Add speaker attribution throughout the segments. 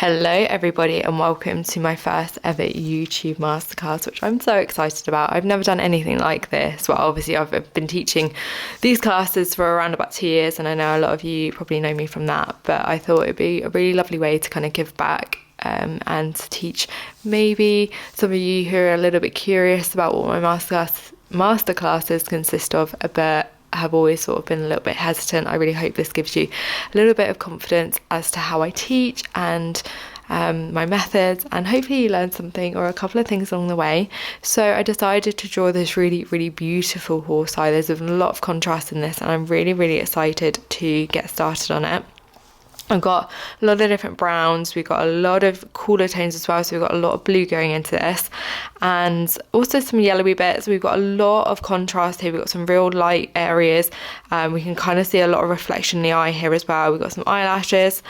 Speaker 1: Hello everybody and welcome to my first ever YouTube masterclass, which I'm so excited about. I've never done anything like this. Well, obviously I've been teaching these classes for around about 2 years and I know a lot of you probably know me from that, but I thought it'd be a really lovely way to kind of give back and to teach maybe some of you who are a little bit curious about what my masterclasses consist of, but have always sort of been a little bit hesitant. I really hope this gives you a little bit of confidence as to how I teach and my methods, and hopefully you learn something or a couple of things along the way. So I decided to draw this really beautiful horse eye. There's a lot of contrast in this and I'm really excited to get started on it. I've got a lot of different browns, we've got a lot of cooler tones as well, so we've got a lot of blue going into this, and also some yellowy bits. We've got a lot of contrast here, we've got some real light areas, we can kind of see a lot of reflection in the eye here as well. We've got some eyelashes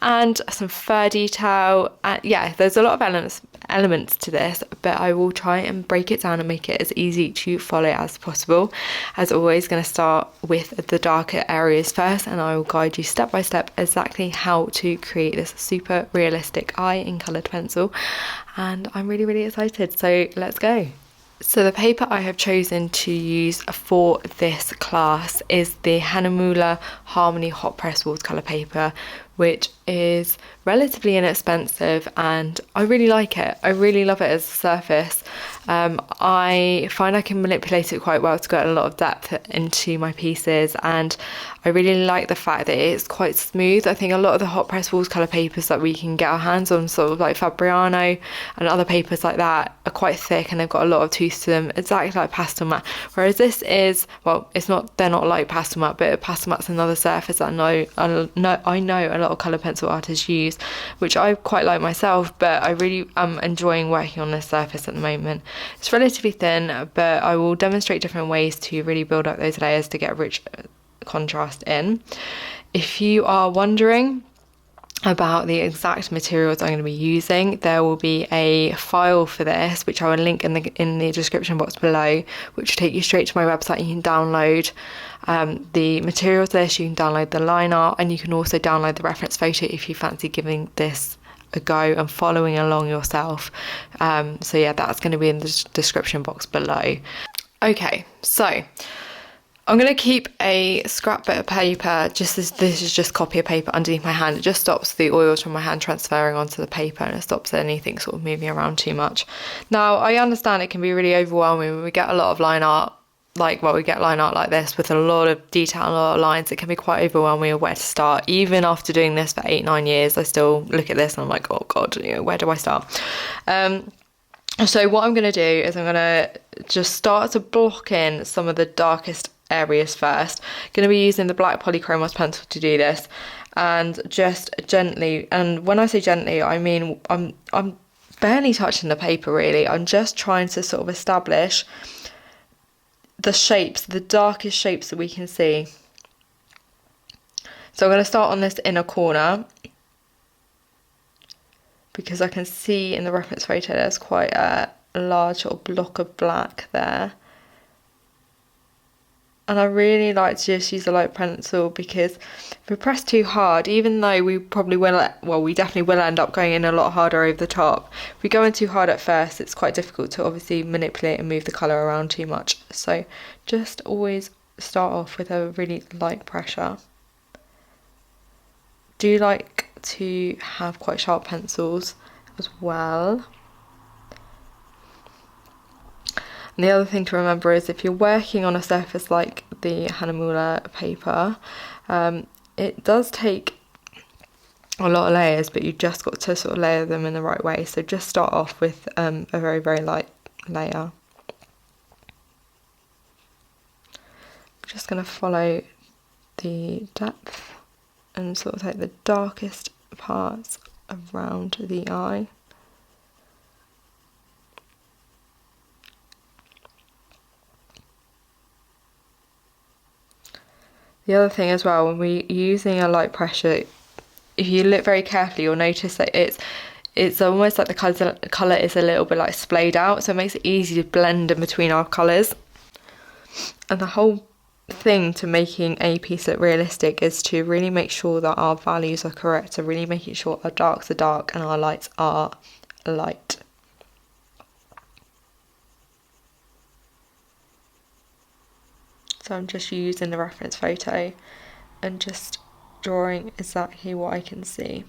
Speaker 1: and some fur detail. Yeah, there's a lot of elements to this, but I will try and break it down and make it as easy to follow as possible. As always, going to start with the darker areas first, and I will guide you step by step exactly how to create this super realistic eye in coloured pencil, and I'm really excited, so let's go. So the paper I have chosen to use for this class is the Hahnemuhle Harmony Hot Press Watercolour paper, which is relatively inexpensive and I really like it. I really love it as a surface. I find I can manipulate it quite well to get a lot of depth into my pieces, and I really like the fact that it's quite smooth. I think a lot of the hot press watercolour papers that we can get our hands on, sort of like Fabriano and other papers like that, are quite thick and they've got a lot of tooth to them, exactly like pastel matte. Whereas this is, well, they're not like pastel matte, but pastel matte's another surface that I know a lot of colour pencil artists use, which I quite like myself, but I really am enjoying working on this surface at the moment. It's relatively thin, but I will demonstrate different ways to really build up those layers to get rich contrast in. If you are wondering about the exact materials I'm going to be using, there will be a file for this which I will link in the description box below, which will take you straight to my website. You can download the materials list, you can download the line art, and you can also download the reference photo if you fancy giving this a go and following along yourself. So yeah, that's going to be in the description box below. Okay, so I'm going to keep a scrap bit of paper, this is just copy of paper underneath my hand. It just stops the oils from my hand transferring onto the paper, and it stops anything sort of moving around too much. Now, I understand it can be really overwhelming when we get a lot of line art, we get line art like this with a lot of detail and a lot of lines. It can be quite overwhelming of where to start. Even after doing this for 8-9 years, I still look at this and I'm like, oh god, where do I start? So what I'm going to do is I'm going to just start to block in some of the darkest areas first. Going to be using the black polychromos pencil to do this, and just gently, and when I say gently, I mean I'm barely touching the paper really. I'm just trying to sort of establish the shapes, the darkest shapes that we can see. So I'm going to start on this inner corner because I can see in the reference photo there's quite a large sort of block of black there. And I really like to just use a light pencil, because if we press too hard, even though we probably will, well, we definitely will end up going in a lot harder over the top. If we go in too hard at first, it's quite difficult to obviously manipulate and move the colour around too much. So just always start off with a really light pressure. Do like to have quite sharp pencils as well. And the other thing to remember is if you're working on a surface like the Hahnemuhle paper, it does take a lot of layers, but you've just got to sort of layer them in the right way. So just start off with a very light layer. I'm just going to follow the depth and sort of take the darkest parts around the eye. The other thing as well, when we're using a light pressure, if you look very carefully, you'll notice that it's almost like the colour is a little bit like splayed out, so it makes it easy to blend in between our colours. And the whole thing to making a piece look realistic is to really make sure that our values are correct. So really making sure our darks are dark and our lights are light. So I'm just using the reference photo and just drawing exactly what I can see.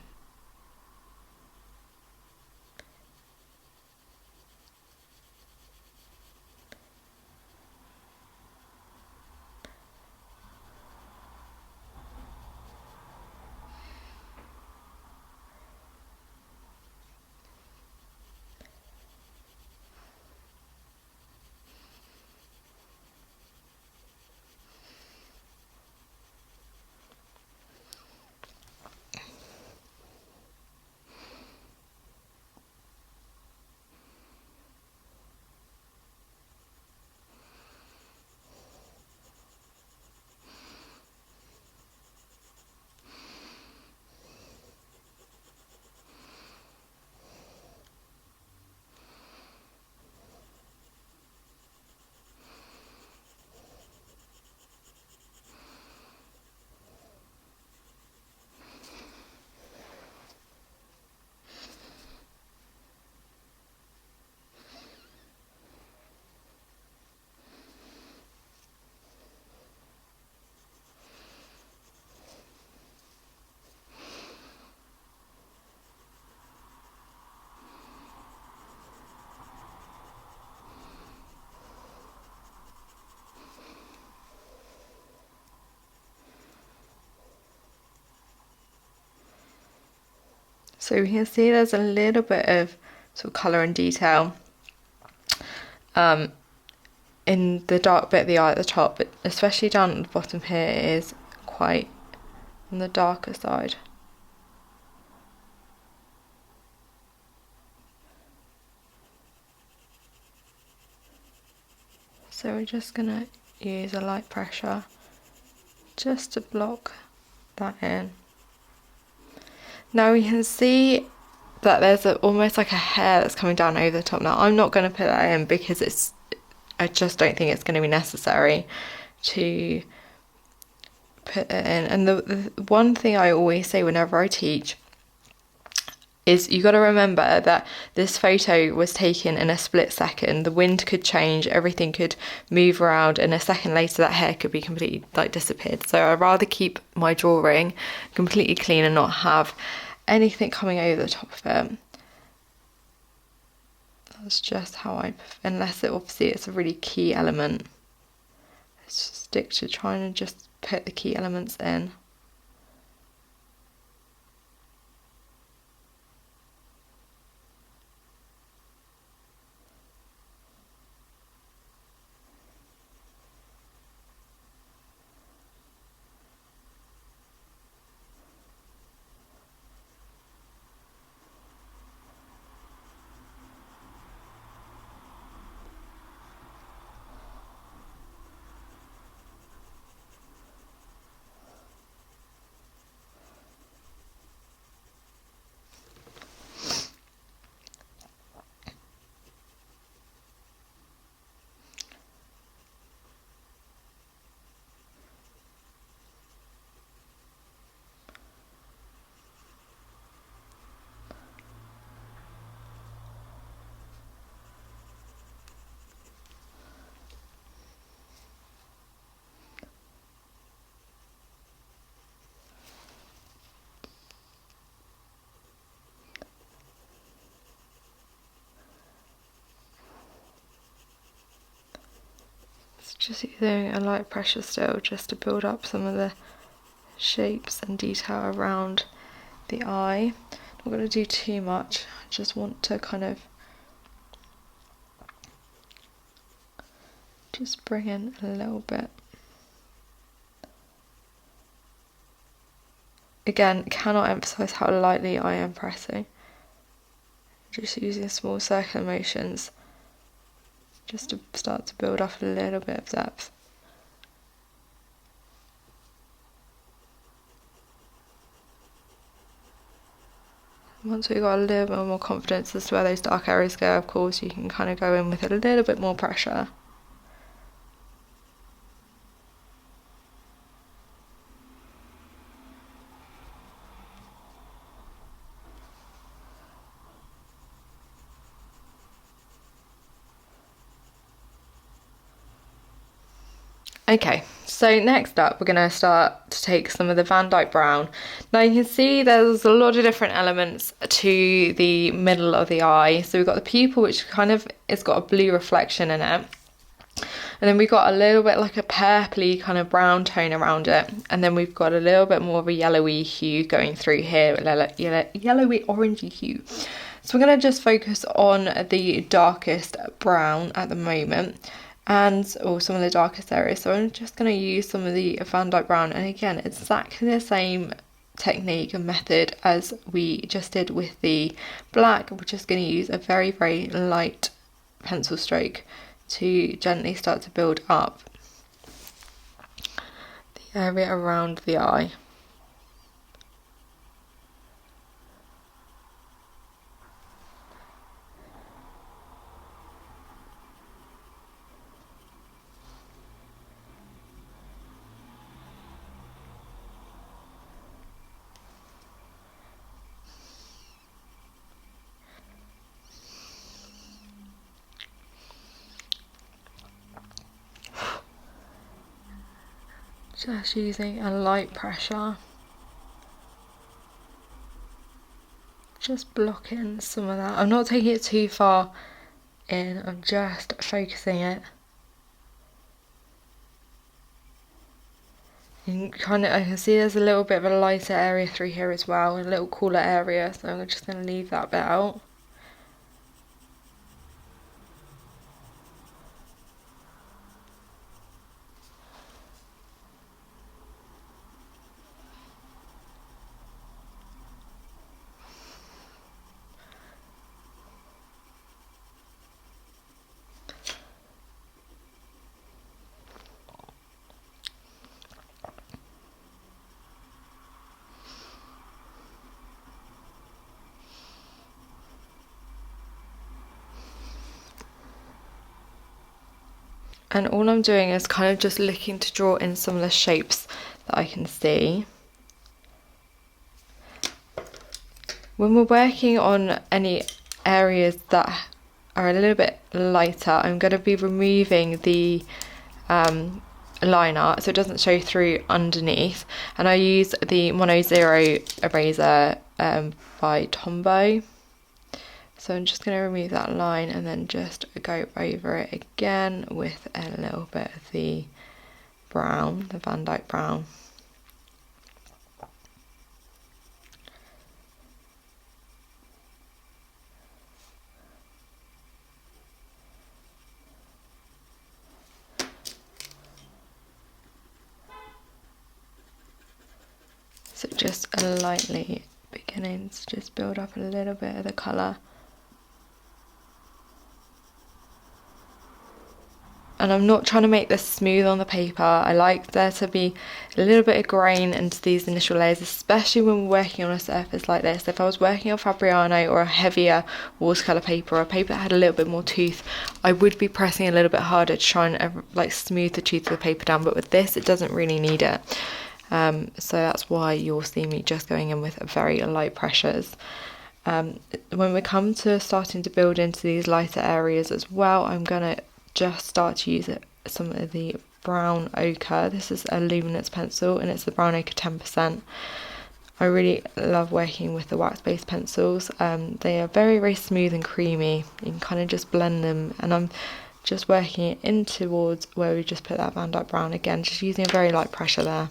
Speaker 1: So you can see there's a little bit of sort of colour and detail in the dark bit of the eye at the top, but especially down at the bottom here is quite on the darker side. So we're just going to use a light pressure just to block that in. Now we can see that there's almost like a hair that's coming down over the top. Now I'm not going to put that in because I just don't think it's going to be necessary to put it in. And the one thing I always say whenever I teach is you got to remember that this photo was taken in a split second. The wind could change, everything could move around, and a second later that hair could be completely disappeared. So I'd rather keep my drawing completely clean and not have anything coming over the top of it. That's just how unless obviously it's a really key element. Let's just stick to trying to just put the key elements in. Just using a light pressure still just to build up some of the shapes and detail around the eye. I'm not going to do too much, I just want to kind of just bring in a little bit. Again, cannot emphasize how lightly I am pressing. Just using small circular motions just to start to build up a little bit of depth. Once we've got a little bit more confidence as to where those dark areas go, of course, you can kind of go in with a little bit more pressure. Okay, so next up we're going to start to take some of the Van Dyke Brown. Now you can see there's a lot of different elements to the middle of the eye. So we've got the pupil, which kind of, it's got a blue reflection in it. And then we've got a little bit like a purpley kind of brown tone around it. And then we've got a little bit more of a yellowy hue going through here, yellowy orangey hue. So we're going to just focus on the darkest brown at the moment, or some of the darkest areas. So I'm just going to use some of the Van Dyke Brown, and again, it's exactly the same technique and method as we just did with the black. We're just going to use a very, very light pencil stroke to gently start to build up the area around the eye. Just using a light pressure, just blocking some of that. I'm not taking it too far in, I'm just focusing it. And kind of, I can see there's a little bit of a lighter area through here as well, a little cooler area, so I'm just going to leave that bit out. And all I'm doing is kind of just looking to draw in some of the shapes that I can see. When we're working on any areas that are a little bit lighter, I'm going to be removing the line art so it doesn't show through underneath. And I use the Mono Zero eraser by Tombow. So I'm just going to remove that line and then just go over it again with a little bit of the brown, the Van Dyke Brown. So just lightly beginning to just build up a little bit of the colour. And I'm not trying to make this smooth on the paper. I like there to be a little bit of grain into these initial layers, especially when we're working on a surface like this. If I was working on Fabriano or a heavier watercolour paper, or a paper that had a little bit more tooth, I would be pressing a little bit harder to try and like smooth the tooth of the paper down. But with this, it doesn't really need it. So that's why you'll see me just going in with very light pressures. When we come to starting to build into these lighter areas as well, I'm going to just start to use some of the brown ochre. This is a luminance pencil and it's the brown ochre 10%. I really love working with the wax-based pencils. They are very, very smooth and creamy. You can kind of just blend them, and I'm just working it in towards where we just put that Van Dyke Brown again, just using a very light pressure there.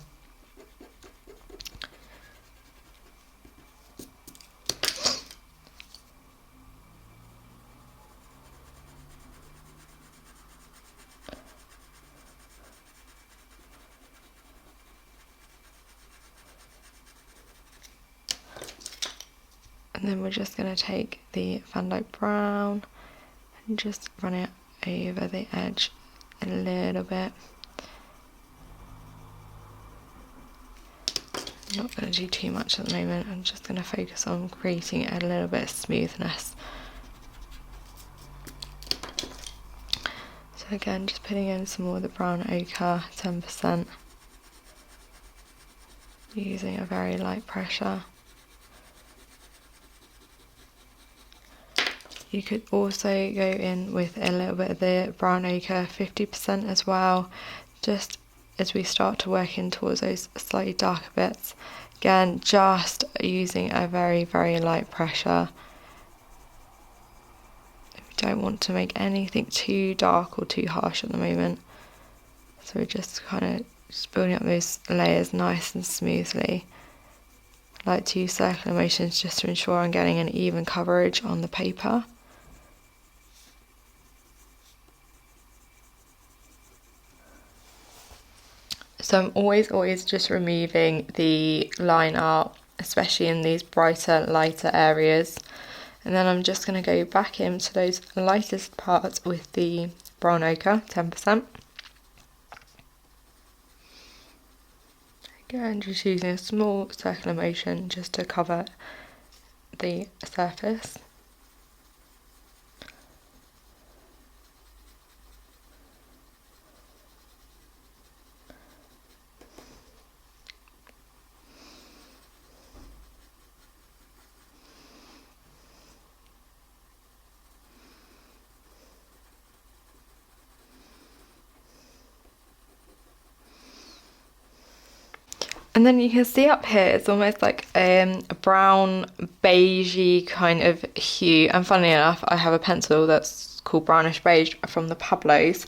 Speaker 1: And then we're just going to take the Van Dyke Brown and just run it over the edge a little bit. I'm not going to do too much at the moment. I'm just going to focus on creating a little bit of smoothness. So again, just putting in some more of the brown ochre, 10%, using a very light pressure. You could also go in with a little bit of the brown ochre, 50% as well, just as we start to work in towards those slightly darker bits. Again, just using a very, very light pressure. We don't want to make anything too dark or too harsh at the moment. So we're just kind of just building up those layers nice and smoothly. I like to use circular motions just to ensure I'm getting an even coverage on the paper. So I'm always just removing the line art, especially in these brighter, lighter areas. And then I'm just going to go back into those lightest parts with the brown ochre, 10%. Again, just using a small circular motion just to cover the surface. And then you can see up here, it's almost like a brown, beigey kind of hue. And funnily enough, I have a pencil that's called Brownish Beige from the Pablos.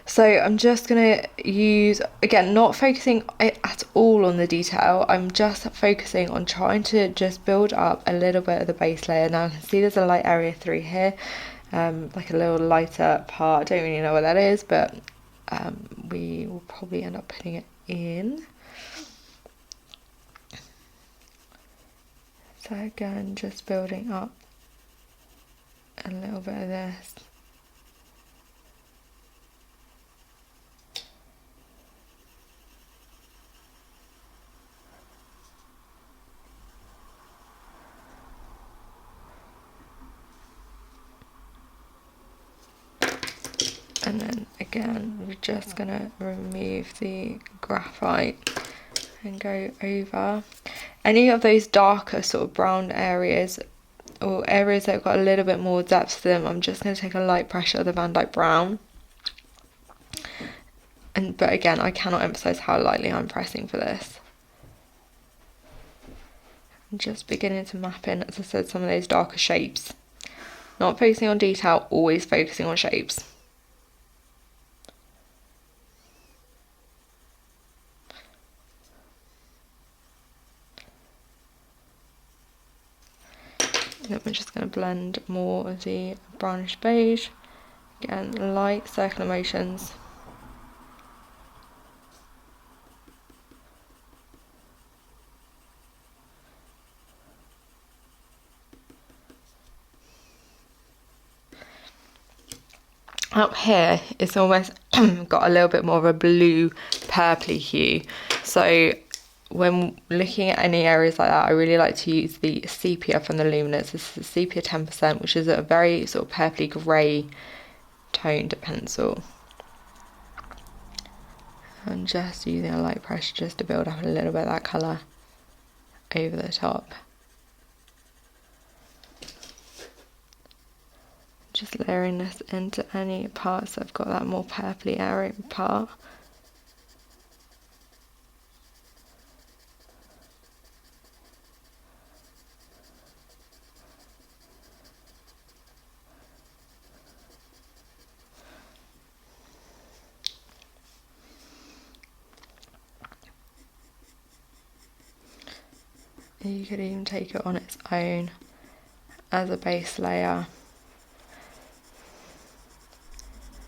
Speaker 1: So I'm just going to use, again, not focusing at all on the detail. I'm just focusing on trying to just build up a little bit of the base layer. Now I can see there's a light area through here, like a little lighter part. I don't really know what that is, but we will probably end up putting it in. So again, just building up a little bit of this. And then again, we're just going to remove the graphite and go over any of those darker sort of brown areas or areas that have got a little bit more depth to them. I'm just going to take a light pressure of the Van Dyke Brown. But again, I cannot emphasize how lightly I'm pressing for this. I'm just beginning to map in, as I said, some of those darker shapes. Not focusing on detail, always focusing on shapes. Then we're just going to blend more of the brownish beige. Again, light circular motions. Up here, it's almost got a little bit more of a blue purpley hue. So when looking at any areas like that, I really like to use the sepia from the Luminance. This is sepia 10%, which is a very sort of purpley grey toned pencil. And just using a light pressure just to build up a little bit of that colour over the top. Just layering this into any parts that have got that more purpley area part. You could even take it on its own as a base layer.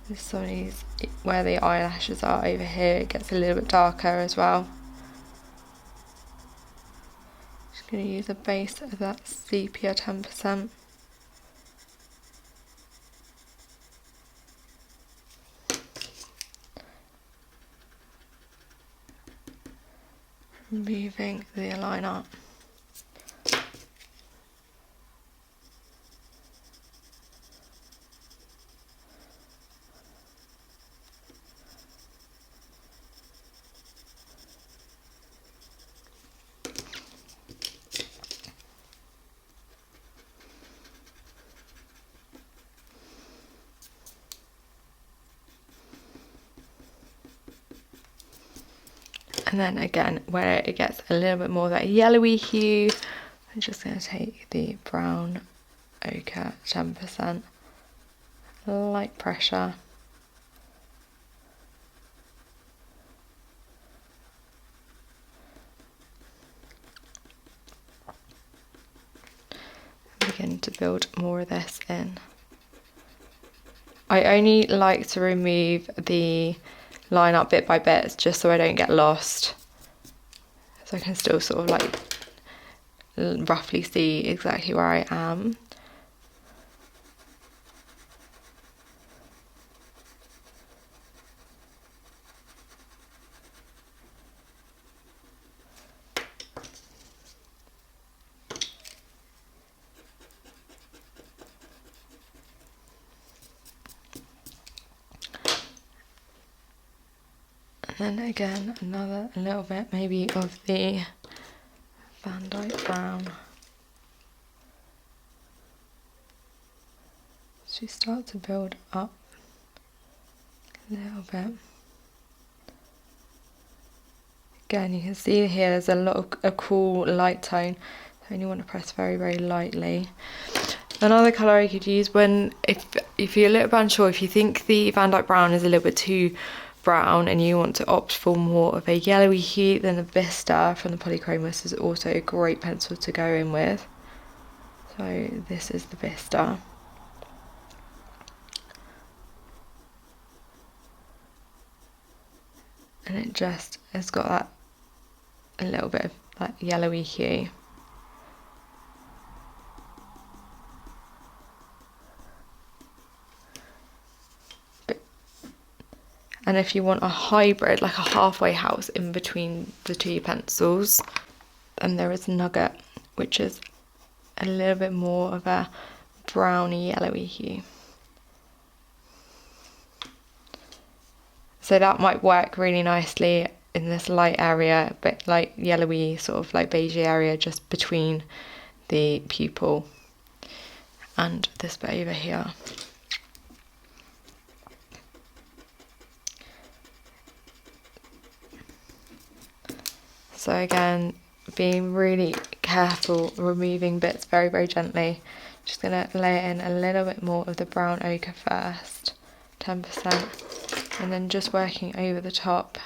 Speaker 1: There's some of these, where the eyelashes are over here, it gets a little bit darker as well. Just going to use a base of that sepia 10%. Removing the aligner. And then again, where it gets a little bit more of that yellowy hue, I'm just going to take the brown ochre 10%, light pressure. Begin to build more of this in. I only like to remove the line up bit by bit just so I don't get lost, so I can still sort of like roughly see exactly where I am. And then again, a little bit maybe of the Van Dyke brown. So we start to build up a little bit. Again, you can see here there's a lot of a cool light tone. So you only want to press very, very lightly. Another colour I could use if you're a little bit unsure, if you think the Van Dyke brown is a little bit too brown and you want to opt for more of a yellowy hue, then the Vista from the Polychromos is also a great pencil to go in with. So this is the Vista. And it just has got that a little bit of that yellowy hue. And if you want a hybrid, like a halfway house in between the two pencils, then there is Nugget, which is a little bit more of a browny yellowy hue. So that might work really nicely in this light area, but like yellowy sort of like beige area just between the pupil and this bit over here. So again, being really careful, removing bits very, very gently. Just gonna layer in a little bit more of the brown ochre first, 10%, and then just working over the top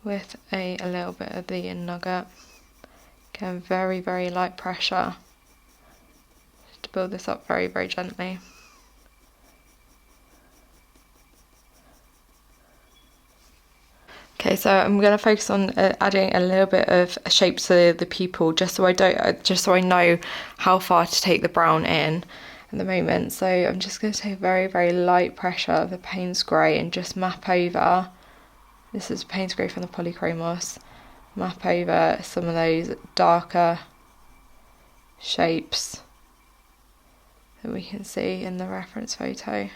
Speaker 1: with a little bit of the Nugget. Again, very, very light pressure to build this up very, very gently. Okay, so I'm going to focus on adding a little bit of shape to the pupil, just so I know how far to take the brown in at the moment. So I'm just going to take very, very light pressure of the Payne's Grey and just map over. This is Payne's Grey from the Polychromos. Map over some of those darker shapes that we can see in the reference photo.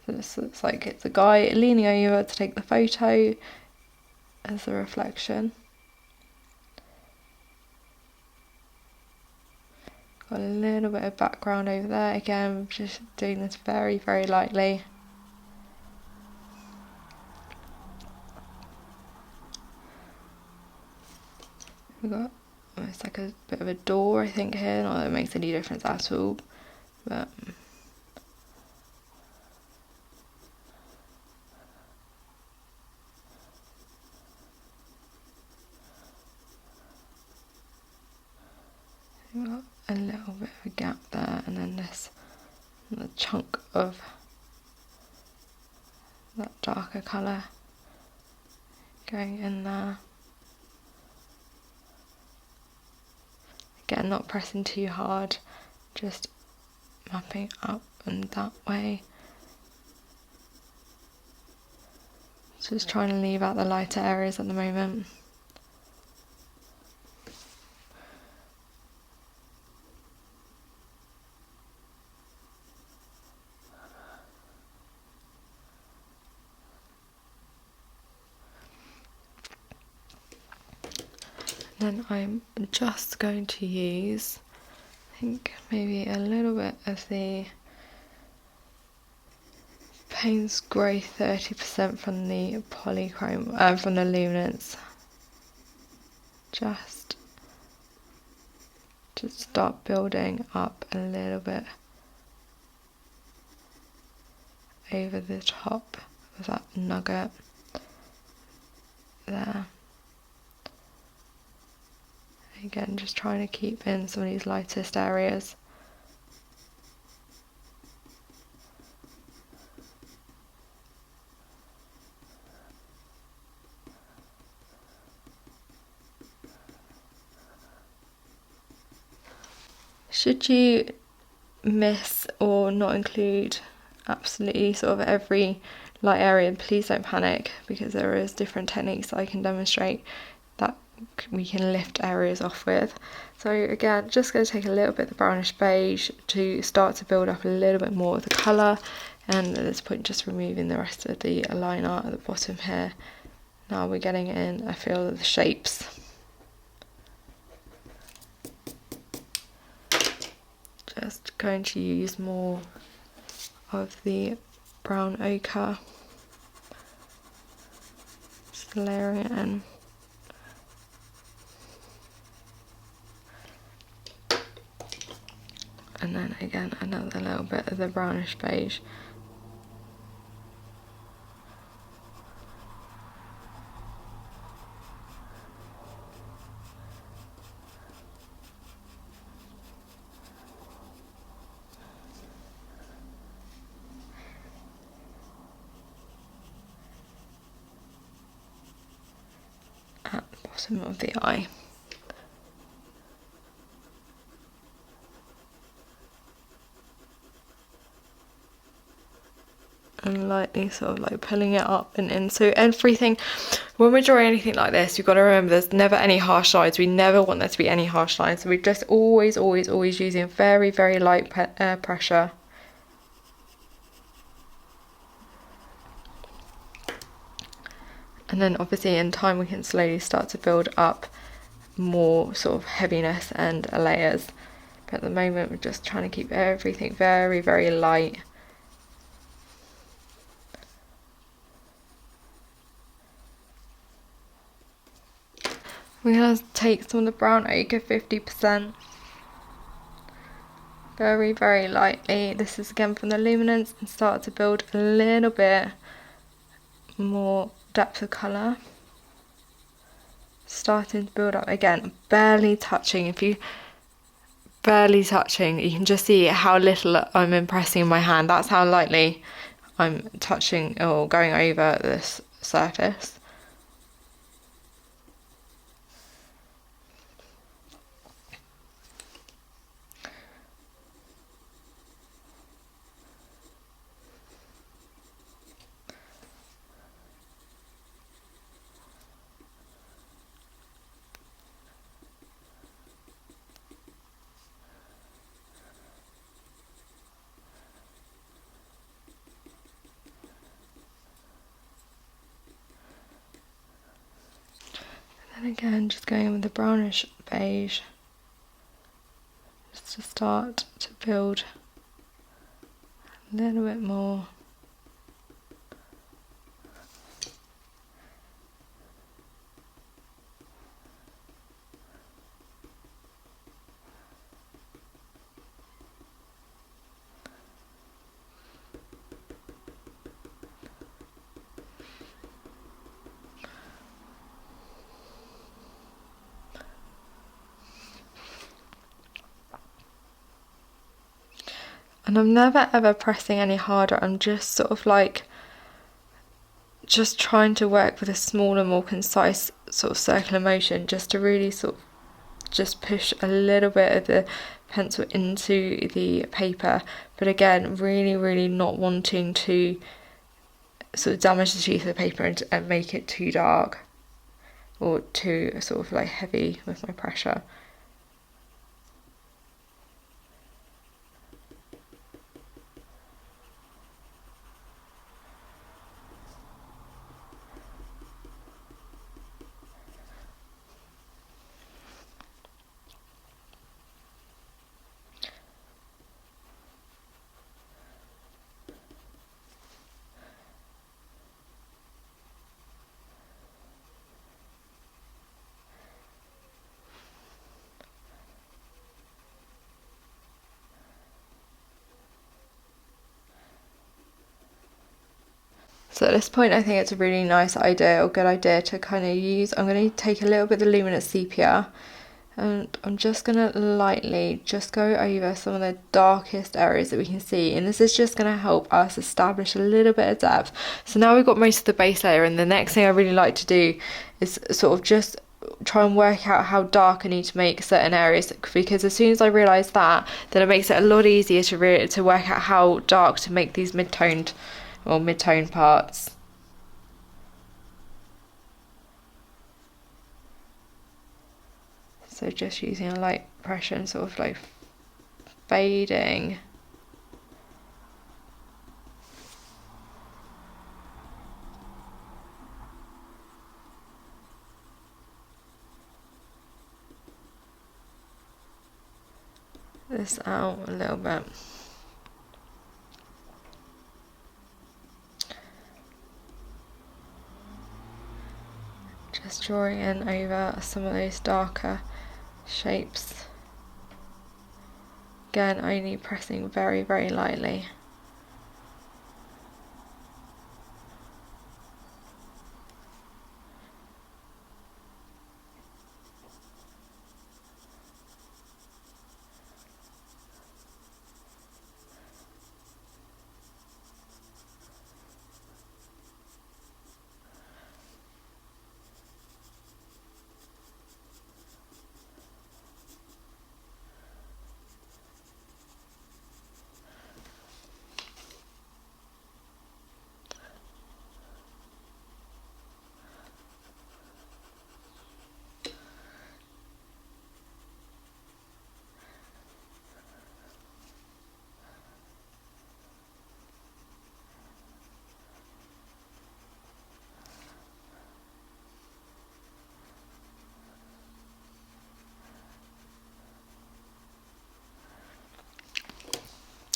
Speaker 1: So this looks like it's a guy leaning over to take the photo as a reflection. Got a little bit of background over there. Again, just doing this very, very lightly. We've got almost like a bit of a door, I think, here. Not that it makes any difference at all, but we've got a little bit of a gap there, and then this chunk of that darker colour going in there. Again, not pressing too hard, just mapping up and that way. Just trying to leave out the lighter areas at the moment. Then I'm just going to use, I think, maybe a little bit of the Payne's grey 30% from the polychrome, from the luminance. Just to start building up a little bit over the top of that nugget there. Again, just trying to keep in some of these lightest areas. Should you miss or not include absolutely sort of every light area, please don't panic, because there is different techniques I can demonstrate that we can lift areas off with. So again, just going to take a little bit of the brownish beige to start to build up a little bit more of the colour, and at this point just removing the rest of the liner at the bottom here. Now we're getting in a feel of the shapes. Just going to use more of the brown ochre, just layering it in. And then again another little bit of the brownish beige. At the bottom of the eye. And lightly sort of like pulling it up and in. So everything, when we're drawing anything like this, you've got to remember there's never any harsh lines. We never want there to be any harsh lines. So we're just always using very, very light pressure. And then obviously in time we can slowly start to build up more sort of heaviness and layers. But at the moment we're just trying to keep everything very, very light. We're going to take some of the brown ochre 50%. Very, very lightly. This is again from the luminance, and start to build a little bit more depth of colour. Starting to build up again, barely touching. If you barely touching, you can just see how little I'm impressing in my hand. That's how lightly I'm touching or going over this surface. And again, just going in with the brownish beige, just to start to build a little bit more. And I'm never ever pressing any harder. I'm just sort of like just trying to work with a smaller, more concise sort of circular motion, just to really sort of just push a little bit of the pencil into the paper. But again, really not wanting to sort of damage the sheath of the paper and make it too dark or too sort of like heavy with my pressure. So at this point I think it's a really nice idea, or good idea, to kind of use, I'm going to take a little bit of the luminous sepia, and I'm just going to lightly just go over some of the darkest areas that we can see, and this is just going to help us establish a little bit of depth. So now we've got most of the base layer, and the next thing I really like to do is sort of just try and work out how dark I need to make certain areas, because as soon as I realise that, then it makes it a lot easier to work out how dark to make these mid-tone parts. So just using a light pressure and sort of like fading. This out a little bit. Just drawing in over some of those darker shapes. Again, only pressing very, very lightly.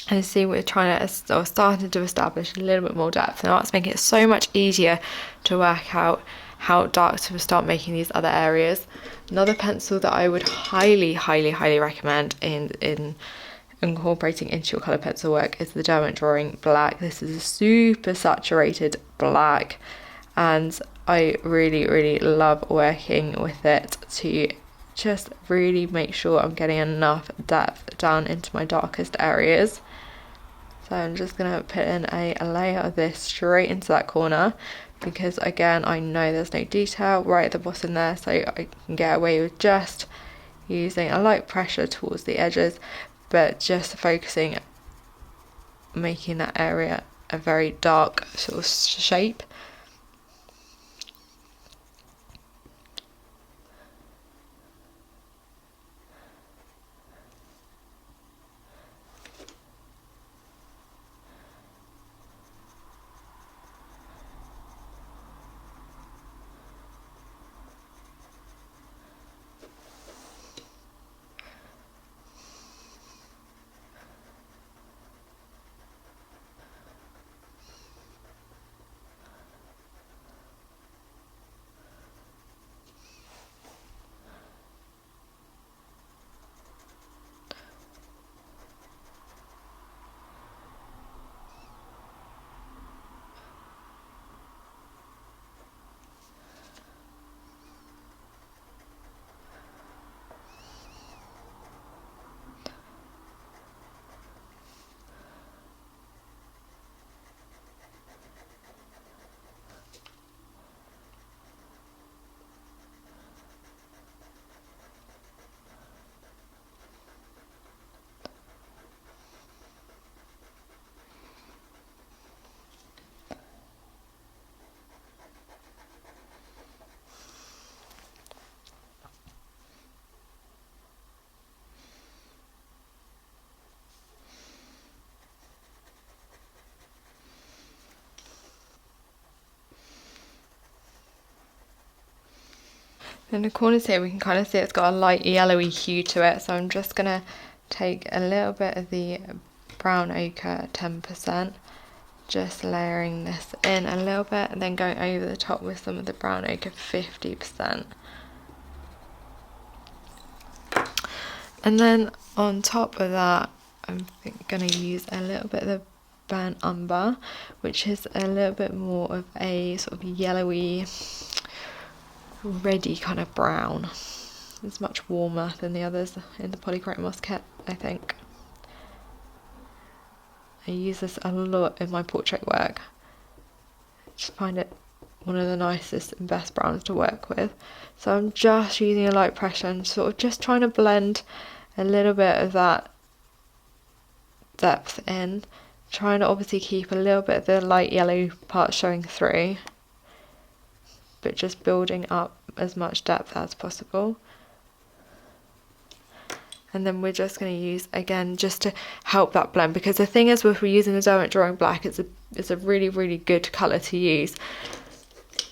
Speaker 1: And see, we're starting to establish a little bit more depth, and that's making it so much easier to work out how dark to start making these other areas. Another pencil that I would highly recommend in incorporating into your colour pencil work is the Derwent Drawing Black. This is a super saturated black, and I really love working with it to just really make sure I'm getting enough depth down into my darkest areas. So I'm just going to put in a layer of this straight into that corner, because again I know there's no detail right at the bottom there, so I can get away with just using a light pressure towards the edges, but just focusing, making that area a very dark sort of shape. In the corners here we can kind of see it's got a light yellowy hue to it, so I'm just going to take a little bit of the brown ochre 10%, just layering this in a little bit, and then going over the top with some of the brown ochre 50%. And then on top of that I'm going to use a little bit of the burnt umber, which is a little bit more of a sort of yellowy, reddy kind of brown. It's much warmer than the others in the polychromos kit, I think. I use this a lot in my portrait work. I just find it one of the nicest and best browns to work with. So I'm just using a light pressure and sort of just trying to blend a little bit of that depth in, trying to obviously keep a little bit of the light yellow part showing through, but just building up as much depth as possible. And then we're just going to use, again, just to help that blend, because the thing is, if we're using the Derwent Drawing Black, it's a really, really good colour to use,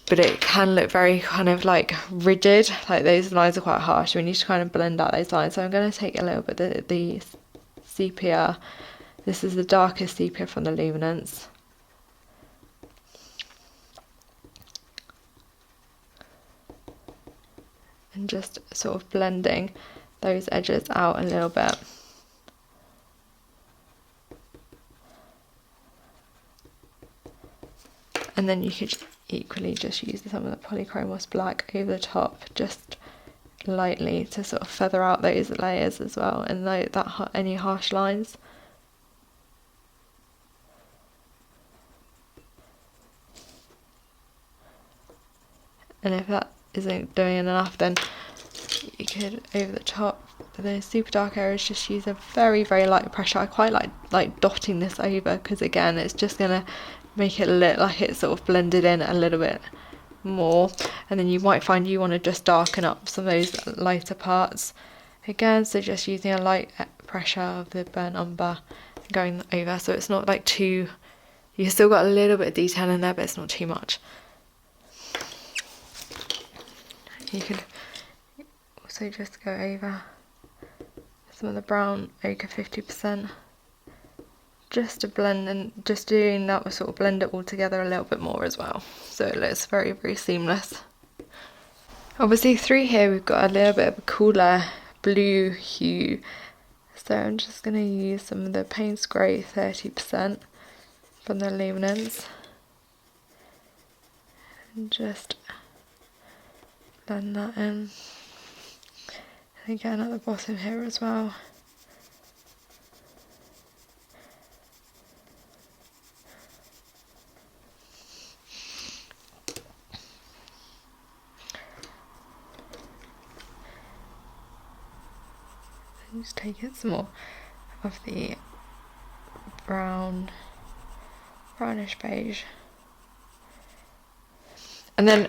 Speaker 1: but it can look very kind of like rigid, like those lines are quite harsh. We need to kind of blend out those lines. So I'm going to take a little bit of the sepia. This is the darkest sepia from the Luminance. And just sort of blending those edges out a little bit. And then you could equally just use some of the polychromos black over the top, just lightly, to sort of feather out those layers as well, and any harsh lines. And if that isn't doing enough, then you could, over the top, for those super dark areas, just use a very, very light pressure. I quite like dotting this over, because again, it's just gonna make it look like it's sort of blended in a little bit more. And then you might find you want to just darken up some of those lighter parts again, so just using a light pressure of the burnt umber going over, so it's not like too, you've still got a little bit of detail in there, but it's not too much. You could also just go over some of the brown ochre 50%, just to blend, and just doing that will sort of blend it all together a little bit more as well, so it looks very, very seamless. Obviously through here we've got a little bit of a cooler blue hue, so I'm just going to use some of the Payne's Grey 30% from the Luminance and just blend that in. And again at the bottom here as well. And just take it some more of the brownish beige. And then I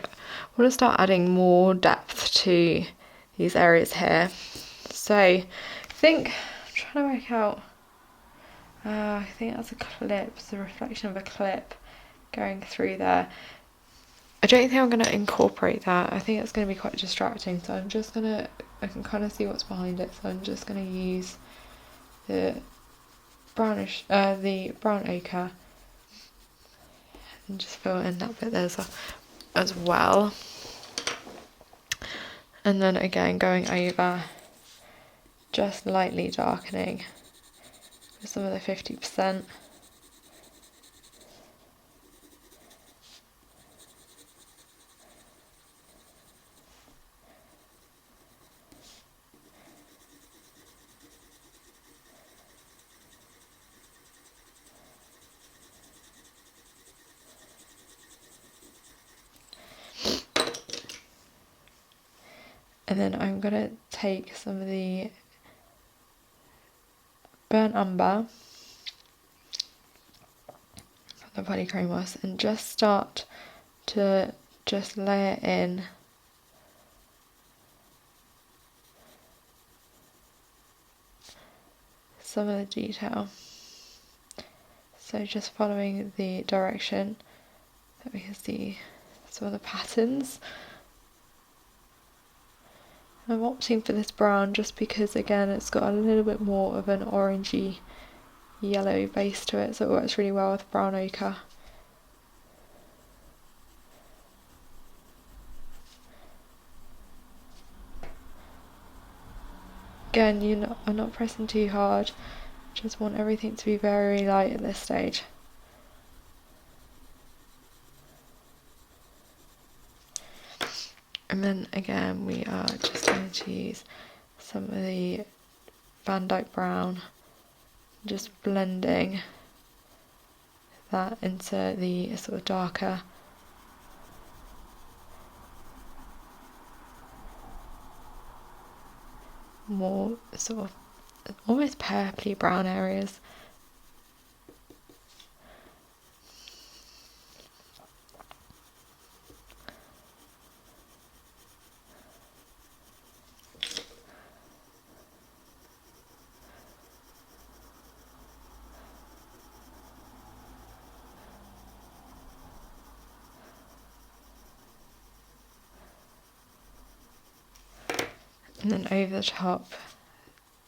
Speaker 1: want to start adding more depth to these areas here. So I think, I'm trying to work out, I think that's a clip, it's a reflection of a clip going through there. I don't think I'm going to incorporate that. I think it's going to be quite distracting, so I'm just going to, I can kind of see what's behind it, so I'm just going to use the brownish, the brown ochre, and just fill in that bit there as well. And then again going over, just lightly darkening with some of the 50%. And then I'm going to take some of the burnt umber from the polychromos and just start to just layer in some of the detail. So just following the direction that we can see some of the patterns. I'm opting for this brown just because again it's got a little bit more of an orangey yellow base to it, so it works really well with brown ochre. Again, I'm not pressing too hard, just want everything to be very light at this stage. And then again, we are just going to use some of the Van Dyke Brown, just blending that into the sort of darker more sort of almost purpley brown areas. And then over the top,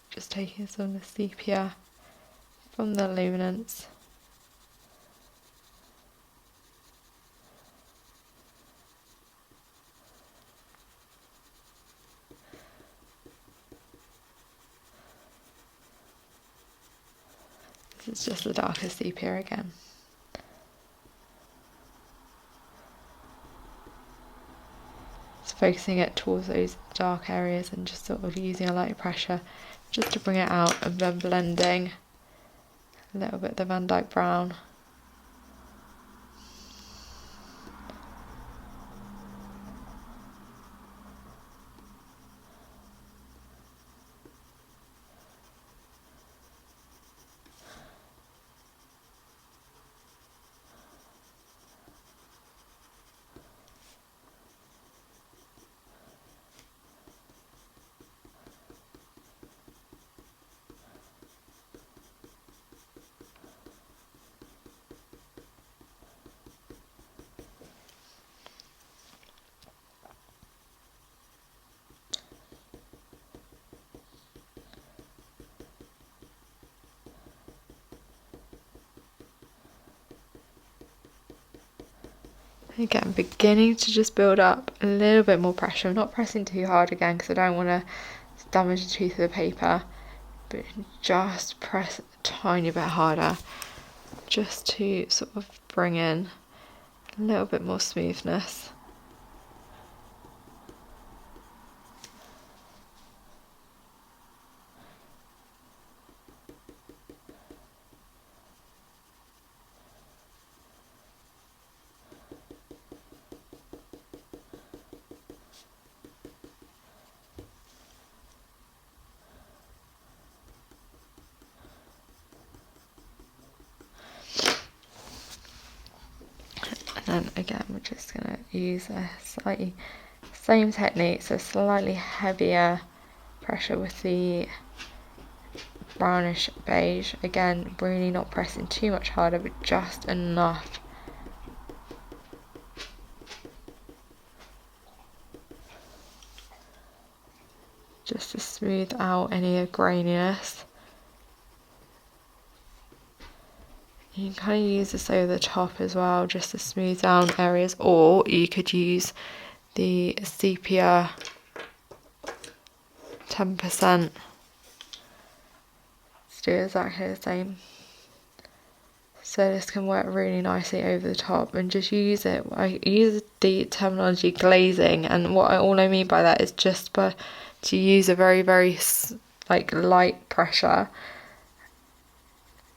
Speaker 1: just taking some of the sepia from the luminance. This is just the darker sepia again. Focusing it towards those dark areas and just sort of using a light pressure just to bring it out, and then blending a little bit of the Van Dyke Brown. Again, beginning to just build up a little bit more pressure. I'm not pressing too hard again because I don't want to damage the tooth of the paper, but just press a tiny bit harder just to sort of bring in a little bit more smoothness. And again, we're just going to use a slightly same technique, so slightly heavier pressure with the brownish beige. Again, really not pressing too much harder, but just enough. Just to smooth out any graininess. You can kind of use this over the top as well, just to smooth down areas, or you could use the sepia 10%. Let's do exactly the same. So this can work really nicely over the top, and just use it. I use the terminology glazing, and all I mean by that is just to use a very, very light pressure,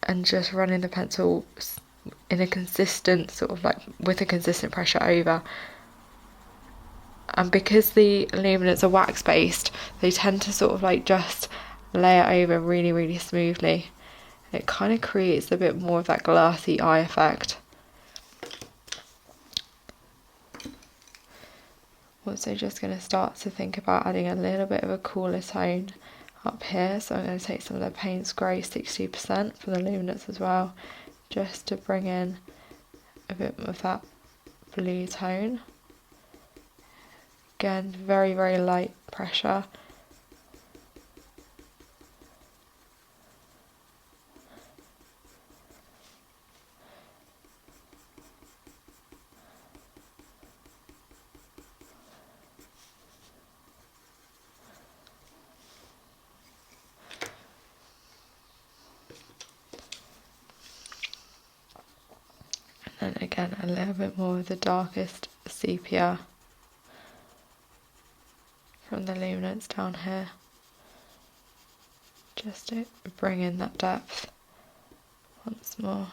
Speaker 1: and just running the pencil in a consistent with a consistent pressure over. And because the luminants are wax based, they tend to sort of just layer over really, really smoothly. It kind of creates a bit more of that glassy eye effect. Also just going to start to think about adding a little bit of a cooler tone up here, so I'm going to take some of the Payne's Grey 60% for the luminance as well, just to bring in a bit of that blue tone. Again, very, very light pressure. And again, a little bit more of the darkest sepia. from the luminance down here, just to bring in that depth once more.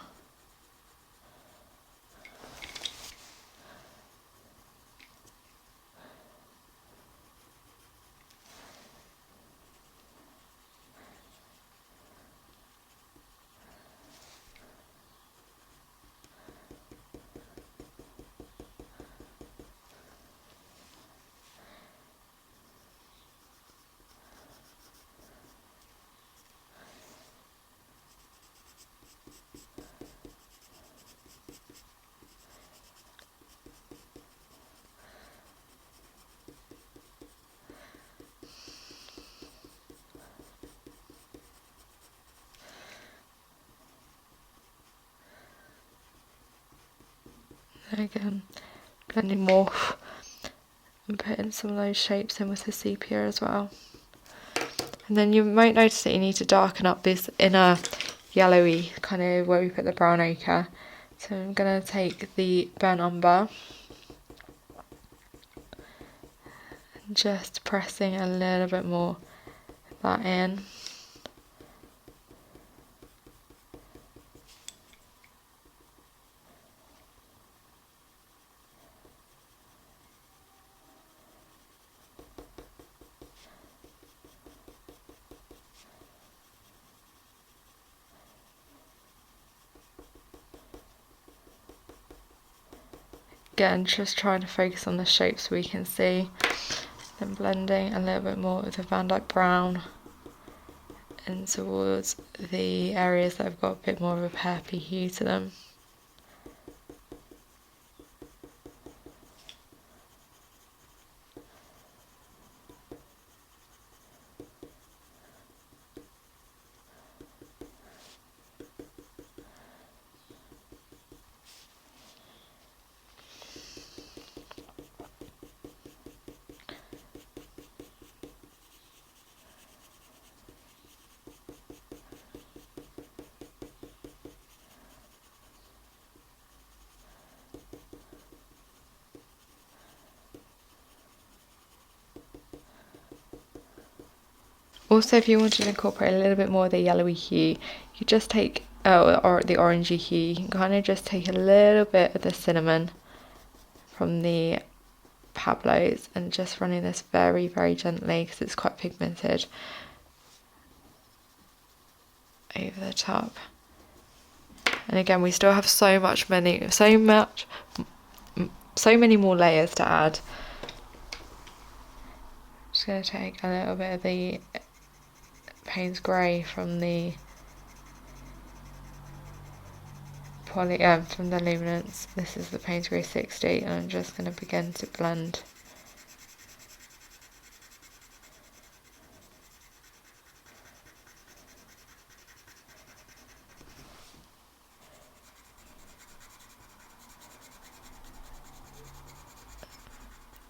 Speaker 1: Again, blending morph and putting some of those shapes in with the sepia as well. And then you might notice that you need to darken up this inner yellowy kind of where we put the brown ochre. So I'm going to take the burnt umber and just pressing a little bit more of that in. Again, just trying to focus on the shapes we can see, then blending a little bit more of the Van Dyke brown in towards the areas that have got a bit more of a purpley hue to them. Also, if you wanted to incorporate a little bit more of the yellowy hue, you just take, or the orangey hue, you can kind of just take a little bit of the cinnamon from the Pablos and just running this very, very gently because it's quite pigmented over the top. And again, we still have so many more layers to add. Just going to take a little bit of the Payne's Grey from the from the luminance. This is the Payne's Grey 60, and I'm just going to begin to blend.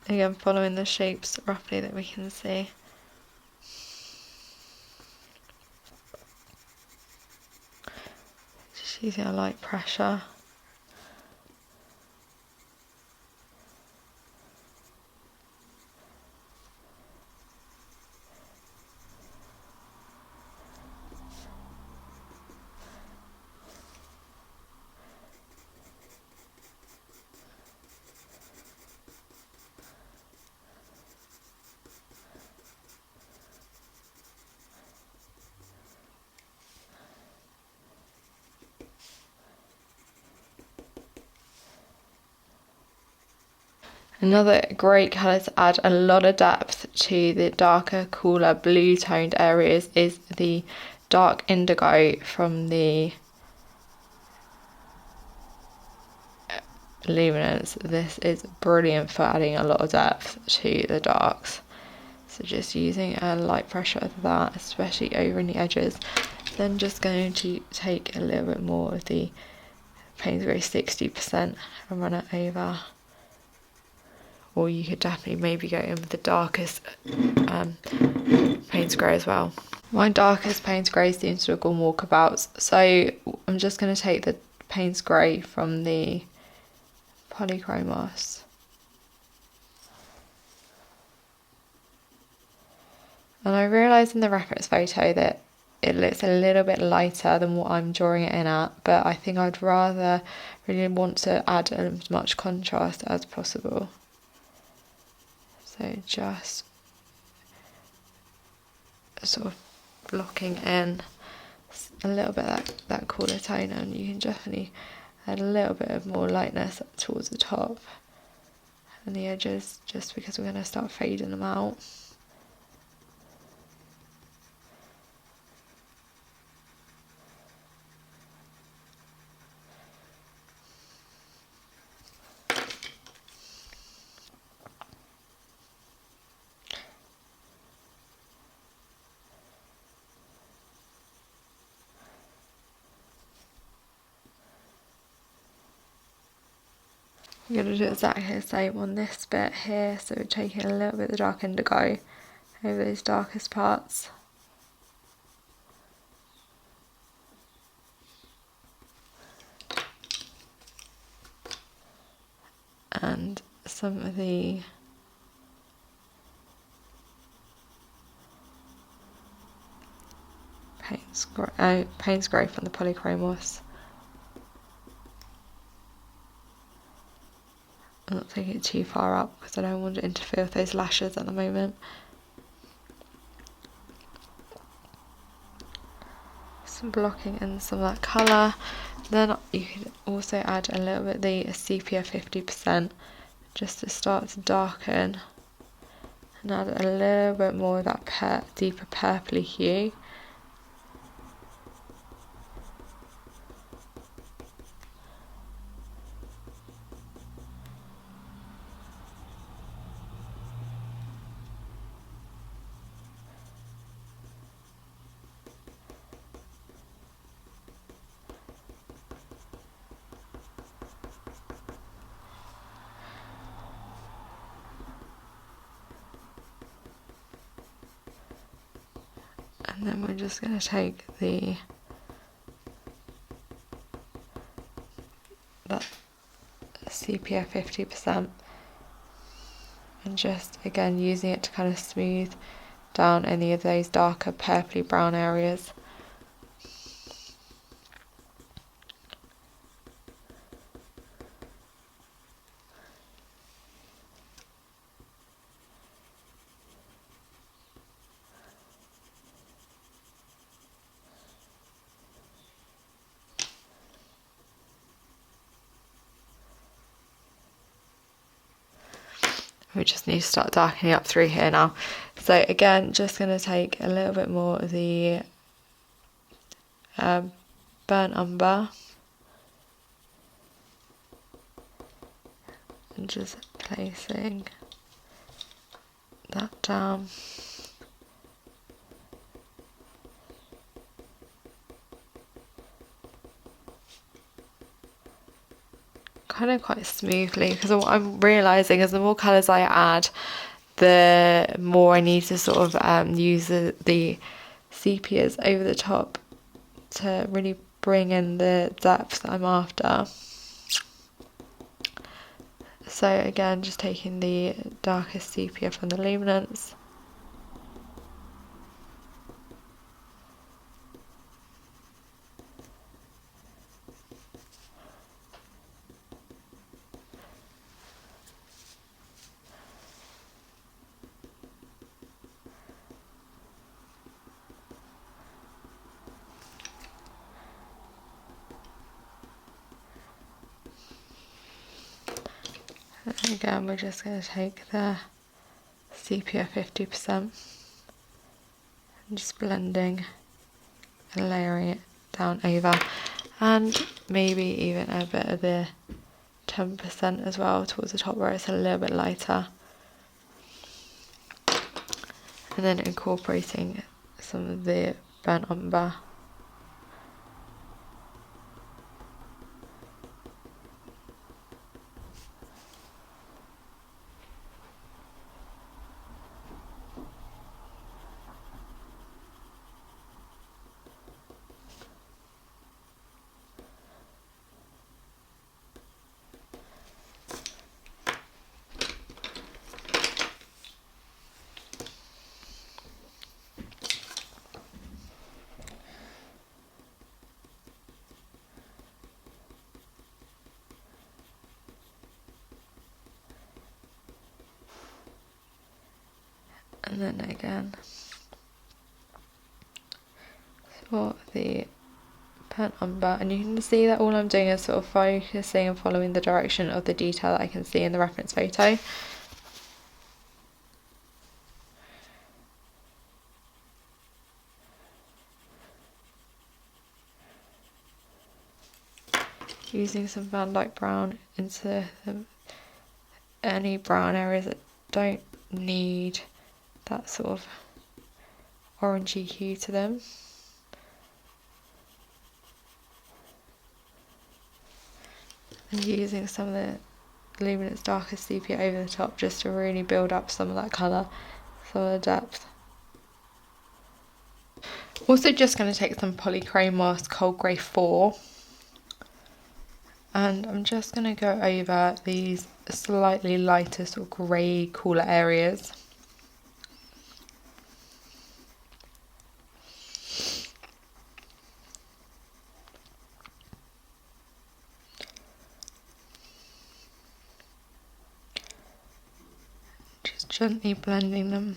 Speaker 1: Again, following the shapes roughly that we can see. Just using a light pressure. Another great colour to add a lot of depth to the darker, cooler, blue toned areas is the dark indigo from the luminance. This is brilliant for adding a lot of depth to the darks. So just using a light pressure of that, especially over in the edges. Then just going to take a little bit more of the Payne's Grey 60% and run it over. Or you could definitely maybe go in with the darkest Payne's Grey as well. My darkest Payne's Grey is the Instagram Walkabouts. So I'm just going to take the Payne's Grey from the Polychromos. And I realised in the reference photo that it looks a little bit lighter than what I'm drawing it in at, but I think I'd rather really want to add as much contrast as possible. So just sort of blocking in a little bit of that cooler tone, and you can definitely add a little bit of more lightness towards the top and the edges, just because we're going to start fading them out. I'm going to do exactly the same on this bit here, so we're taking a little bit of the dark indigo over those darkest parts. And some of the Payne's Growth and the Polychromos. I'm not taking it too far up because I don't want to interfere with those lashes at the moment. Some blocking in some of that colour. Then you could also add a little bit of the sepia 50% just to start to darken, and add a little bit more of that deeper purpley hue. And then we're just going to take that sepia 50% and just again using it to kind of smooth down any of those darker purpley brown areas. We just need to start darkening up through here now. So again, just going to take a little bit more of the burnt umber and just placing that down. Kind of quite smoothly, because what I'm realising is the more colours I add, the more I need to sort of use the sepias over the top to really bring in the depth that I'm after. So again, just taking the darkest sepia from the luminance. And again, we're just going to take the sepia 50% and just blending and layering it down over, and maybe even a bit of the 10% as well towards the top where it's a little bit lighter, and then incorporating some of the burnt umber. And then again for the pen umber, and you can see that all I'm doing is sort of focusing and following the direction of the detail that I can see in the reference photo. Using some Van Dyke brown into any brown areas that don't need that sort of orangey hue to them. And using some of the luminance darker sepia over the top just to really build up some of that colour, some of the depth. Also just going to take some Polychromos Cold Grey 4, and I'm just going to go over these slightly lighter sort of grey cooler areas. Just gently blending them.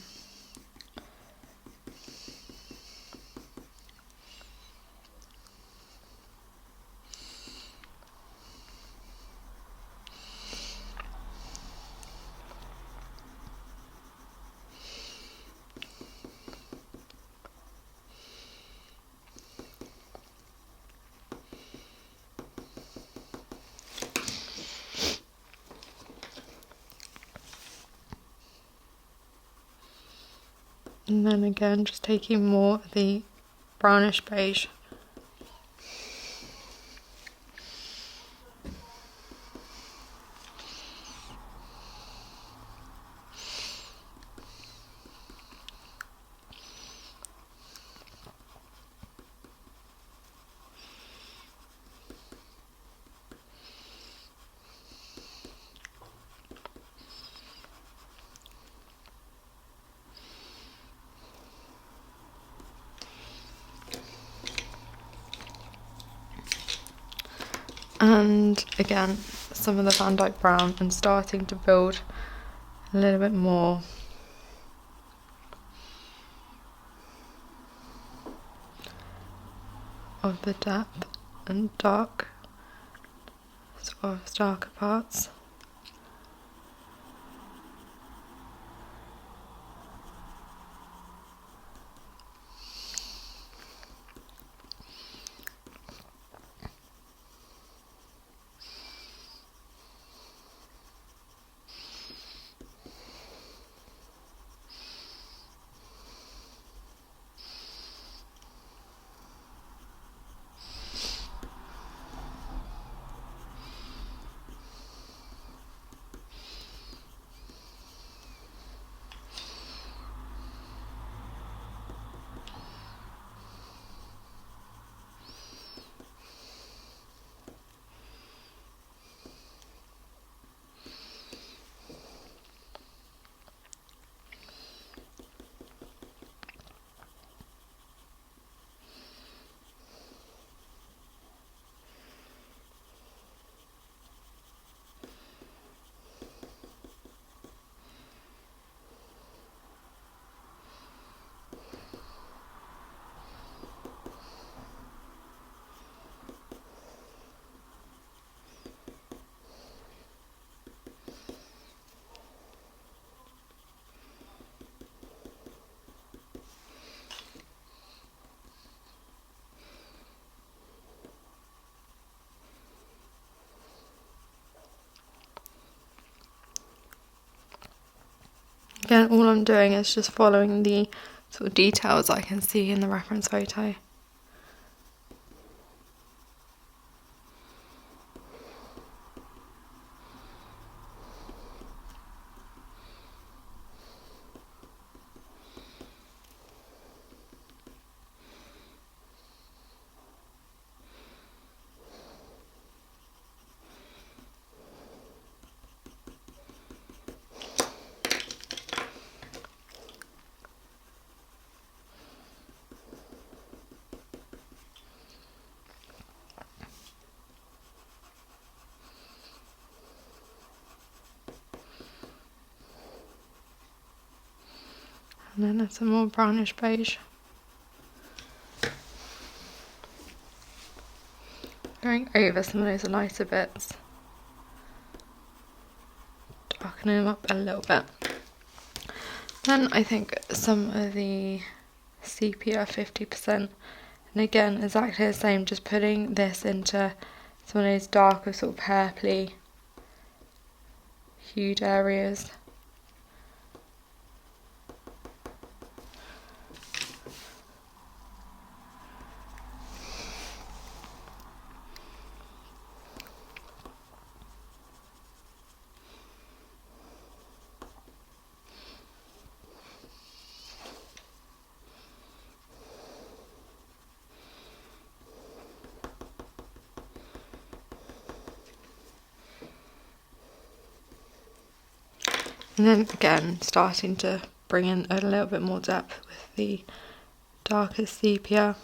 Speaker 1: And then again, just taking more of the brownish beige. And again, some of the Van Dyke brown, and starting to build a little bit more of the depth and dark, sort of darker parts. Again, all I'm doing is just following the sort of details I can see in the reference photo. And then there's some more brownish beige. Going over some of those lighter bits, darkening them up a little bit. Then I think some of the sepia 50%, and again exactly the same, just putting this into some of those darker sort of purpley hued areas. And then again, starting to bring in a little bit more depth with the darker sepia.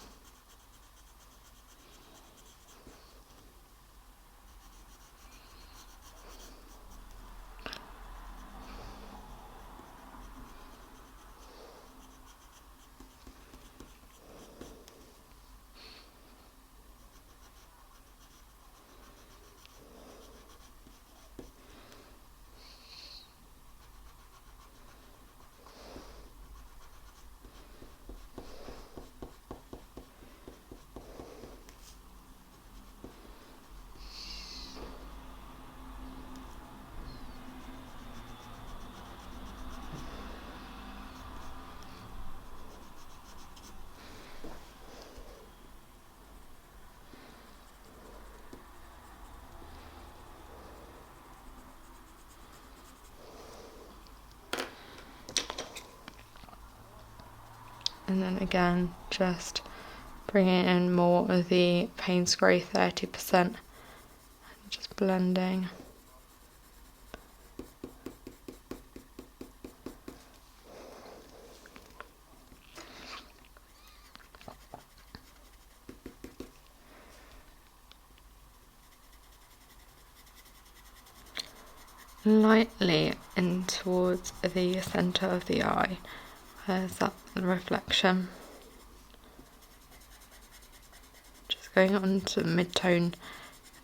Speaker 1: And then again, just bringing in more of the Payne's Grey 30%, and just blending. Lightly in towards the centre of the eye. There's that reflection. Just going on to mid-tone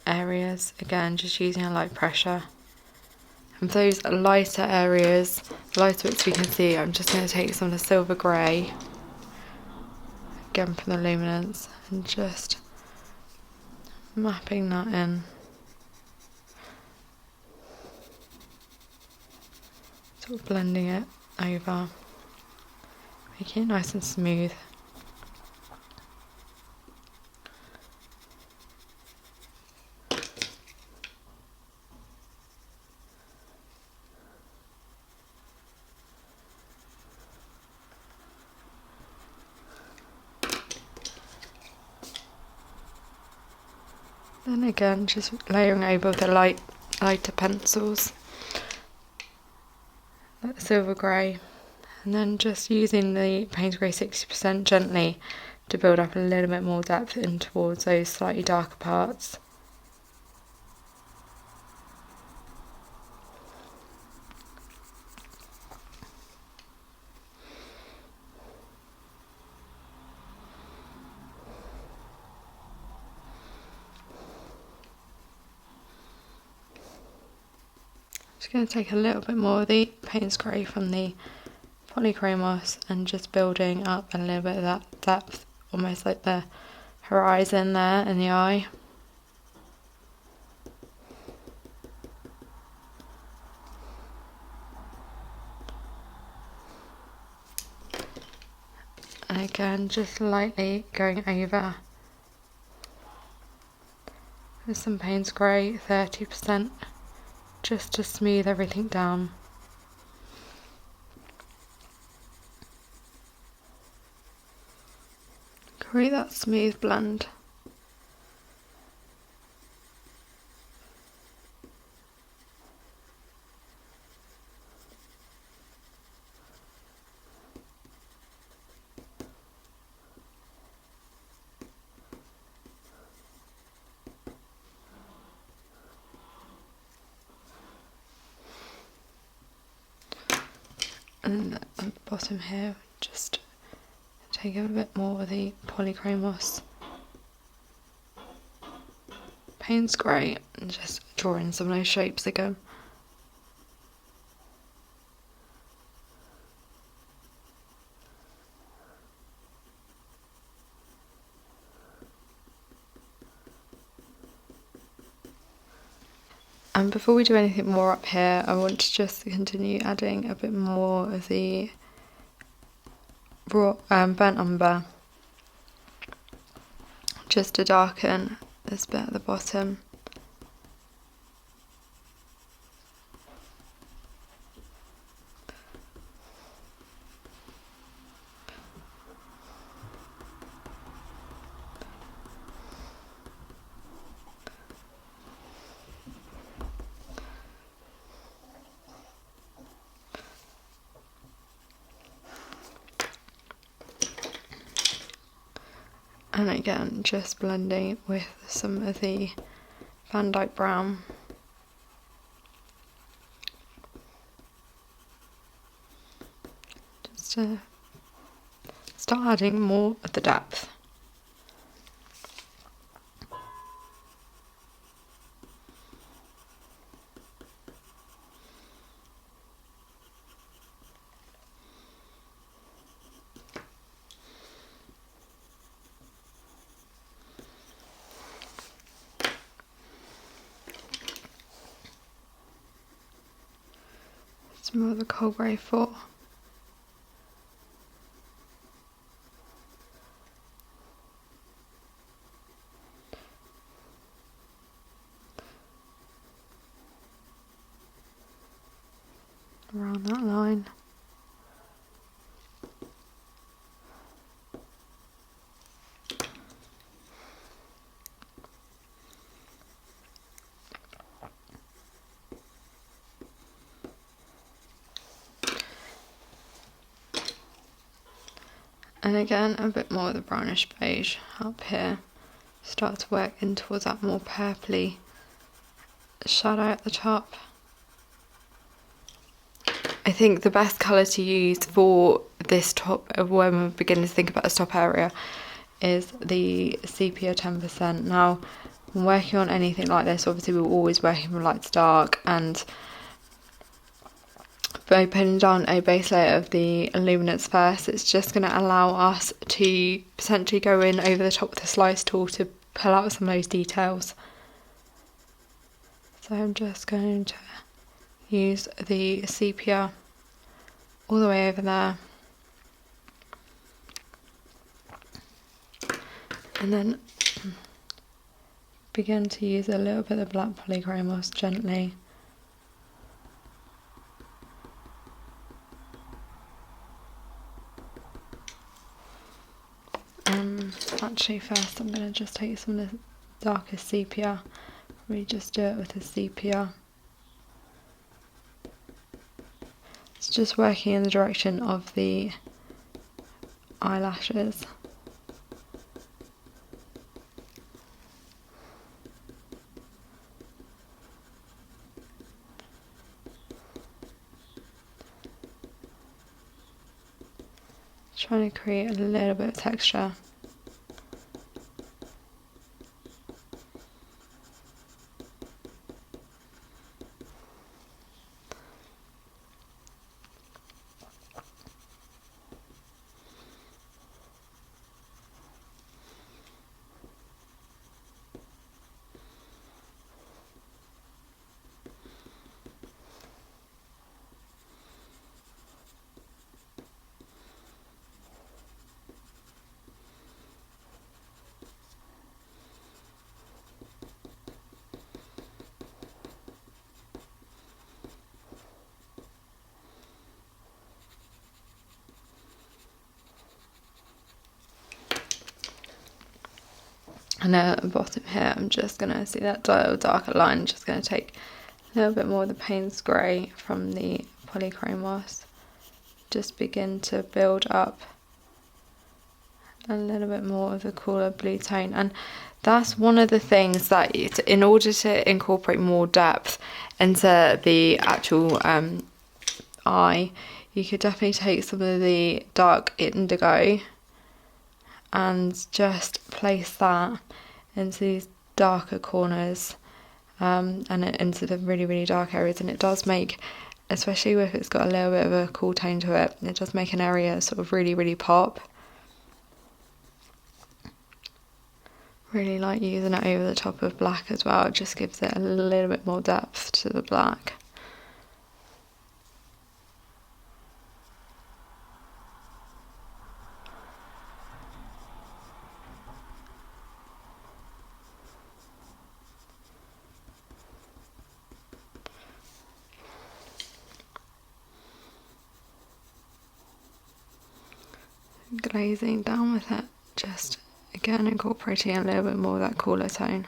Speaker 1: areas, again just using a light pressure. And for those lighter areas, lighter bits we can see, I'm just going to take some of the silver grey, again from the luminance, and just mapping that in. Sort of blending it over, making it nice and smooth. Then again, just layering over with the lighter pencils, like silver grey, and then just using the Payne's Grey 60% gently to build up a little bit more depth in towards those slightly darker parts. Just going to take a little bit more of the Payne's Grey from the polychromos and just building up a little bit of that depth, almost like the horizon there in the eye. And again, just lightly going over with some Payne's Grey 30%, just to smooth everything down. Create that smooth blend. And at the bottom here, just take a bit more of the polychromos Payne's grey and just draw in some of those shapes again. And before we do anything more up here, I want to just continue adding a bit more of the raw burnt umber, just to darken this bit at the bottom. And again, just blending with some of the Van Dyke brown. Just to start adding more of the depth. Some more of the coal grey for around that line. And again, a bit more of the brownish beige up here. Start to work in towards that more purpley shadow at the top. I think the best colour to use for this top, when we're beginning to think about this top area, is the sepia 10%. Now, when working on anything like this, obviously we're always working from light to dark, and by putting down a base layer of the luminance first, it's just going to allow us to potentially go in over the top with the slice tool to pull out some of those details. So I'm just going to use the sepia all the way over there, and then begin to use a little bit of black polychromos gently. Actually, first I'm going to just take some of the darkest sepia. Probably just do it with the sepia. It's just working in the direction of the eyelashes. Trying to create a little bit of texture. And then at the bottom here, I'm just going to see that darker line, just going to take a little bit more of the Payne's grey from the polychromos, just begin to build up a little bit more of the cooler blue tone. And that's one of the things that, in order to incorporate more depth into the actual eye, you could definitely take some of the dark indigo and just place that into these darker corners, and into the really, really dark areas. And it does make, especially if it's got a little bit of a cool tone to it, it does make an area sort of really, really pop. Really like using it over the top of black as well. It just gives it a little bit more depth to the black. Glazing down with it, just again incorporating a little bit more of that cooler tone.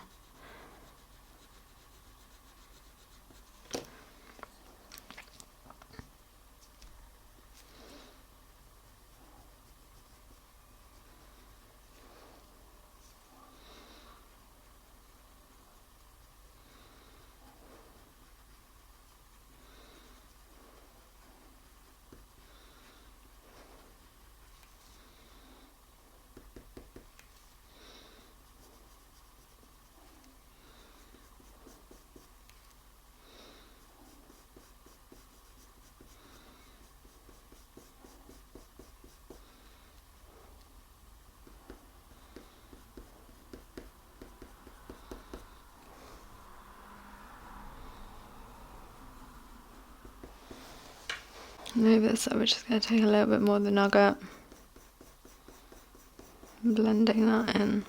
Speaker 1: Over so we're just going to take a little bit more of the nugget, blending that in.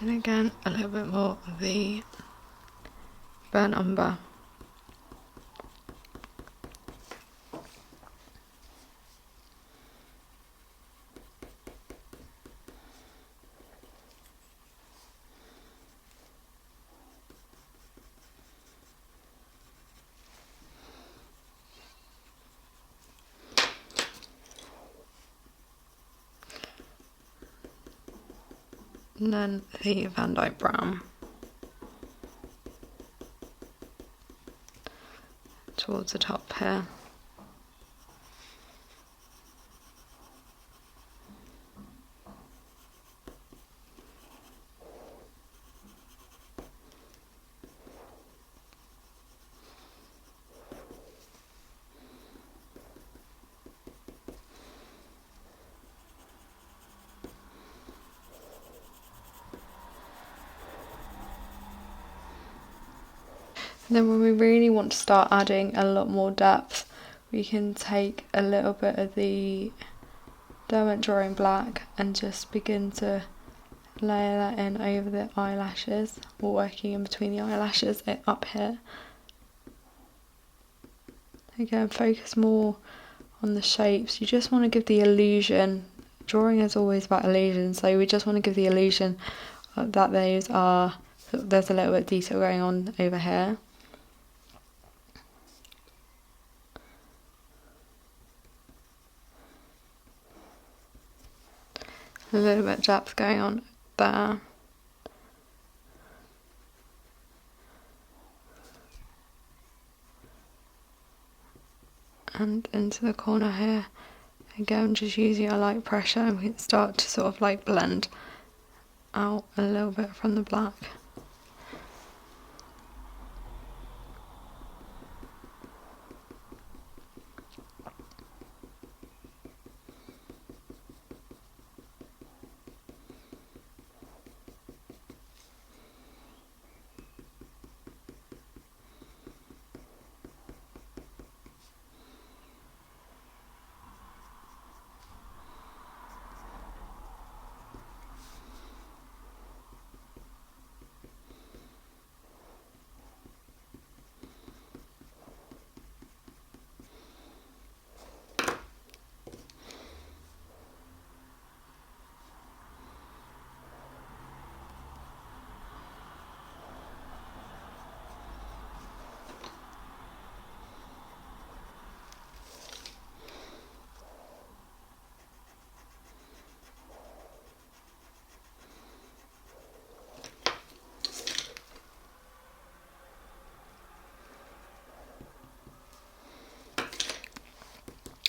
Speaker 1: And again a little bit more of the burnt umber. And then the Van Dyke brown towards the top here. And then when we really want to start adding a lot more depth, we can take a little bit of the Derwent Drawing Black and just begin to layer that in over the eyelashes, or working in between the eyelashes up here. Again, focus more on the shapes. You just want to give the illusion. Drawing is always about illusion, so we just want to give the illusion that there's a little bit of detail going on over here. A little bit of depth going on there. And into the corner here. Again, just using a light pressure, and we can start to sort of like blend out a little bit from the black.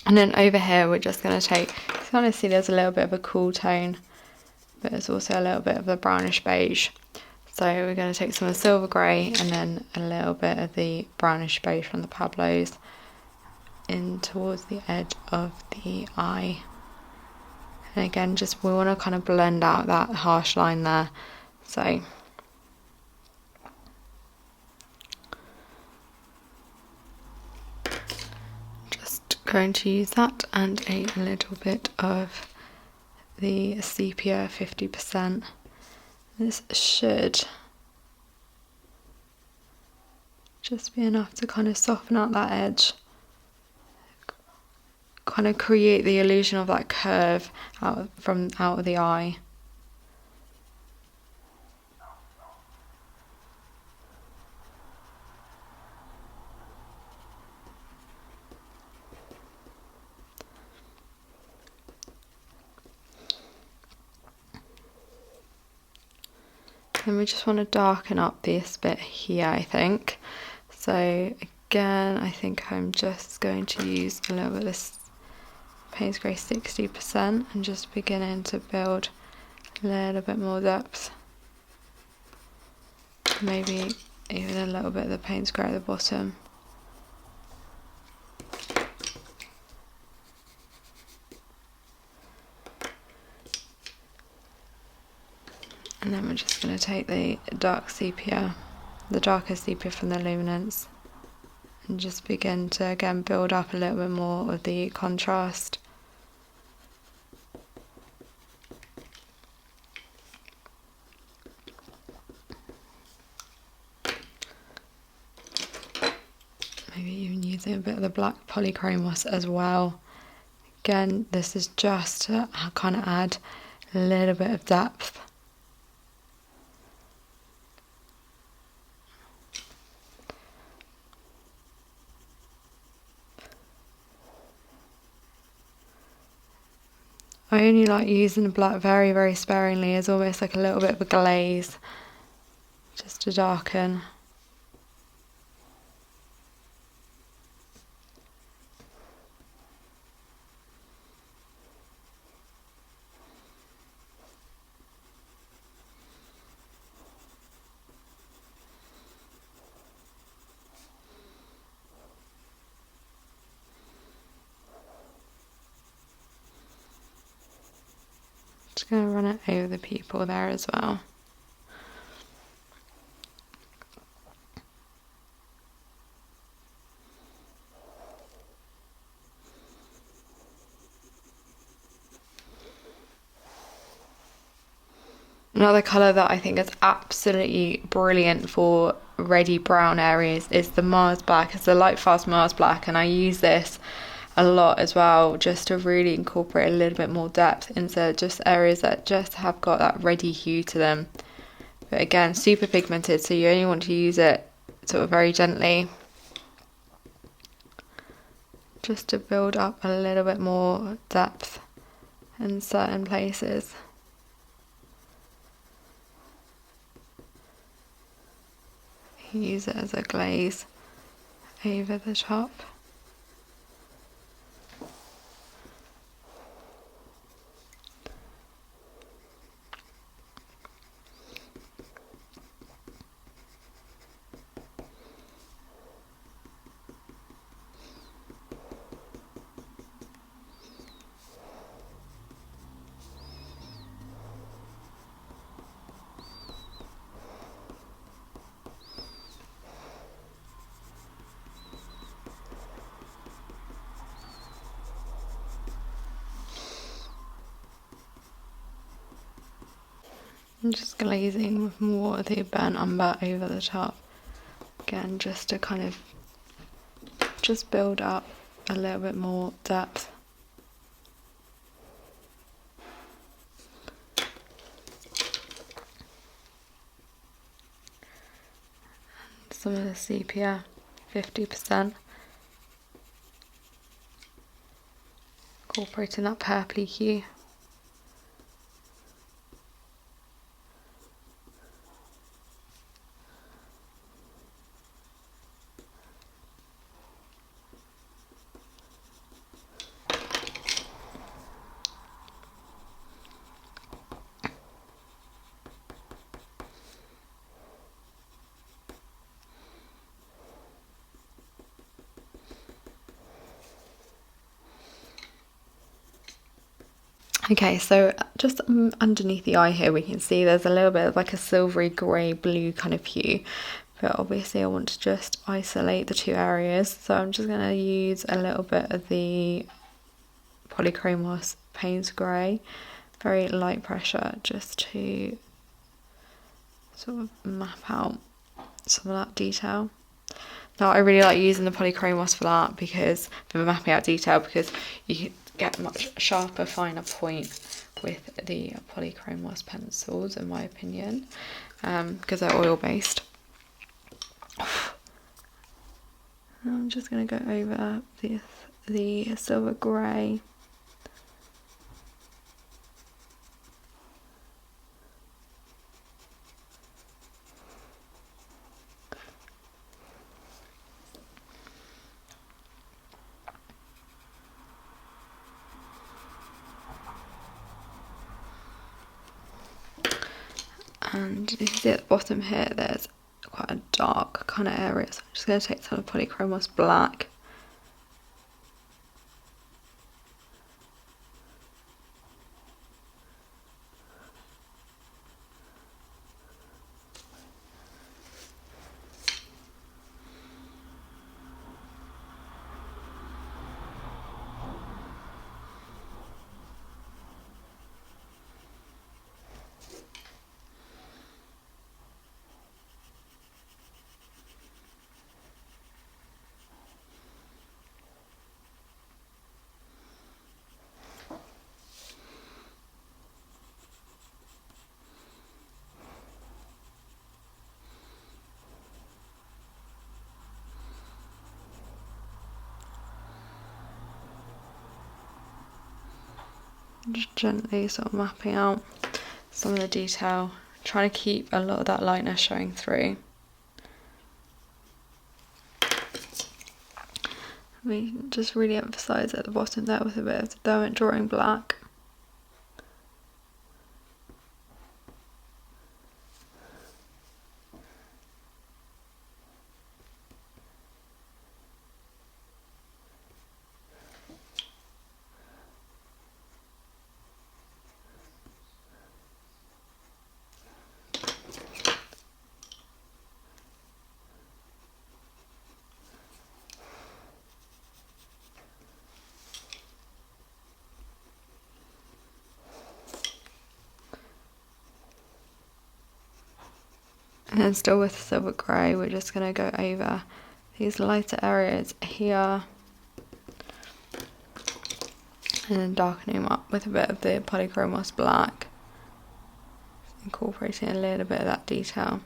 Speaker 1: And then over here we're just going to take, you can kind of see there's a little bit of a cool tone, but there's also a little bit of a brownish beige. So we're going to take some of the silver grey and then a little bit of the brownish beige from the Pablos in towards the edge of the eye. And again, just we want to kind of blend out that harsh line there. So just going to use that and a little bit of the sepia 50%. This should just be enough to kind of soften out that edge, kind of create the illusion of that curve out of the eye. And we just want to darken up this bit here, I think. So again, I think I'm just going to use a little bit of this Payne's Grey 60% and just beginning to build a little bit more depth. Maybe even a little bit of the Payne's Grey at the bottom. And then we're just going to take the dark sepia, the darker sepia from the luminance, and just begin to again build up a little bit more of the contrast. Maybe even using a bit of the black polychromos as well. Again, this is just to kind of add a little bit of depth. I only like using the black very, very sparingly as almost like a little bit of a glaze, just to darken. Just going to run it over the people there as well. Another colour that I think is absolutely brilliant for reddy brown areas is the Mars Black. It's the Light Fast Mars Black, and I use this a lot as well, just to really incorporate a little bit more depth into just areas that just have got that reddy hue to them. But again, super pigmented, so you only want to use it sort of very gently, just to build up a little bit more depth in certain places. Use it as a glaze over the top. I'm just glazing with more of the burnt umber over the top. Again, just to kind of just build up a little bit more depth. Some of the sepia, 50%. Incorporating that purpley hue. Okay, so just underneath the eye here we can see there's a little bit of like a silvery grey blue kind of hue, but obviously I want to just isolate the two areas, so I'm just going to use a little bit of the Polychromos Payne's Grey, very light pressure, just to sort of map out some of that detail. Now I really like using the Polychromos for that, because for mapping out detail, because you get much sharper, finer point with the Polychromos pencils, in my opinion, because they're oil based. I'm just going to go over the silver grey. And you can see at the bottom here there's quite a dark kind of area, so I'm just going to take some of Polychromos black. Just gently sort of mapping out some of the detail, trying to keep a lot of that lightness showing through. We just really emphasise at the bottom there with a bit of the Derwent Drawing black. And then still with silver grey, we're just going to go over these lighter areas here, and then darkening them up with a bit of the Polychromos black, incorporating a little bit of that detail.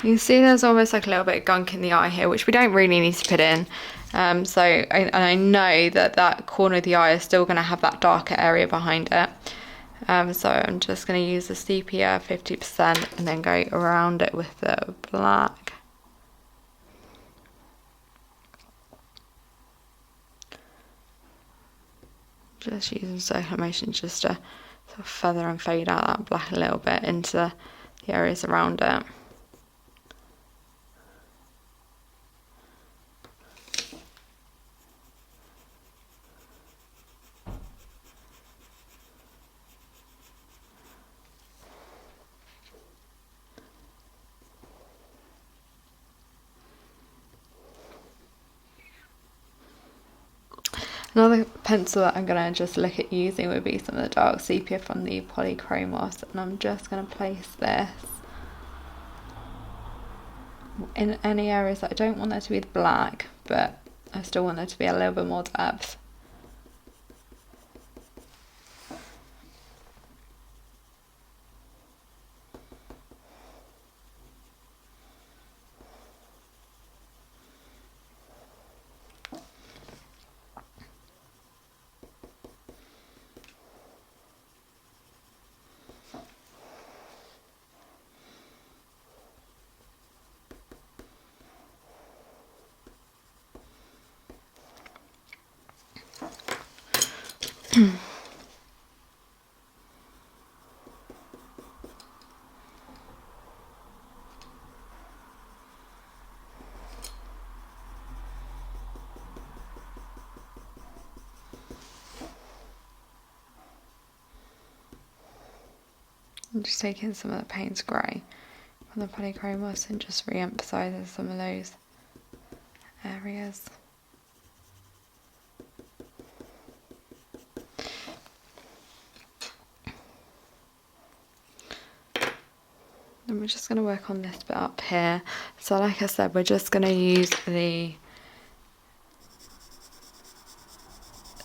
Speaker 1: You can see there's almost like a little bit of gunk in the eye here, which we don't really need to put in. I know that that corner of the eye is still going to have that darker area behind it. So I'm just going to use the sepia 50% and then go around it with the black. Just using circular motion just to sort of feather and fade out that black a little bit into the areas around it. Another pencil that I'm going to just look at using would be some of the dark sepia from the Polychromos, and I'm just going to place this in any areas that I don't want there to be the black, but I still want there to be a little bit more depth. I'm just taking some of the Payne's Grey from the polychromos and just re-emphasising some of those areas. And we're just going to work on this bit up here. So like I said, we're just going to use the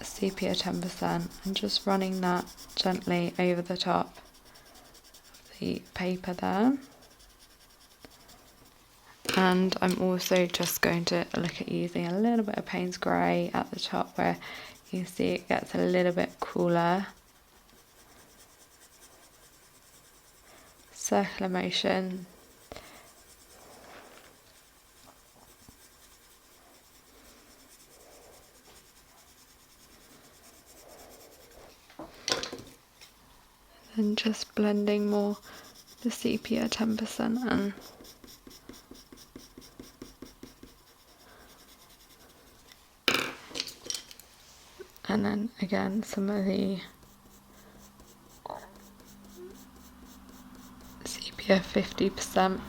Speaker 1: sepia 10% and just running that gently over the top of the paper there. And I'm also just going to look at using a little bit of Payne's Grey at the top where you see it gets a little bit cooler. Circular motion. And just blending more the sepia 10% in. And then again some of the sepia 50%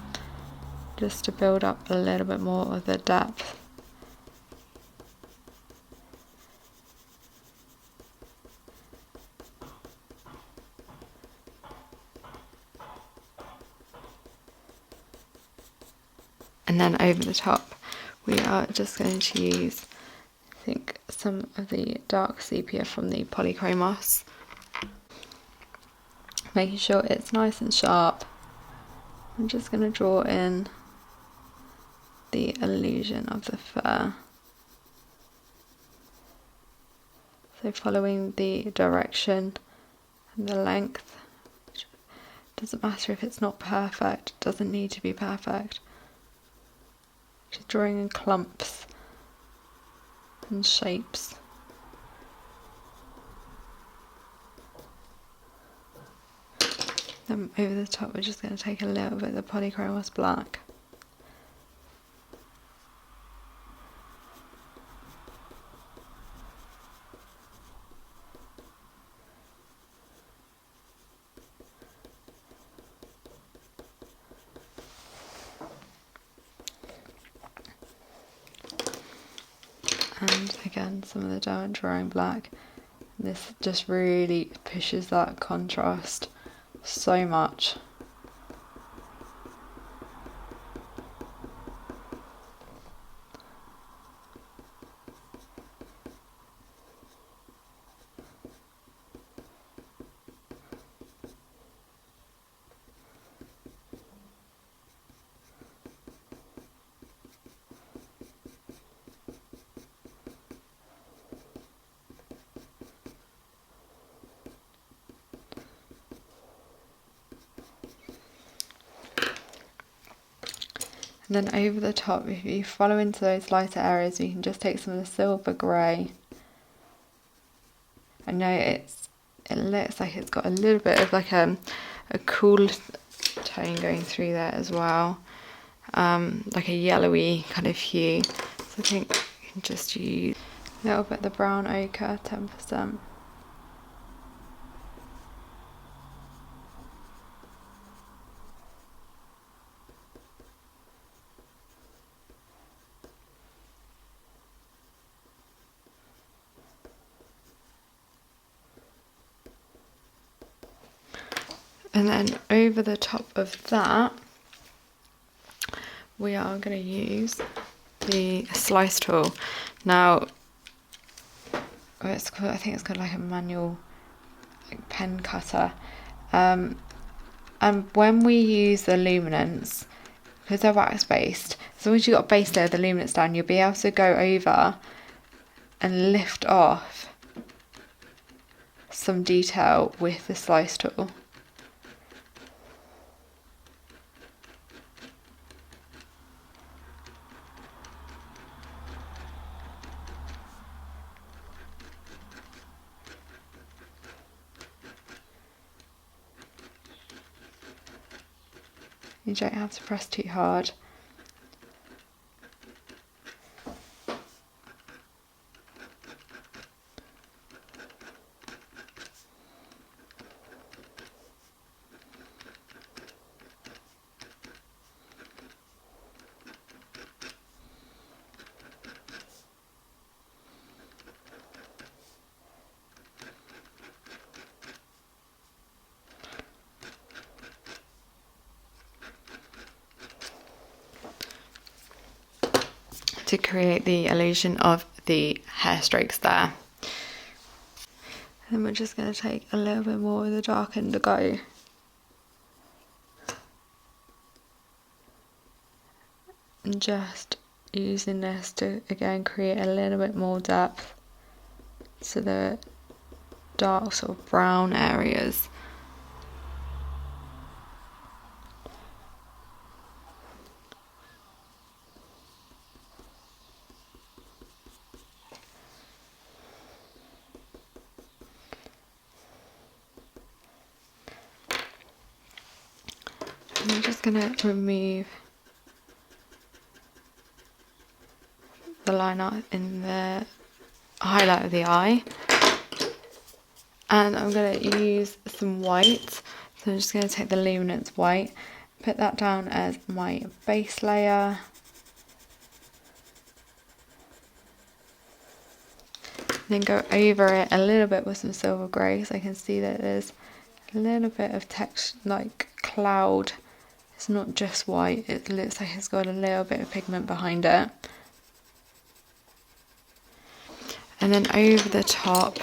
Speaker 1: just to build up a little bit more of the depth. And then over the top we are just going to use, I think, some of the dark sepia from the polychromos, making sure it's nice and sharp. I'm just going to draw in the illusion of the fur, so following the direction and the length. Doesn't matter if it's not perfect, it doesn't need to be perfect. Just drawing in clumps and shapes. Then over the top we're just going to take a little bit of the polychromos black. And again some of the diamond drawing black. And this just really pushes that contrast so much. And then over the top, if you follow into those lighter areas, you can just take some of the silver grey. I know it looks like it's got a little bit of like a cool tone going through there as well, like a yellowy kind of hue. So I think you can just use a little bit of the brown ochre, 10%. And then over the top of that, we are going to use the slice tool. Now, I think it's called like a manual pen cutter. And when we use the luminance, because they're wax based, as long as you've got a base layer of the luminance down, you'll be able to go over and lift off some detail with the slice tool. You don't have to press too hard. To create the illusion of the hair strokes there. And we're just going to take a little bit more of the dark indigo. And just using this to again create a little bit more depth to the dark sort of brown areas. I'm just going to remove the liner in the highlight of the eye, and I'm going to use some white. So I'm just going to take the luminance white, put that down as my base layer, then go over it a little bit with some silver grey, so I can see that there's a little bit of text like cloud. It's not just white, it looks like it's got a little bit of pigment behind it. And then over the top,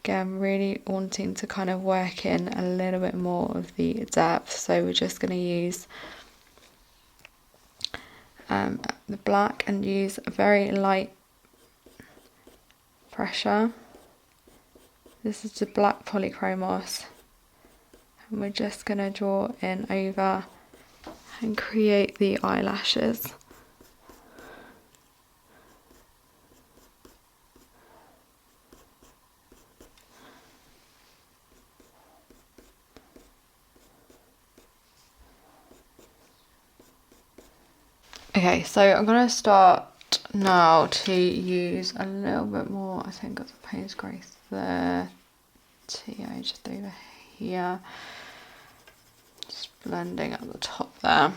Speaker 1: again, really wanting to kind of work in a little bit more of the depth. So we're just going to use the black and use a very light pressure. This is the black polychromos. And we're just going to draw in over and create the eyelashes. Okay, so I'm going to start now to use a little bit more, I think, of the Payne's Grey 30, just over here. Just blending at the top there.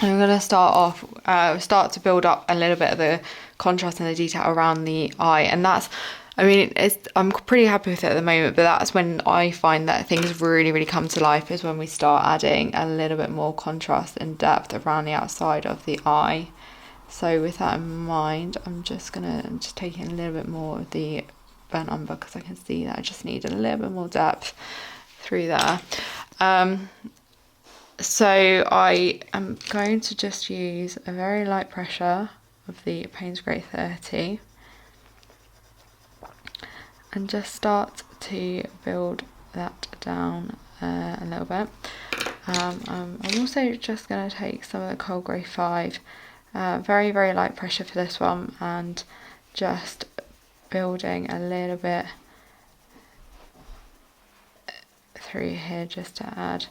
Speaker 1: I'm going to start to build up a little bit of the contrast and the detail around the eye, and that's, I mean, I'm pretty happy with it at the moment, but that's when I find that things really, really come to life, is when we start adding a little bit more contrast and depth around the outside of the eye. So with that in mind, I'm just taking a little bit more of the burnt umber, because I can see that I just need a little bit more depth through there. So I am going to just use a very light pressure of the Payne's Grey 30 and just start to build that down a little bit. I'm also just going to take some of the Cold Grey 5, very, very light pressure for this one, and just building a little bit through here just to add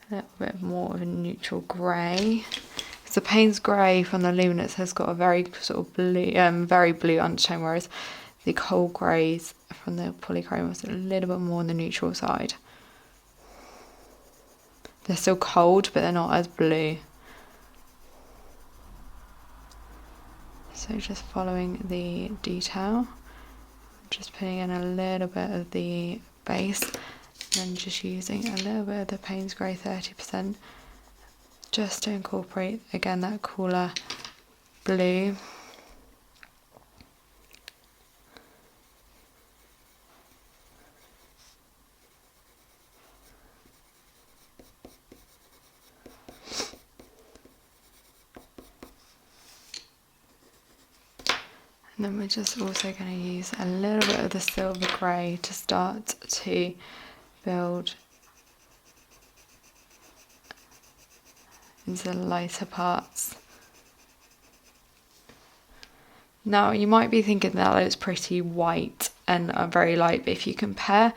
Speaker 1: a little bit more of a neutral grey. So the Payne's Grey from the luminance has got a very sort of blue, very blue undertone, whereas the Cold Greys from the polychromos are a little bit more on the neutral side. They're still cold, but they're not as blue. So just following the detail, just putting in a little bit of the base, and then just using a little bit of the Payne's Grey 30%, just to incorporate again that cooler blue. And then we're just also going to use a little bit of the silver grey to start to build into the lighter parts. Now you might be thinking that it's pretty white and very light, but if you compare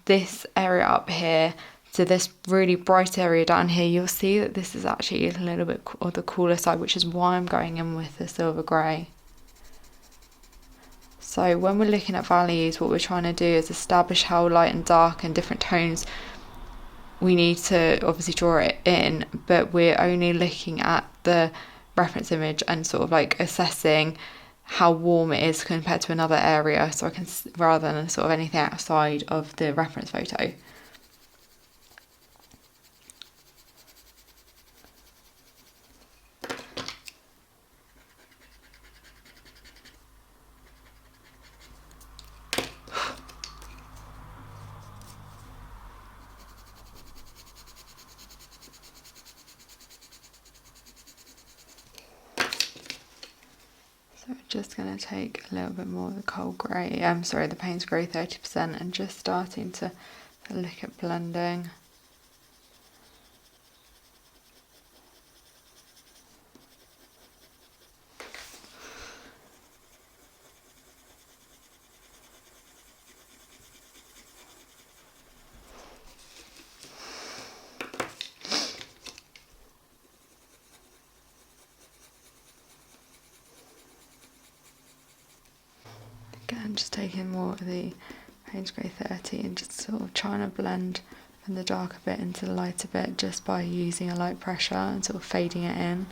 Speaker 1: this area up here So this really bright area down here, you'll see that this is actually a little bit on the cooler side, which is why I'm going in with the silver grey. So when we're looking at values, what we're trying to do is establish how light and dark and different tones we need to obviously draw it in, but we're only looking at the reference image and sort of like assessing how warm it is compared to another area, so I can, rather than sort of anything outside of the reference photo. So we're just going to take a little bit more of the cold grey, the Payne's grey 30%, and just starting to look at blending. Again, just taking more of the Payne's grey 30 and just sort of trying to blend from the darker bit into the lighter bit just by using a light pressure and sort of fading it in.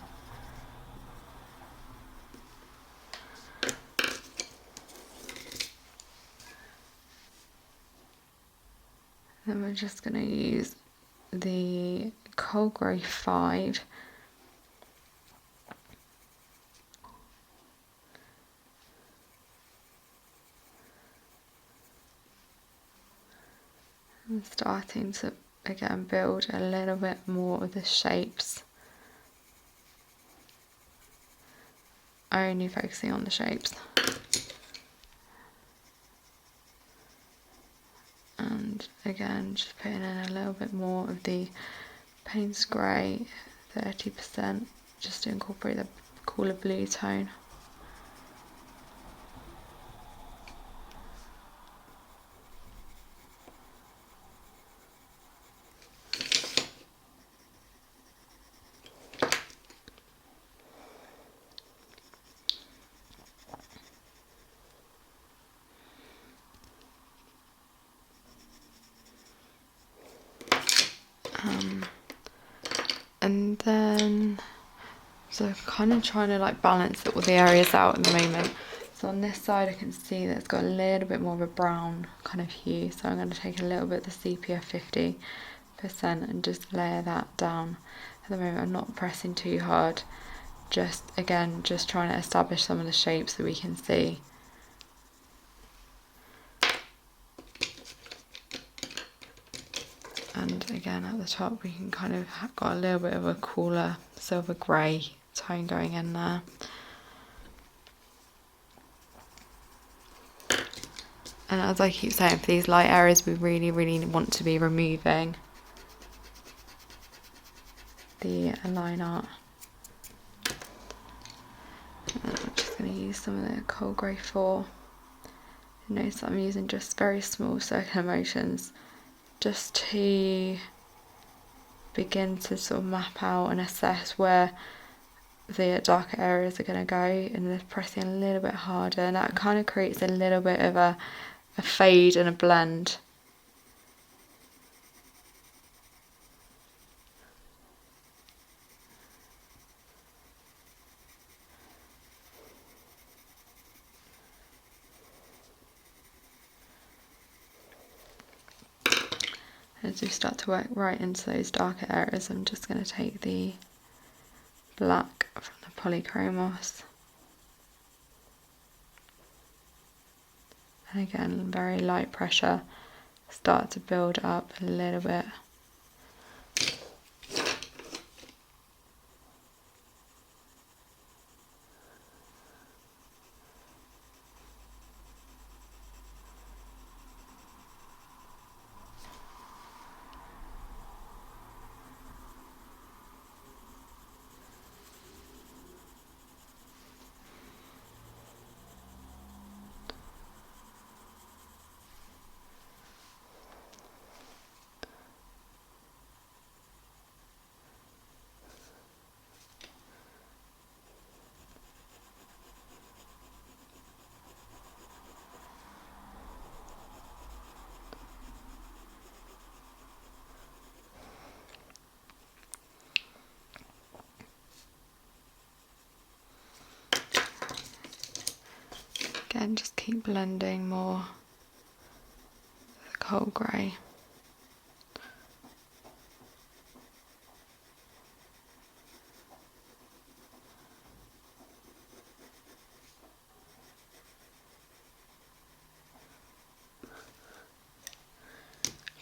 Speaker 1: Then we're just going to use the cold grey 5 and starting to again build a little bit more of the shapes, only focusing on the shapes. And again, just putting in a little bit more of the Payne's grey 30% just to incorporate the cooler blue tone. And then, so kind of trying to like balance all the areas out at the moment. So on this side I can see that it's got a little bit more of a brown kind of hue, so I'm going to take a little bit of the sepia 50% and just layer that down. At the moment I'm not pressing too hard, just again just trying to establish some of the shapes that we can see. And again at the top we can kind of have got a little bit of a cooler silver grey tone going in there. And as I keep saying, for these light areas we really want to be removing the line art. And I'm just going to use some of the cold grey 4. Notice that I'm using just very small circular motions just to begin to sort of map out and assess where the darker areas are going to go, and then pressing a little bit harder, and that kind of creates a little bit of a fade and a blend. As we start to work right into those darker areas, I'm just going to take the black from the polychromos, and again very light pressure, start to build up a little bit. again, just keep blending more the cold grey.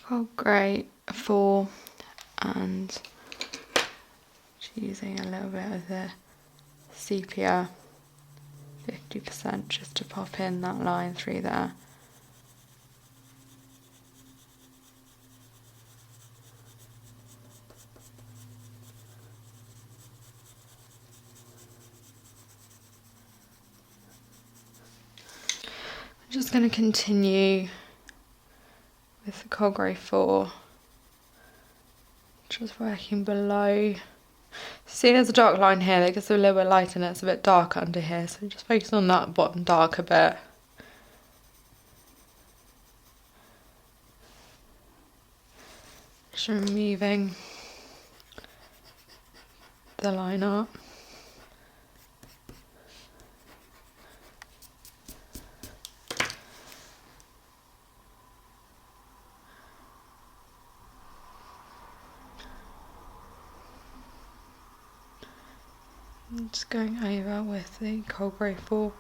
Speaker 1: Cold grey 4, and using a little bit of the sepia 50% just to pop in that line through there. I'm just going to continue with the cold grey 4, just working below. See, there's a dark line here that gets a little bit lighter and it's a bit darker under here, so just focus on that bottom darker bit. Just removing the line up. I'm just going over with the cold grey 4.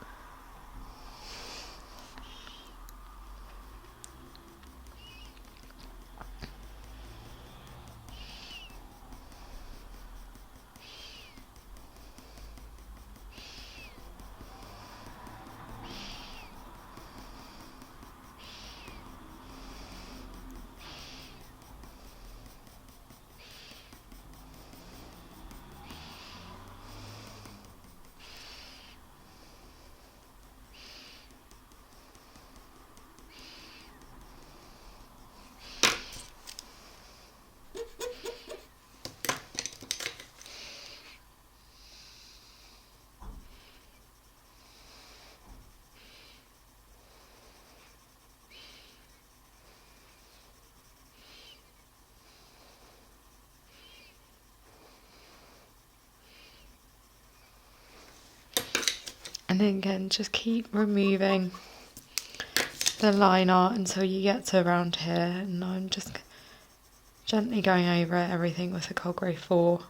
Speaker 1: And then again, just keep removing the line art until you get to around here, and I'm just gently going over everything with the cold grey 4.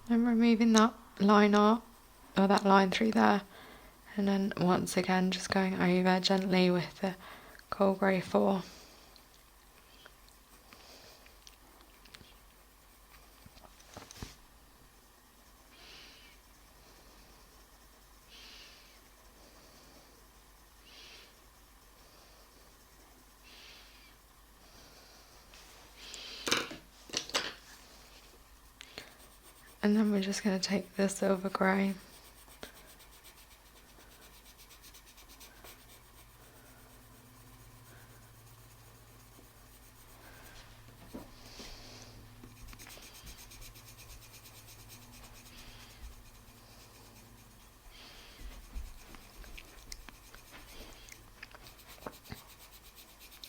Speaker 1: And removing that line art, or that line through there, and then once again just going over gently with the cold grey 4. And then we're just going to take the silver grey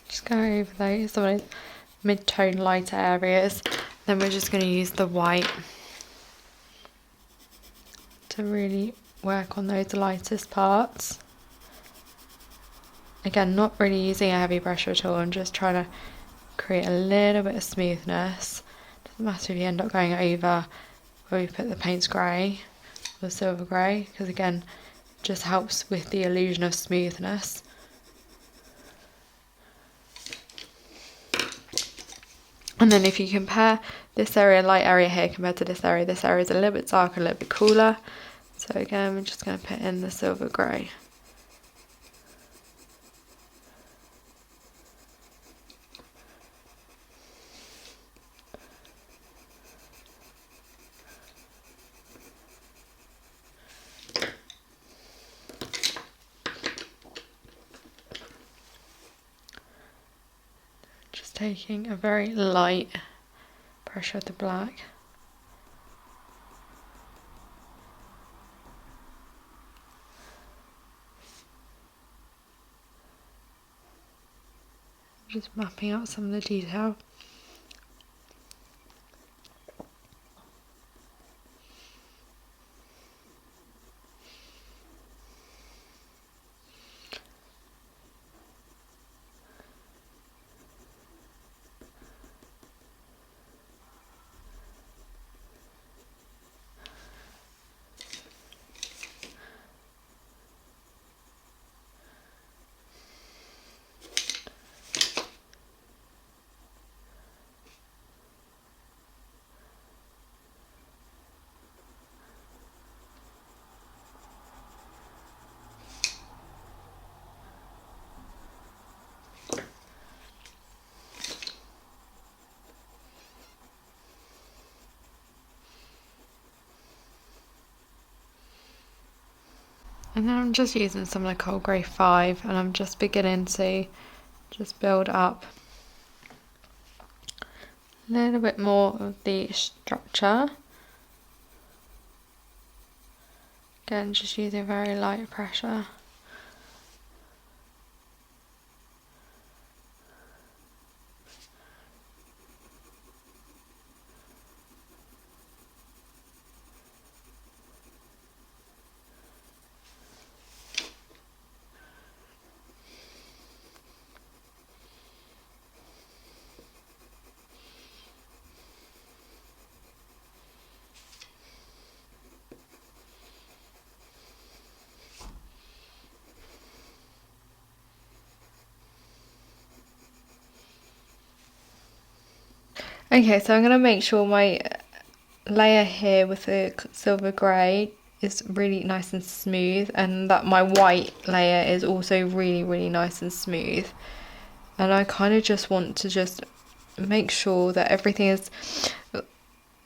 Speaker 1: just go over those mid-tone lighter areas. Then we're just going to use the white to really work on those lightest parts. Again, not really using a heavy brush at all, I'm just trying to create a little bit of smoothness. doesn't matter if you end up going over where we put the paints grey or silver grey, because again, it just helps with the illusion of smoothness. And then if you compare this area, light area here compared to this area is a little bit darker, a little bit cooler. So again, we're just going to put in the silver grey. Just taking a very light pressure of the black. Just mapping out some of the detail. And then I'm just using some of the Cold Grey 5, and I'm just beginning to just build up a little bit more of the structure. Again, just using very light pressure. Okay, so I'm going to make sure my layer here with the silver grey is really nice and smooth, and that my white layer is also really nice and smooth. And I kind of just want to just make sure that everything is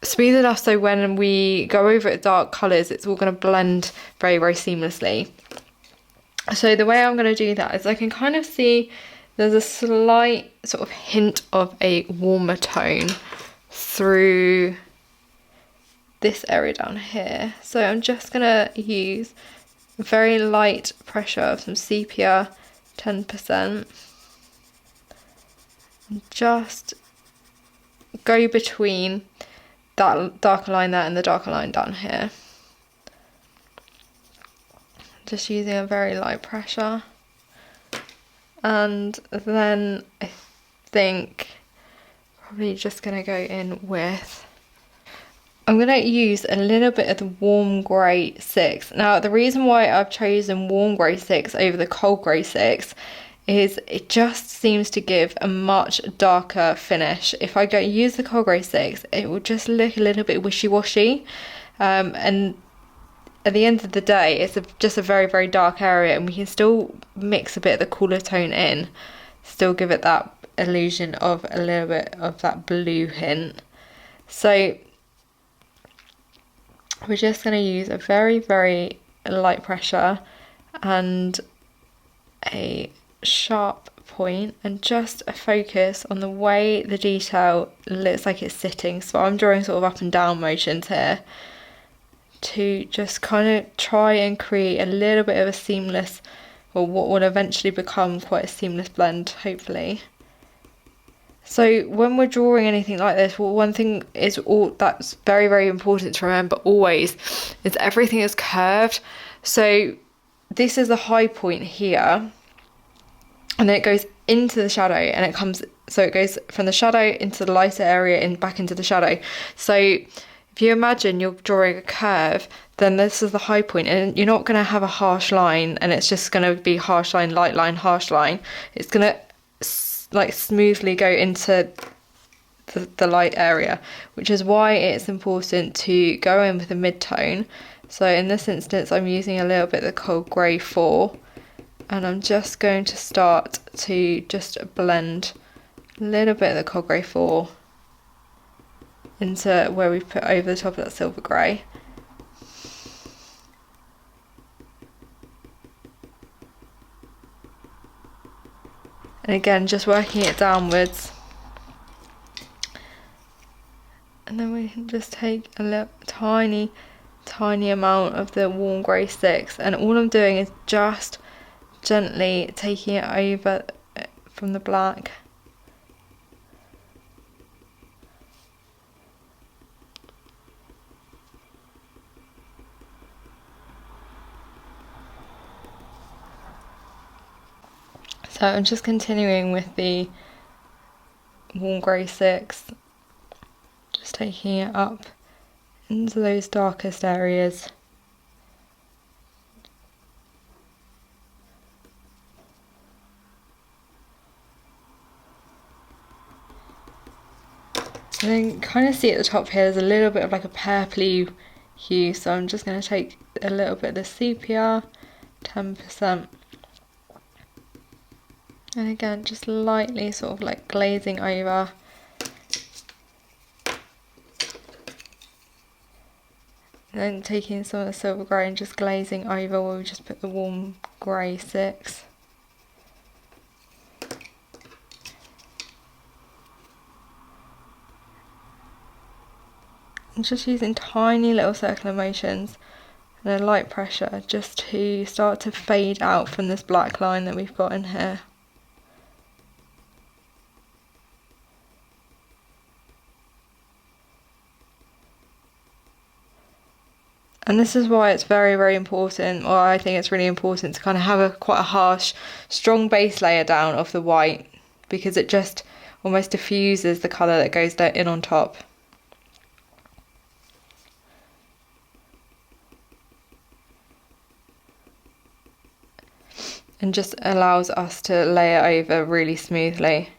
Speaker 1: smooth enough so when we go over at dark colours, it's all going to blend very seamlessly. So the way I'm going to do that is I can kind of see there's a slight sort of hint of a warmer tone through this area down here. So I'm just going to use very light pressure of some sepia 10%. And just go between that darker line there and the darker line down here. Just using a very light pressure. And then I think probably just going to go in with, I'm going to use a little bit of the warm grey 6. Now the reason why I've chosen warm grey 6 over the cold grey 6 is it just seems to give a much darker finish. If I go use the cold grey 6, it will just look a little bit wishy-washy, and at the end of the day it's just a very dark area, and we can still mix a bit of the cooler tone in, still give it that illusion of a little bit of that blue hint. So we're just going to use a very light pressure and a sharp point, and just a focus on the way the detail looks like it's sitting. So I'm drawing sort of up and down motions here to just kind of try and create a little bit of a seamless, or what will eventually become quite a seamless blend, hopefully. So when we're drawing anything like this, well, one thing is all that's very important to remember always is everything is curved. So this is the high point here, and then it goes into the shadow and it comes So it goes from the shadow into the lighter area and back into the shadow. So if you imagine you're drawing a curve, then this is the high point, and you're not going to have a harsh line and it's just going to be harsh line, harsh line. It's going to like smoothly go into the light area, which is why it's important to go in with a mid-tone. So in this instance, I'm using a little bit of the cold grey 4, and I'm just going to start to just blend a little bit of the cold grey 4 into where we've put over the top of that silver grey. And again, just working it downwards. And then we can just take a little tiny amount of the warm grey 6, and all I'm doing is just gently taking it over from the black. So I'm just continuing with the warm grey 6, just taking it up into those darkest areas. And then kind of see at the top here, there's a little bit of like a purpley hue, so I'm just going to take a little bit of the sepia, 10%. And again, just lightly sort of like glazing over. And then taking some of the silver grey and just glazing over where we just put the warm grey 6. And just using tiny little circular motions and a light pressure just to start to fade out from this black line that we've got in here. And this is why it's very, very important, or I think it's really important to kind of have quite a harsh, strong base layer down of the white, because it just almost diffuses the colour that goes in on top. And just allows us to layer over really smoothly.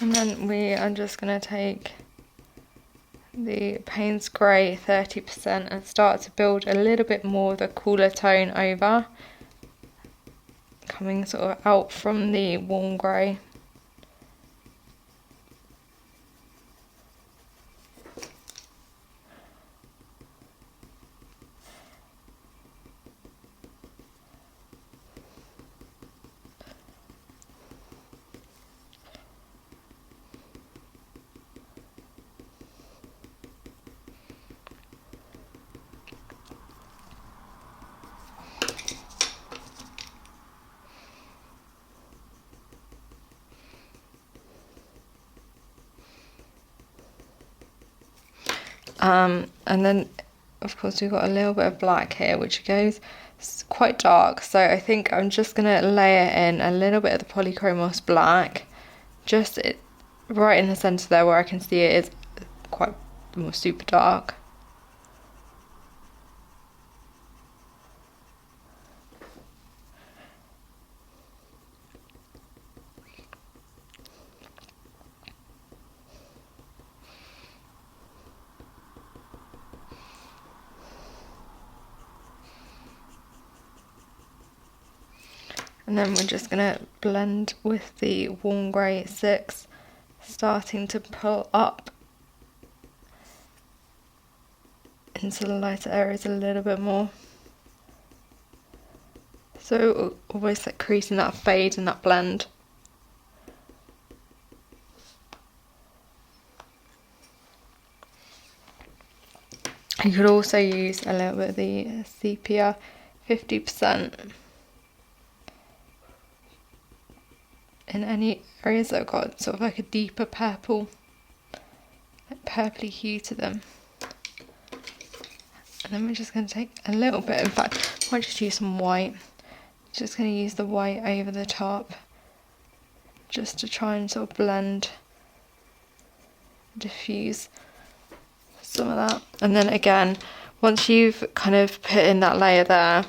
Speaker 1: And then we are just going to take the Payne's Grey 30% and start to build a little bit more of the cooler tone over, coming sort of out from the warm grey. And then of course we've got a little bit of black here which goes quite dark, so I think I'm just going to layer in a little bit of the polychromos black, just right in the centre there where I can see it is quite more super dark. And then we're just going to blend with the warm grey 6, starting to pull up into the lighter areas a little bit more. So always like creating that fade and that blend. You could also use a little bit of the sepia 50% in any areas that have got sort of like a deeper purple, like purpley hue to them. And then we're just going to take a little bit, in fact, I might just use some white. Just going to use the white over the top, just to try and sort of blend, diffuse some of that. And then again, once you've kind of put in that layer there,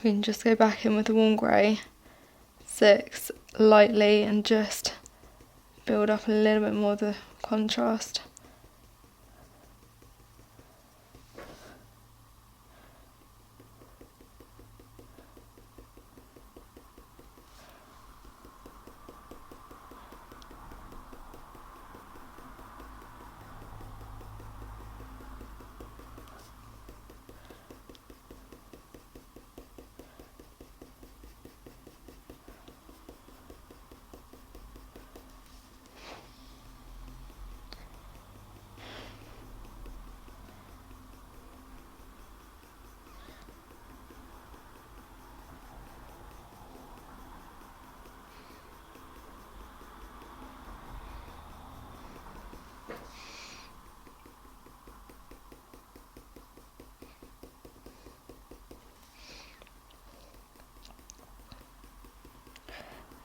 Speaker 1: we can just go back in with the warm grey 6 lightly and just build up a little bit more of the contrast.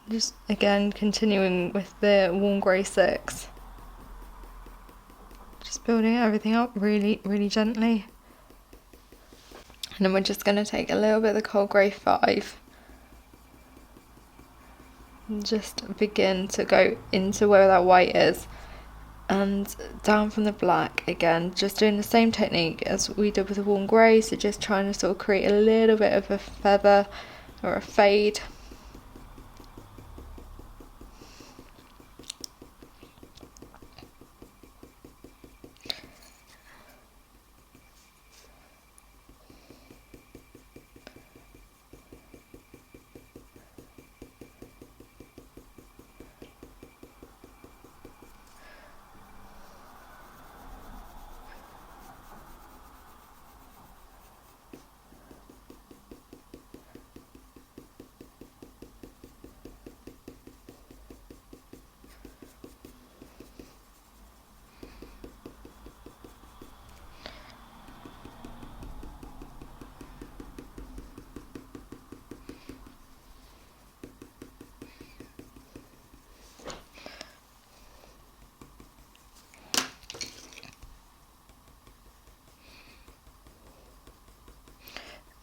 Speaker 1: Just again continuing with the warm grey 6, just building everything up really, really gently. And then we're just going to take a little bit of the cold grey 5 and just begin to go into where that white is and down from the black again, just doing the same technique as we did with the warm grey, so just trying to sort of create a little bit of a feather or a fade.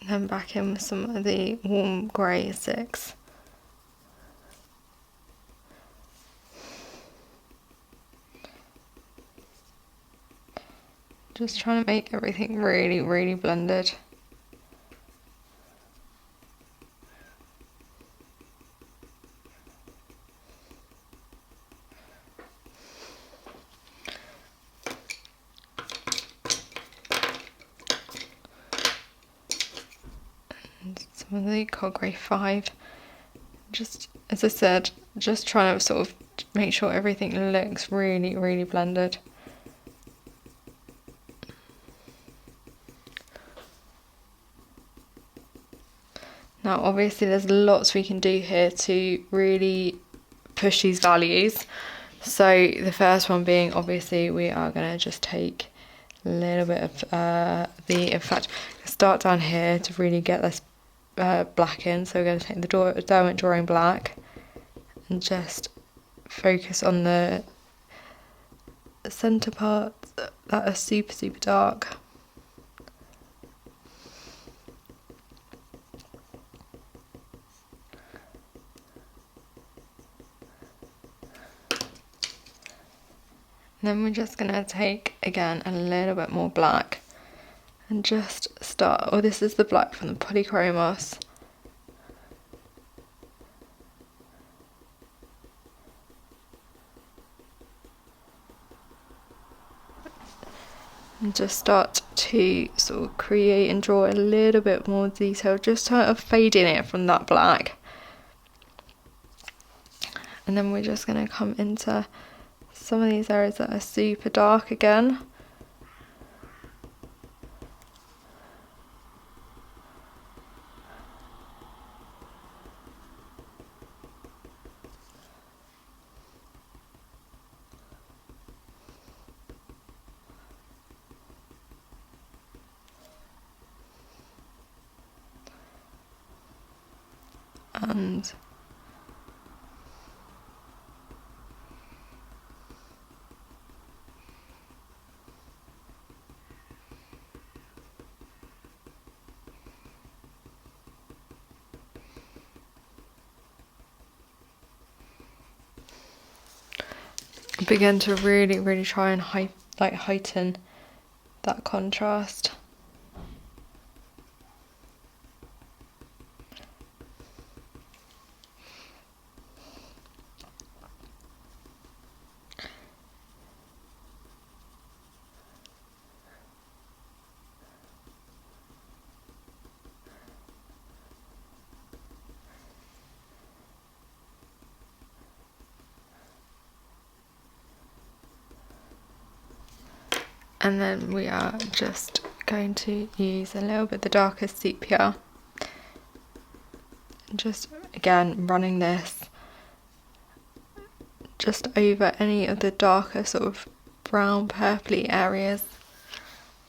Speaker 1: And then back in with some of the warm grey 6. Just trying to make everything really, really blended. Some of the cold grey 5. Just, as I said, just trying to sort of make sure everything looks really, really blended. Now obviously there's lots we can do here to really push these values. So the first one being, obviously we are going to just take a little bit of in fact, start down here to really get this black in. So we're going to take the Derwent Drawing Black and just focus on the centre parts that are super, super dark. Then we're just going to take, again, a little bit more black and just start, this is the black from the Polychromos. And just start to sort of create and draw a little bit more detail, just sort of fading it from that black. And then we're just going to come into some of these areas that are super dark again. And begin to really try and heighten that contrast. And then we are just going to use a little bit of the darker sepia. Just again running this just over any of the darker sort of brown purpley areas.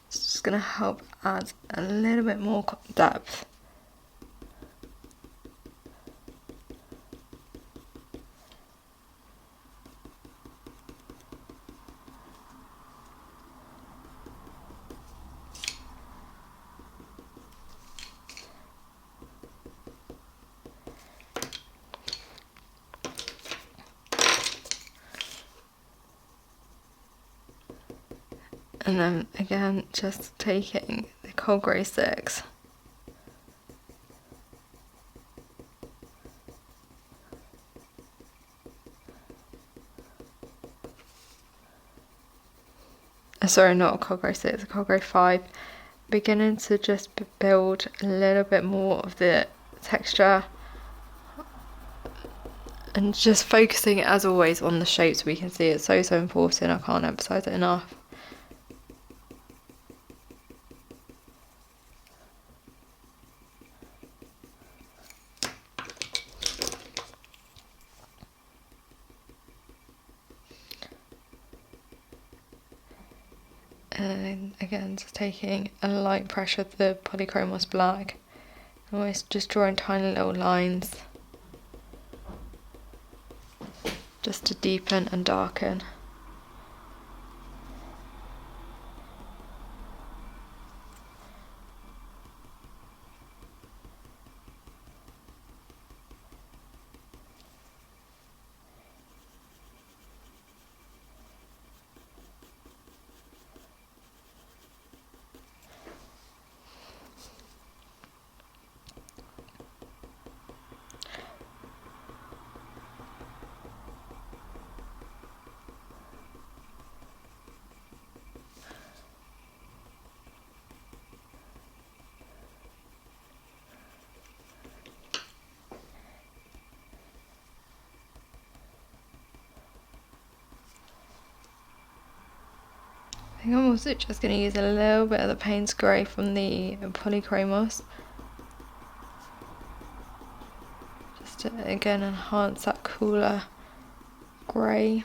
Speaker 1: It's just going to help add a little bit more depth. And then again, just taking the cold grey 6. Sorry, not a cold grey 6, a cold grey 5. Beginning to just build a little bit more of the texture. And just focusing, as always, on the shapes we can see. It's so important. I can't emphasize it enough. And again, just taking a light pressure of the polychromos black. Always just drawing tiny little lines. Just to deepen and darken. I think I'm also just going to use a little bit of the Payne's Grey from the polychromos. Just to again enhance that cooler grey.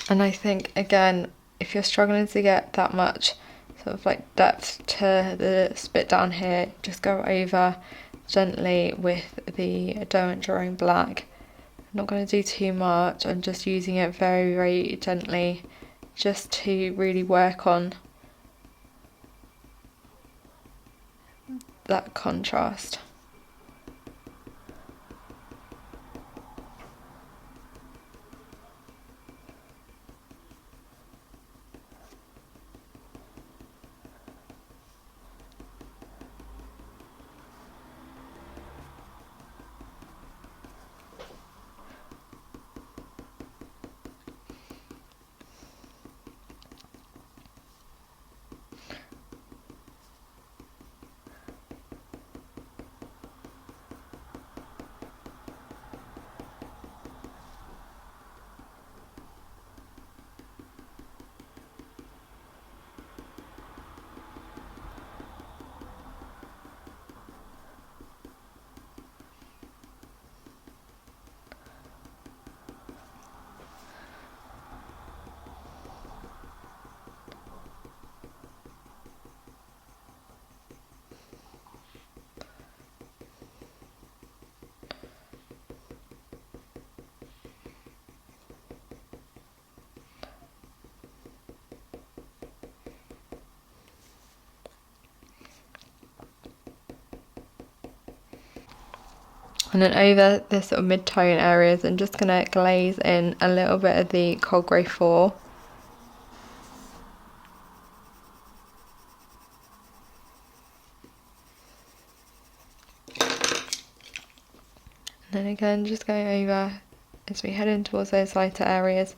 Speaker 1: And I think, again, if you're struggling to get that much sort of like depth to the spit down here, just go over gently with the Derwent Drawing Black. I'm not going to do too much. I'm just using it very gently just to really work on that contrast. And then over this sort of mid-tone areas, I'm just going to glaze in a little bit of the cold grey 4. And then again, just going over as we head in towards those lighter areas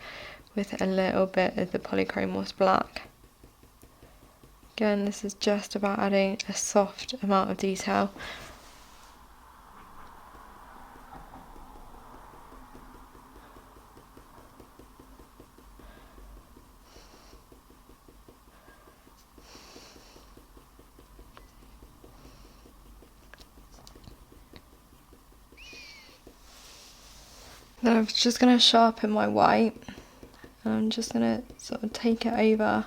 Speaker 1: with a little bit of the polychromos black. Again, this is just about adding a soft amount of detail. Then I'm just going to sharpen my white, and I'm just going to sort of take it over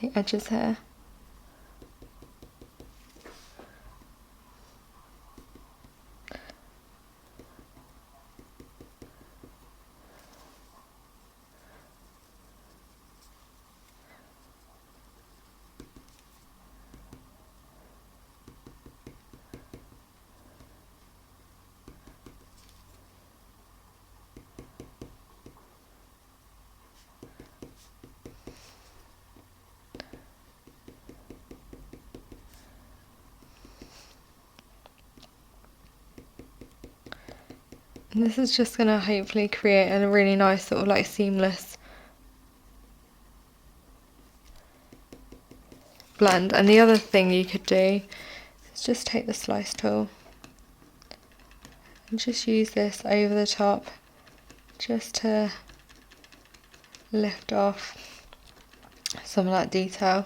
Speaker 1: the edges here. And this is just going to hopefully create a really nice sort of like seamless blend. And the other thing you could do is just take the slice tool and just use this over the top just to lift off some of that detail.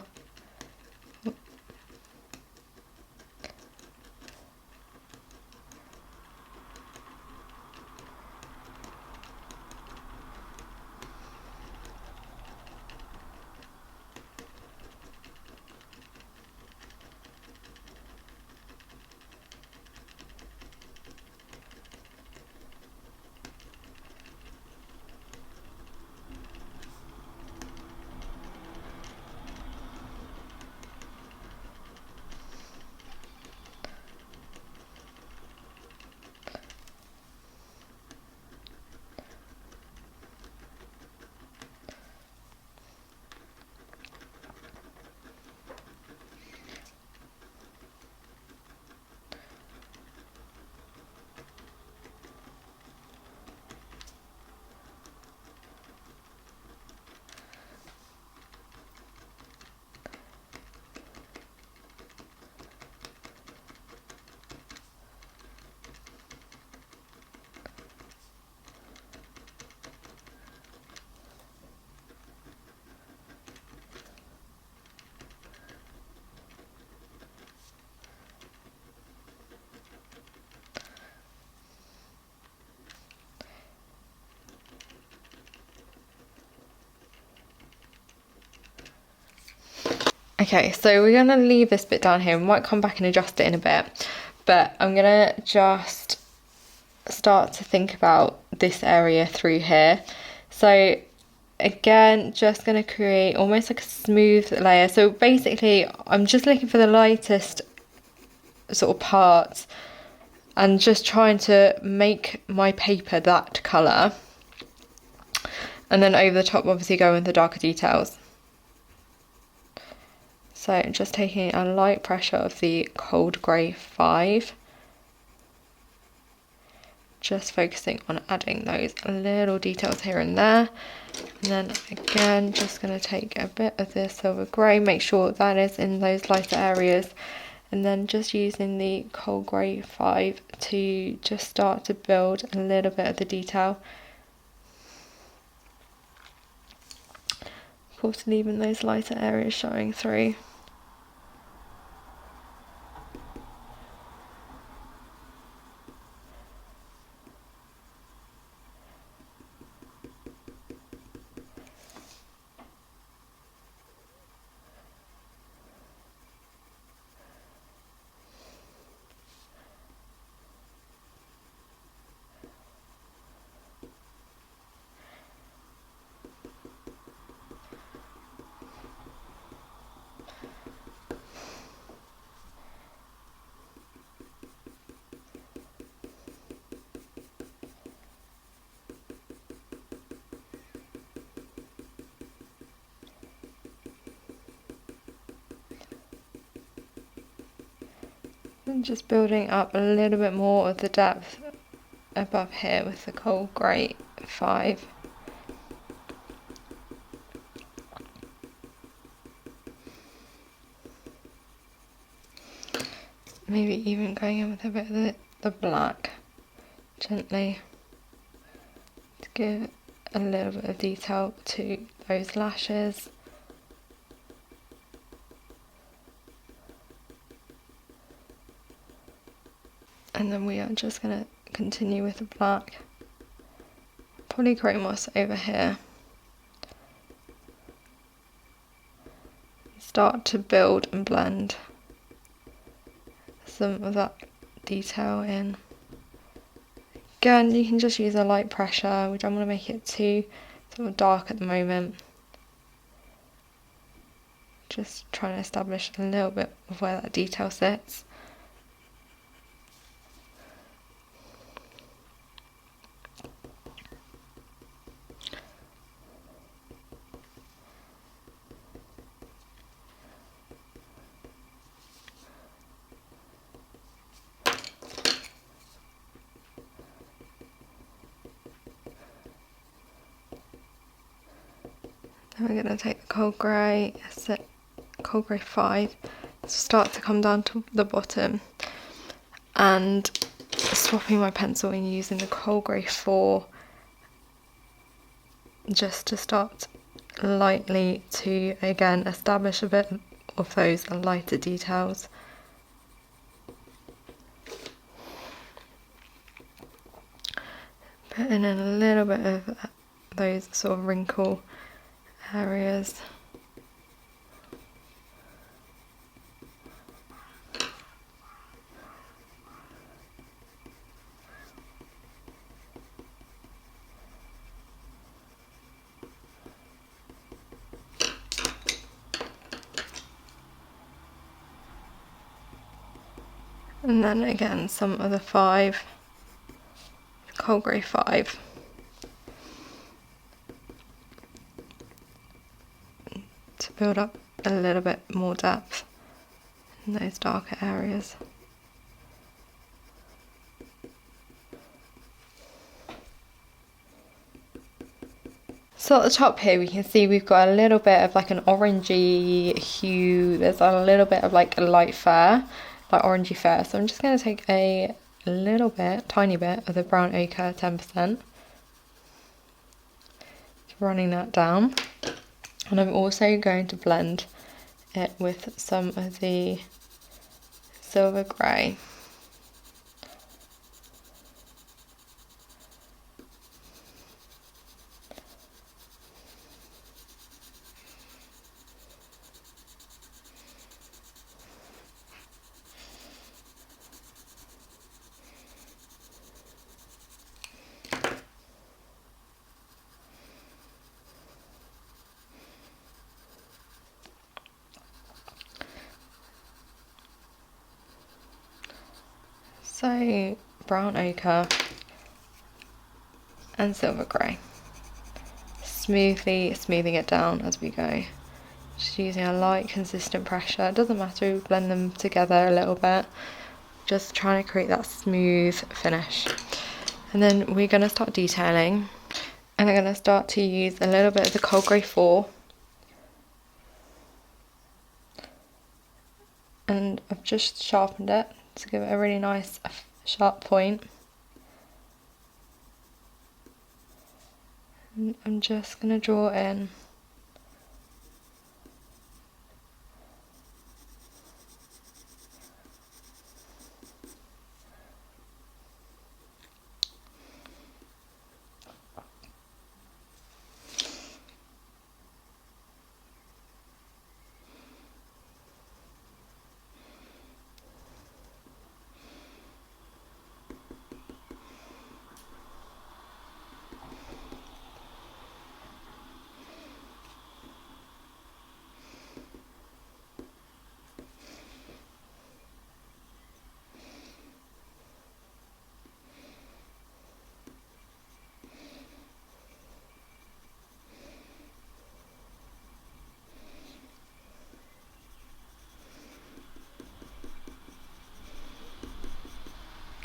Speaker 1: Okay, so we're going to leave this bit down here. We might come back and adjust it in a bit, but I'm going to just start to think about this area through here. So again, just going to create almost like a smooth layer. So basically, I'm just looking for the lightest sort of parts and just trying to make my paper that colour. And then over the top, obviously, go with the darker details. So just taking a light pressure of the cold grey 5, just focusing on adding those little details here and there. And then again, just going to take a bit of this silver grey, make sure that is in those lighter areas. And then just using the cold grey 5 to just start to build a little bit of the detail. Of course, leaving those lighter areas showing through. I'm just building up a little bit more of the depth above here with the coal grey 5. Maybe even going in with a bit of the black, gently, to give a little bit of detail to those lashes. And then we are just going to continue with the black, polychromos over here. Start to build and blend some of that detail in. Again, you can just use a light pressure. We don't want to make it too sort of dark at the moment. Just trying to establish a little bit of where that detail sits. Then we're going to take the cold grey, cold grey 5, start to come down to the bottom, and swapping my pencil and using the cold grey 4 just to start lightly to again establish a bit of those lighter details. Putting in a little bit of those sort of wrinkle areas. And then again some of the 5, cold grey 5. To build up a little bit more depth in those darker areas. So at the top here we can see we've got a little bit of like an orangey hue. There's a little bit of like a light fur, like orangey fur. So I'm just going to take a little bit, tiny bit of the brown ochre 10%. Running that down. And I'm also going to blend it with some of the silver grey. So brown ochre and silver grey, smoothing it down as we go, just using a light consistent pressure. It doesn't matter, we blend them together a little bit, just trying to create that smooth finish. And then we're going to start detailing, and I'm going to start to use a little bit of the cold grey 4, and I've just sharpened it to give it a really nice sharp point. And I'm just going to draw in.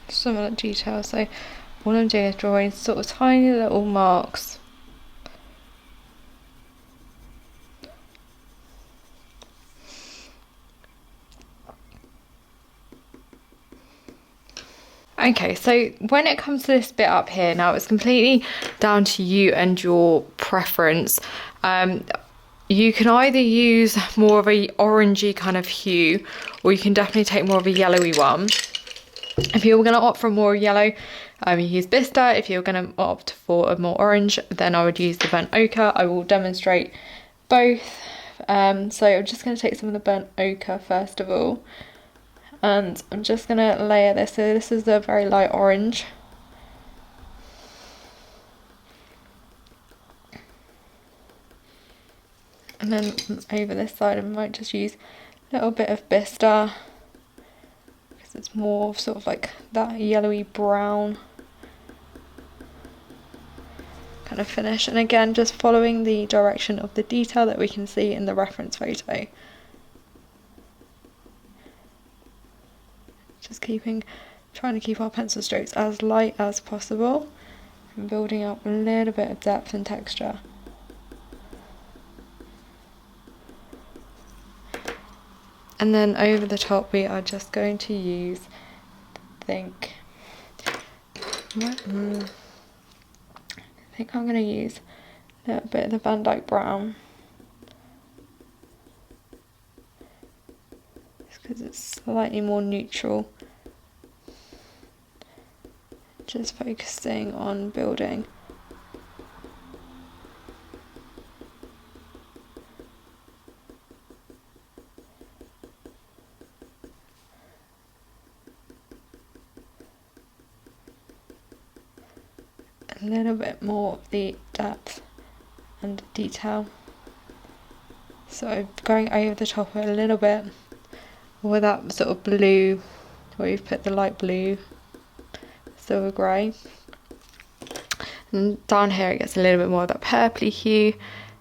Speaker 1: similar detail. So all I'm doing is drawing sort of tiny little marks. Okay, so when it comes to this bit up here, now it's completely down to you and your preference. You can either use more of a orangey kind of hue, or you can definitely take more of a yellowy one. If you're going to opt for more yellow, you use Vista. If you're going to opt for a more orange, then I would use the burnt ochre. I will demonstrate both. So I'm just going to take some of the burnt ochre first of all, and I'm just going to layer this. So this is a very light orange. And then over this side I might just use a little bit of Vista, because it's more sort of like that yellowy brown kind of finish. And again, just following the direction of the detail that we can see in the reference photo. Just trying to keep our pencil strokes as light as possible and building up a little bit of depth and texture. And then over the top we are just going to use, I think I'm going to use a little bit of the Van Dyke brown, just because it's slightly more neutral. Just focusing on building a little bit more of the depth and detail. So going over the top a little bit with that sort of blue, where we've put the light blue, silver grey. And down here it gets a little bit more of that purpley hue,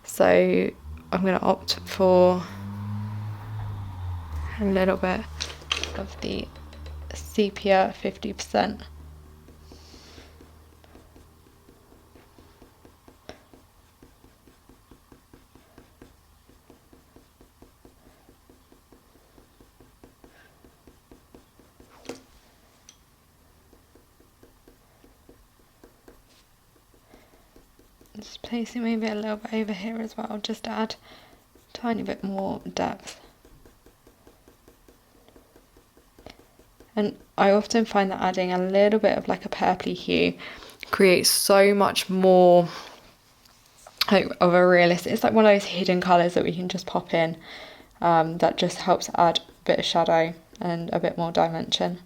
Speaker 1: so I'm going to opt for a little bit of the sepia 50%. Just placing maybe a little bit over here as well, just to add a tiny bit more depth. And I often find that adding a little bit of like a purpley hue creates so much more like of a realistic, it's like one of those hidden colours that we can just pop in, that just helps add a bit of shadow and a bit more dimension.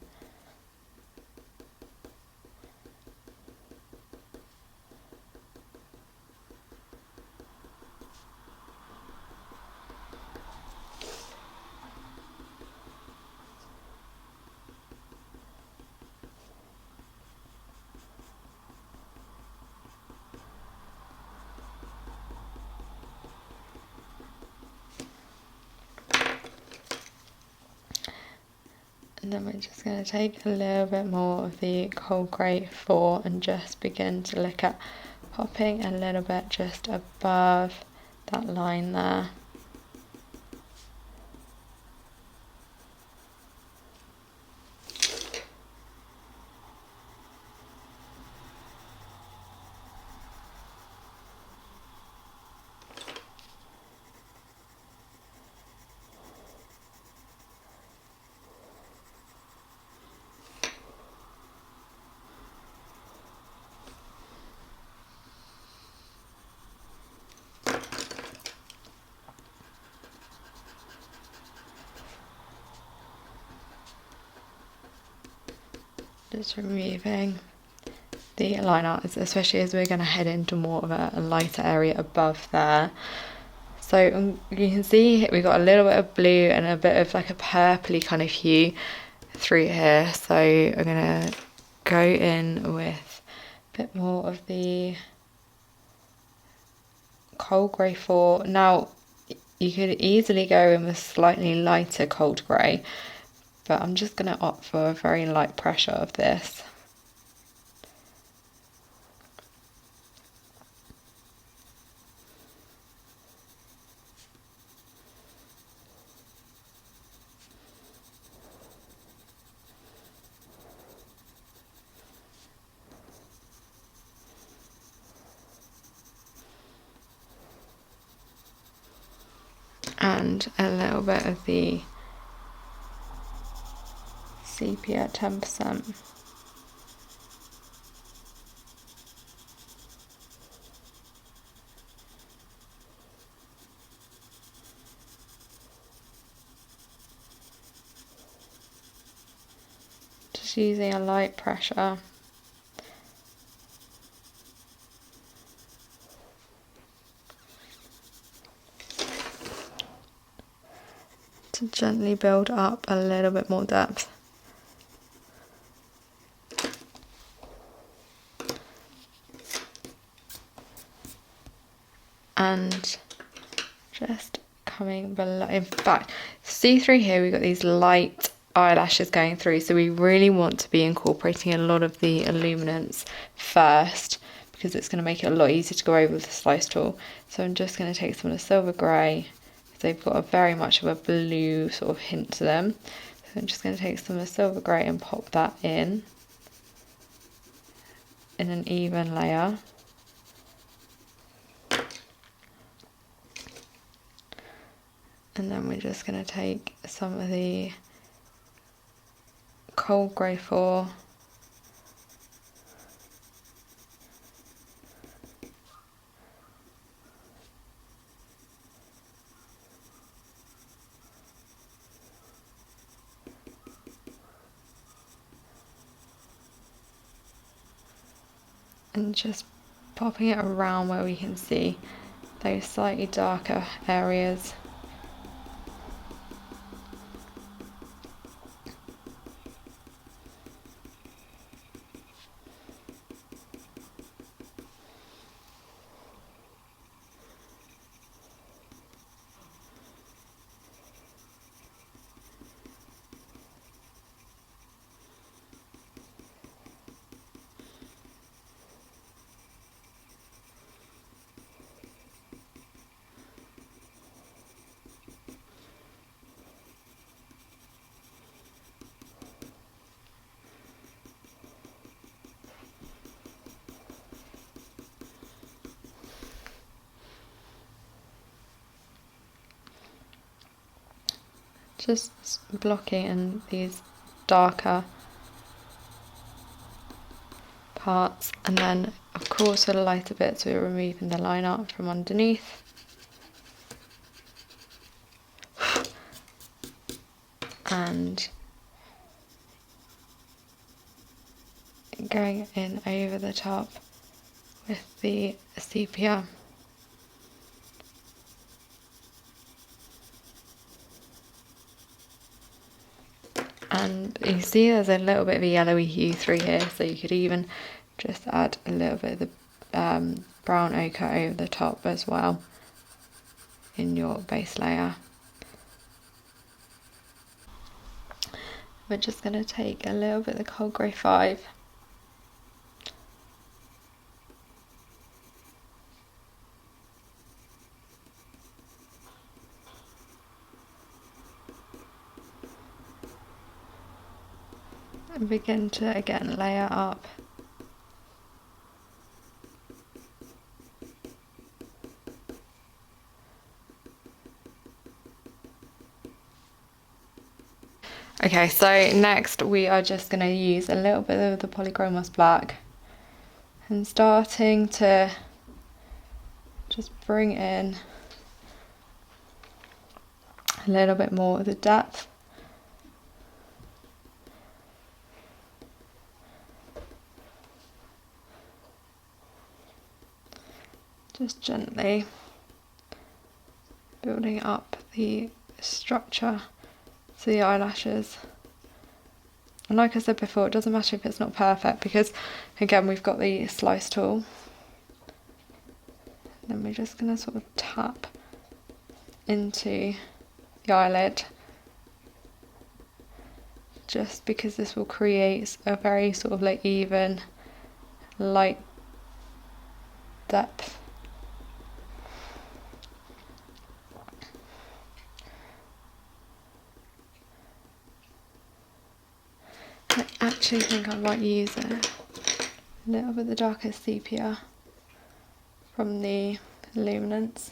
Speaker 1: And then we're just going to take a little bit more of the cold grey 4 and just begin to look at popping a little bit just above that line there. Just removing the line art, especially as we're going to head into more of a lighter area above there. So you can see we've got a little bit of blue and a bit of like a purpley kind of hue through here. So I'm going to go in with a bit more of the cold grey 4. Now you could easily go in with slightly lighter cold grey, but I'm just going to opt for a very light pressure of this. And a little bit of the sepia at 10%. Just using a light pressure. To gently build up a little bit more depth. And just coming below. In fact, see through here we've got these light eyelashes going through, so we really want to be incorporating a lot of the illuminance first, because it's going to make it a lot easier to go over with the slice tool. So I'm just going to take some of the silver grey. They've got a very much of a blue sort of hint to them. So I'm just going to take some of the silver grey and pop that in an even layer. And then we're just going to take some of the cold grey 4. And just popping it around where we can see those slightly darker areas. Just blocking in these darker parts, and then of course for the lighter bits we're removing the line art from underneath. And going in over the top with the sepia. And you see there's a little bit of a yellowy hue through here, so you could even just add a little bit of the brown ochre over the top as well in your base layer. We're just going to take a little bit of the cold grey 5. And begin to again layer up. Okay, so next we are just going to use a little bit of the polychromos black and starting to just bring in a little bit more of the depth. Just gently building up the structure to the eyelashes. And like I said before, it doesn't matter if it's not perfect, because again we've got the slice tool. Then we're just going to sort of tap into the eyelid just because this will create a very sort of like even light depth. I actually think I might use a little bit the darker sepia from the luminance,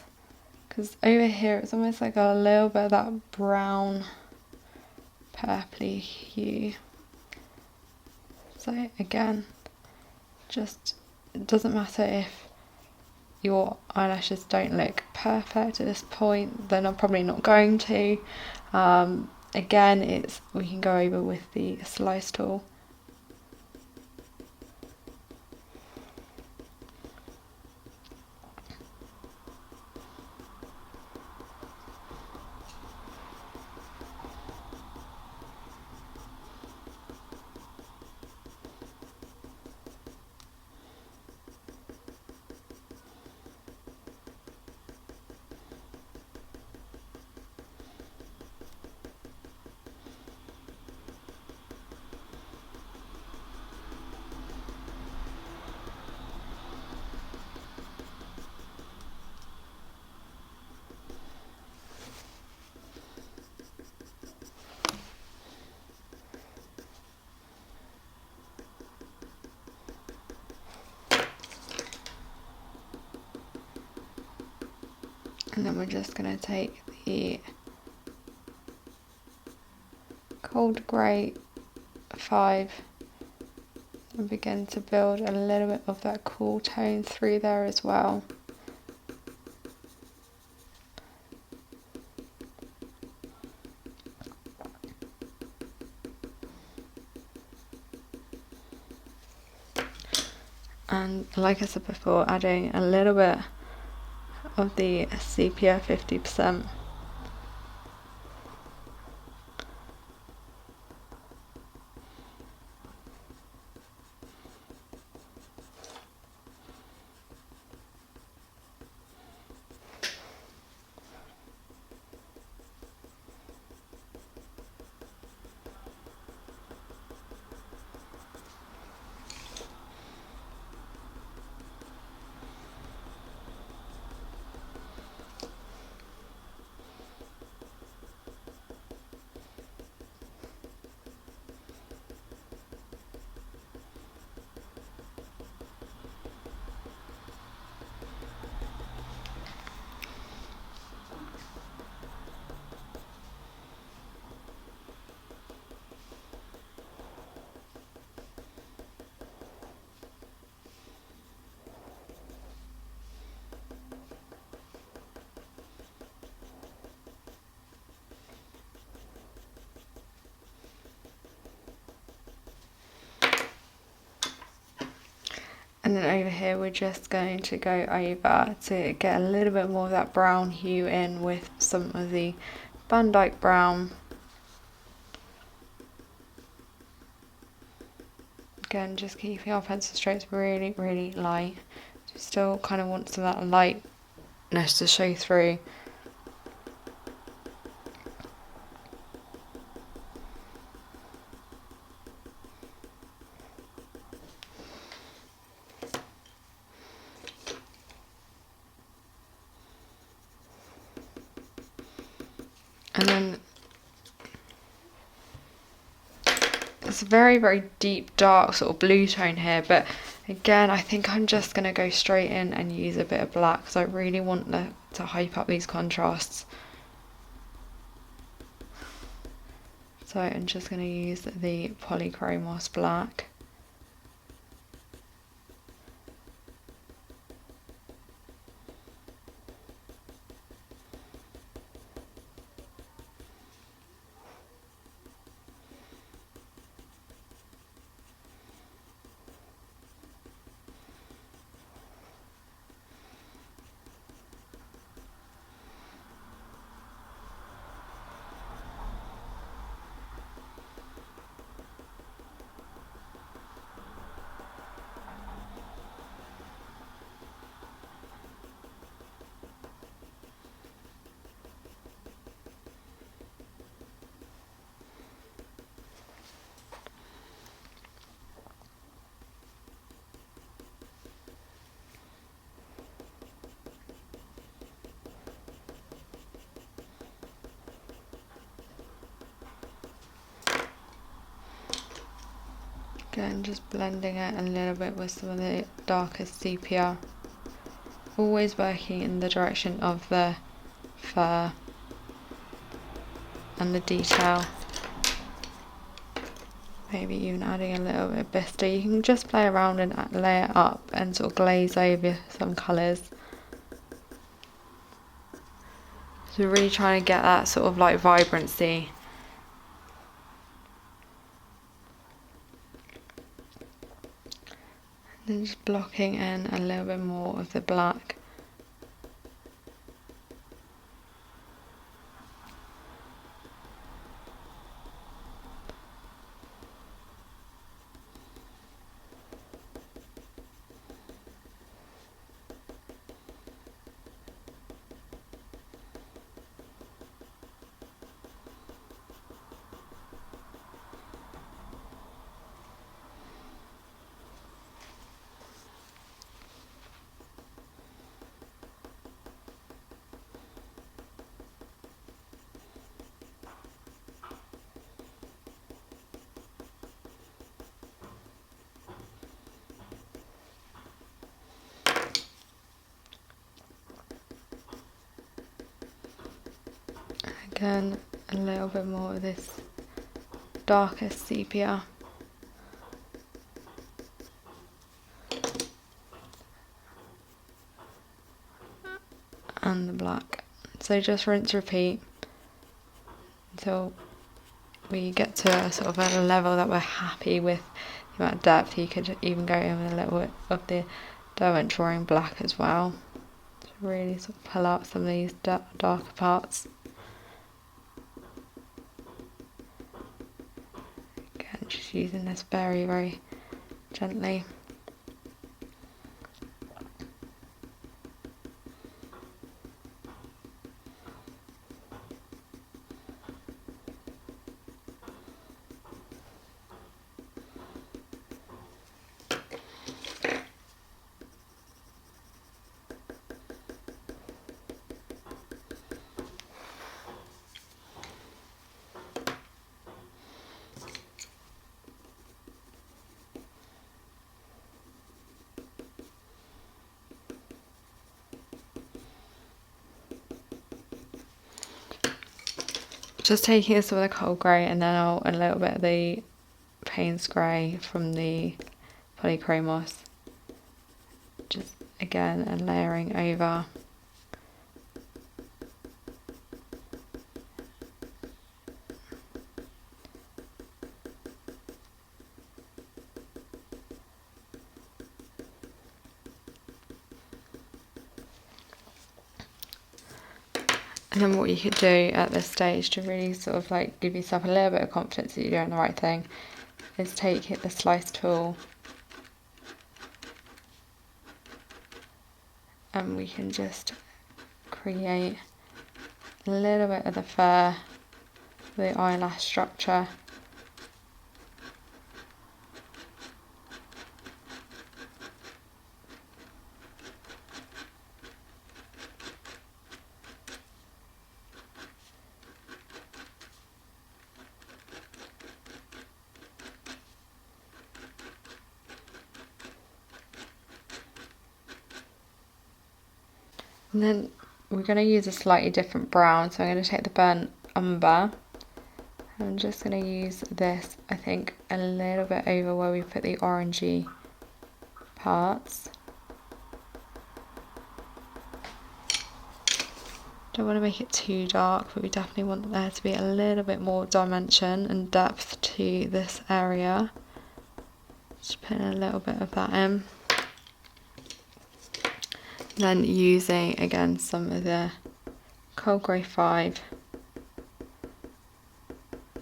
Speaker 1: because over here it's almost like a little bit of that brown purpley hue. So again, just it doesn't matter if your eyelashes don't look perfect at this point, then I'm probably not going to. Again, we can go over with the slice tool. And then we're just going to take the cold grey 5 and begin to build a little bit of that cool tone through there as well. And like I said before, adding a little bit of the sepia 50%. And then over here we're just going to go over to get a little bit more of that brown hue in with some of the Van Dyke brown. Again, just keeping our pencil strokes really, really light. Still kind of want some of that lightness to show through. And then it's a very, very deep, dark sort of blue tone here, but again, I think I'm just going to go straight in and use a bit of black because I really want to hype up these contrasts. So I'm just going to use the Polychromos black. Again, just blending it a little bit with some of the darker sepia. Always working in the direction of the fur and the detail. Maybe even adding a little bit of bistre. You can just play around and layer up and sort of glaze over some colours. So we're really trying to get that sort of like vibrancy. And then just blocking in a little bit more of the black. Again, a little bit more of this darker sepia. And the black. So just rinse, repeat until we get to a sort of a level that we're happy with the amount of depth. You could even go in with a little bit of the Derwent drawing black as well to really sort of pull out some of these darker parts. Again, just using this very, very gently. Just taking this with a cold grey and then a little bit of the Payne's grey from the polychromos. Just again and layering over. And then what you could do at this stage to really sort of like give yourself a little bit of confidence that you're doing the right thing is take the slice tool and we can just create a little bit of the fur, the eyelash structure. And then we're going to use a slightly different brown, so I'm going to take the burnt umber. I'm just going to use this, I think, a little bit over where we put the orangey parts. Don't want to make it too dark, but we definitely want there to be a little bit more dimension and depth to this area. Just putting a little bit of that in. Then using again some of the cold grey 5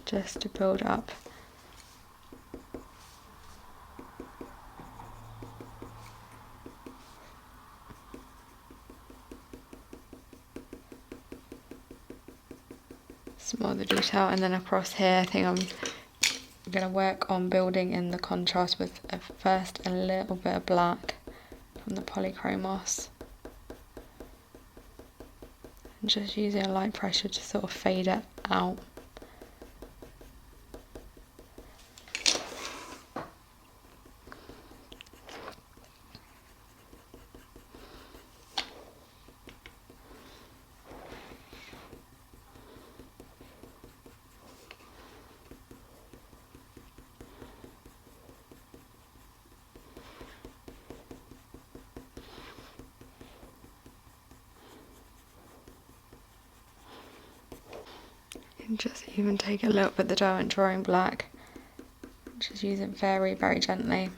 Speaker 1: just to build up some more of the detail. And then across here I think I'm going to work on building in the contrast with first a little bit of black from the polychromos. And just using a light pressure to sort of fade it out. can just even take a little bit of the Derwent Drawing Black, just use it very, very gently.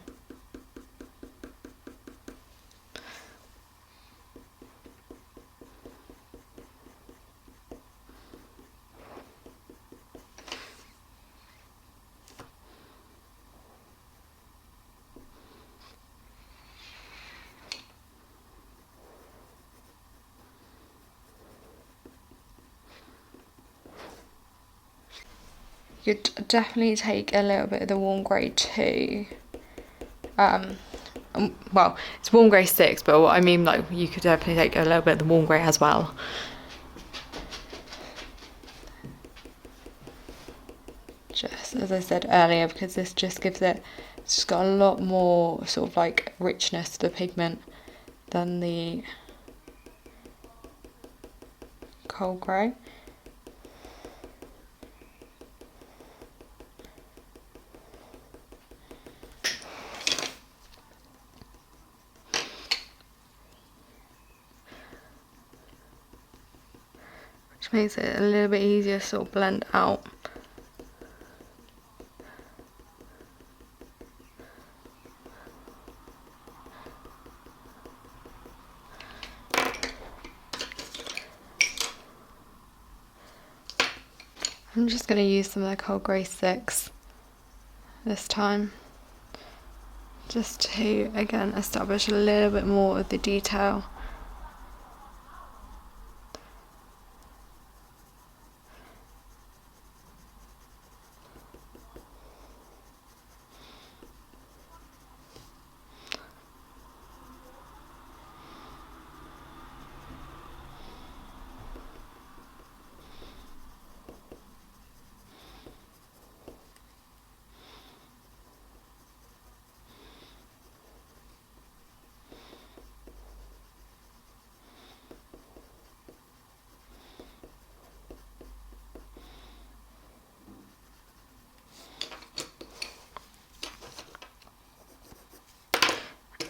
Speaker 1: You could definitely take a little bit of the warm grey too. Well, it's warm grey 6, but what I mean, like, you could definitely take a little bit of the warm grey as well. Just as I said earlier, because this just gives it, it's just got a lot more sort of like richness to the pigment than the cold grey. Which makes it a little bit easier to sort of blend out. I'm just going to use some of the cold grey 6 this time, just to again establish a little bit more of the detail.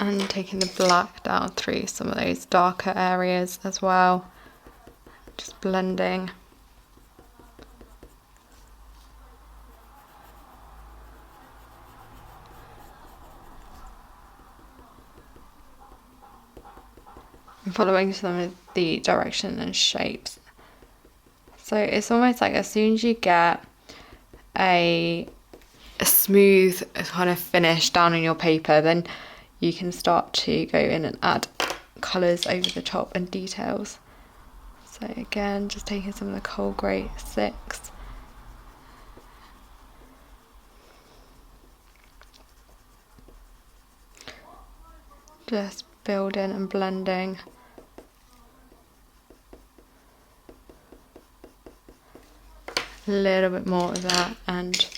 Speaker 1: And taking the black down through some of those darker areas as well, just blending. And following some of the direction and shapes. So it's almost like as soon as you get a smooth kind of finish down on your paper, then you can start to go in and add colours over the top and details. So again, just taking some of the cold grey 6. Just building and blending. A little bit more of that, and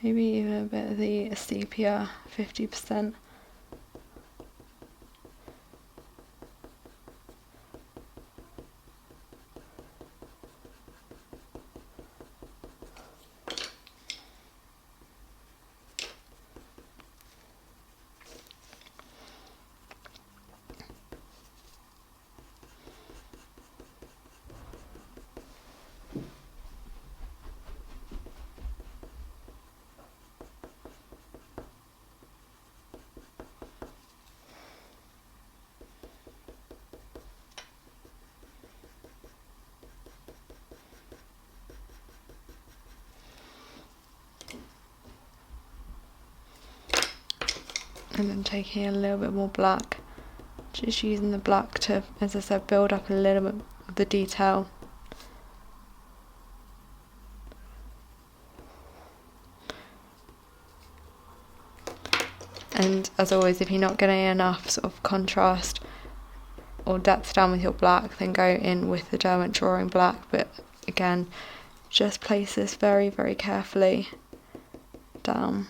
Speaker 1: maybe even a bit of the sepia, 50%. And then taking a little bit more black, just using the black to, as I said, build up a little bit of the detail. And as always, if you're not getting enough sort of contrast or depth down with your black, then go in with the Derwent Drawing Black. But again, just place this very, very carefully down.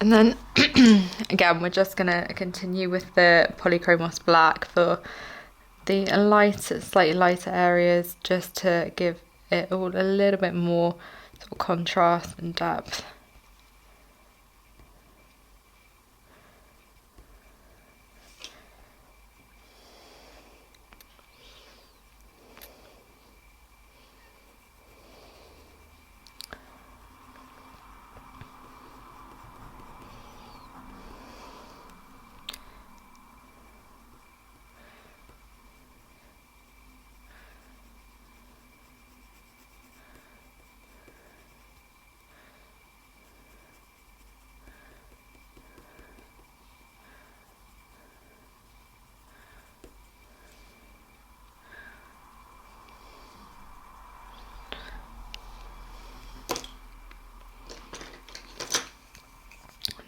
Speaker 1: And then again, we're just going to continue with the polychromos black for the lighter, slightly lighter areas, just to give it all a little bit more sort of contrast and depth.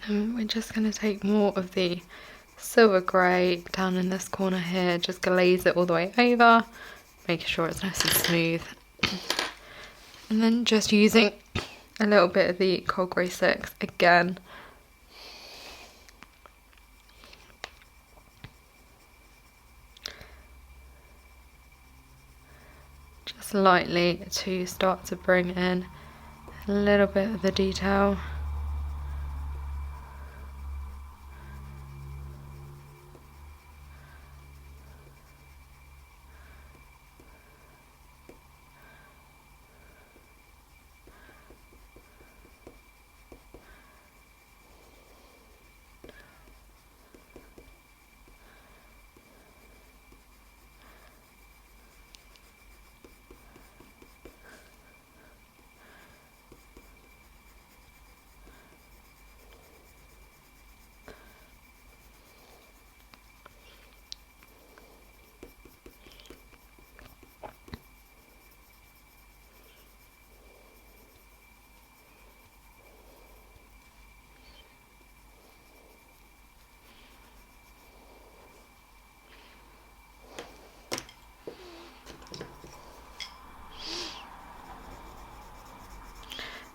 Speaker 1: We're just going to take more of the silver grey down in this corner here, just glaze it all the way over, making sure it's nice and smooth. And then just using a little bit of the cold grey 6 again. Just lightly to start to bring in a little bit of the detail.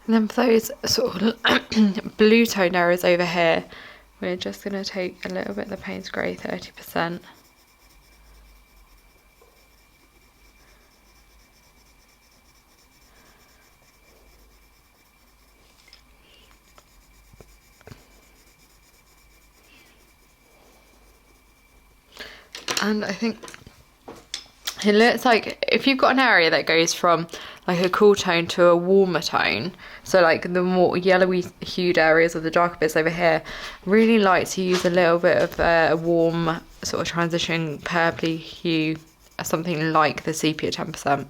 Speaker 1: And then for those sort of blue tone areas over here, we're just going to take a little bit of the Payne's Grey, 30%. And I think it looks like if you've got an area that goes from like a cool tone to a warmer tone, so like the more yellowy hued areas of the darker bits over here, really like to use a little bit of a warm sort of transition purpley hue, something like the sepia 10%,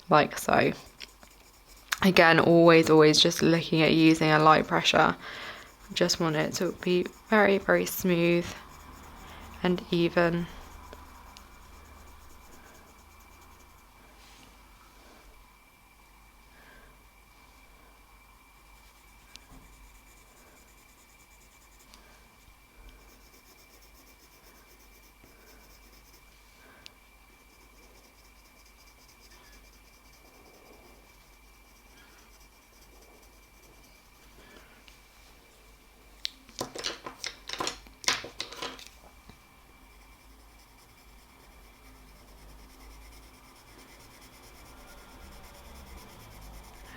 Speaker 1: like so. Again, always just looking at using a light pressure. Just want it to be very, very smooth and even.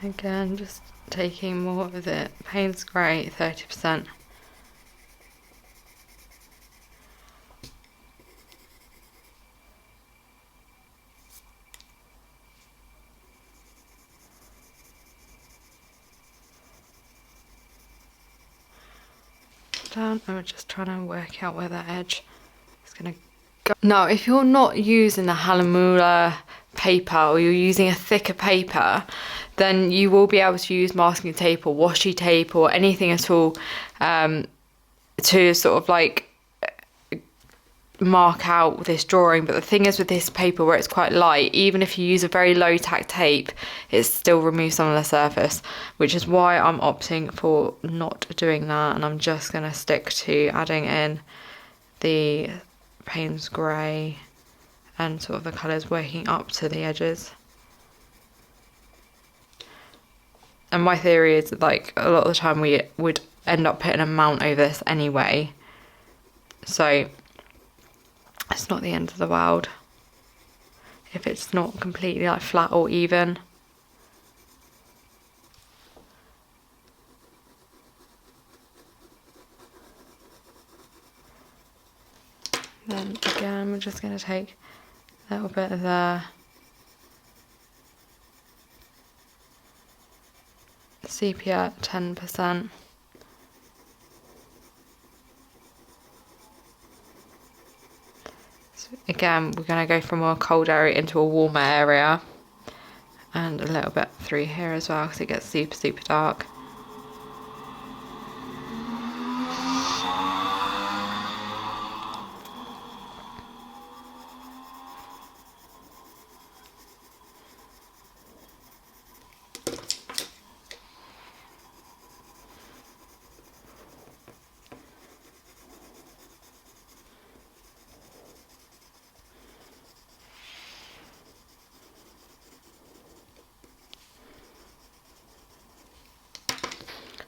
Speaker 1: Again, just taking more of the Payne's Grey, 30%. Down, and we're just trying to work out where that edge is going to go. Now, if you're not using the Hahnemuller paper or you're using a thicker paper, then you will be able to use masking tape or washi tape or anything at all to sort of like mark out this drawing. But the thing is with this paper, where it's quite light, even if you use a very low tack tape, it still removes some of the surface, which is why I'm opting for not doing that, and I'm just going to stick to adding in the Payne's Grey and sort of the colours working up to the edges. And my theory is that, like, a lot of the time we would end up putting a mount over this anyway, so it's not the end of the world if it's not completely like flat or even. Then again, we're just going to take a little bit of the sepia 10%. So again, we're going to go from a cold area into a warmer area, and a little bit through here as well because it gets super, super dark.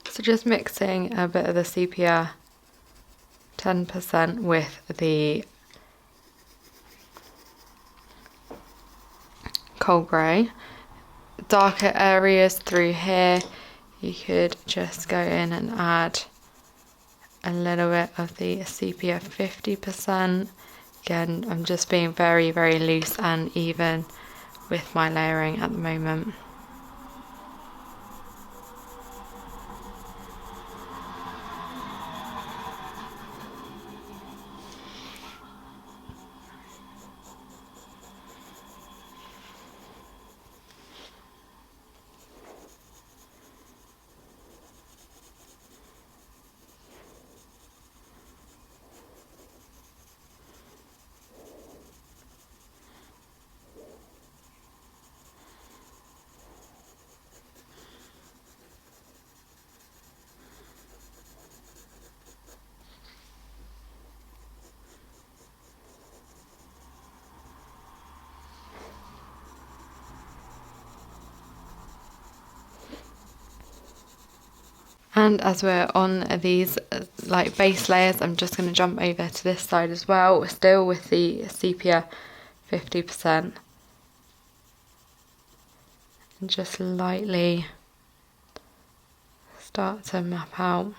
Speaker 1: So just mixing a bit of the sepia 10% with the cold grey. Darker areas through here, you could just go in and add a little bit of the sepia 50%. Again, I'm just being very, very loose and even with my layering at the moment. And as we're on these like base layers, I'm just going to jump over to this side as well, still with the sepia 50%, and just lightly start to map out.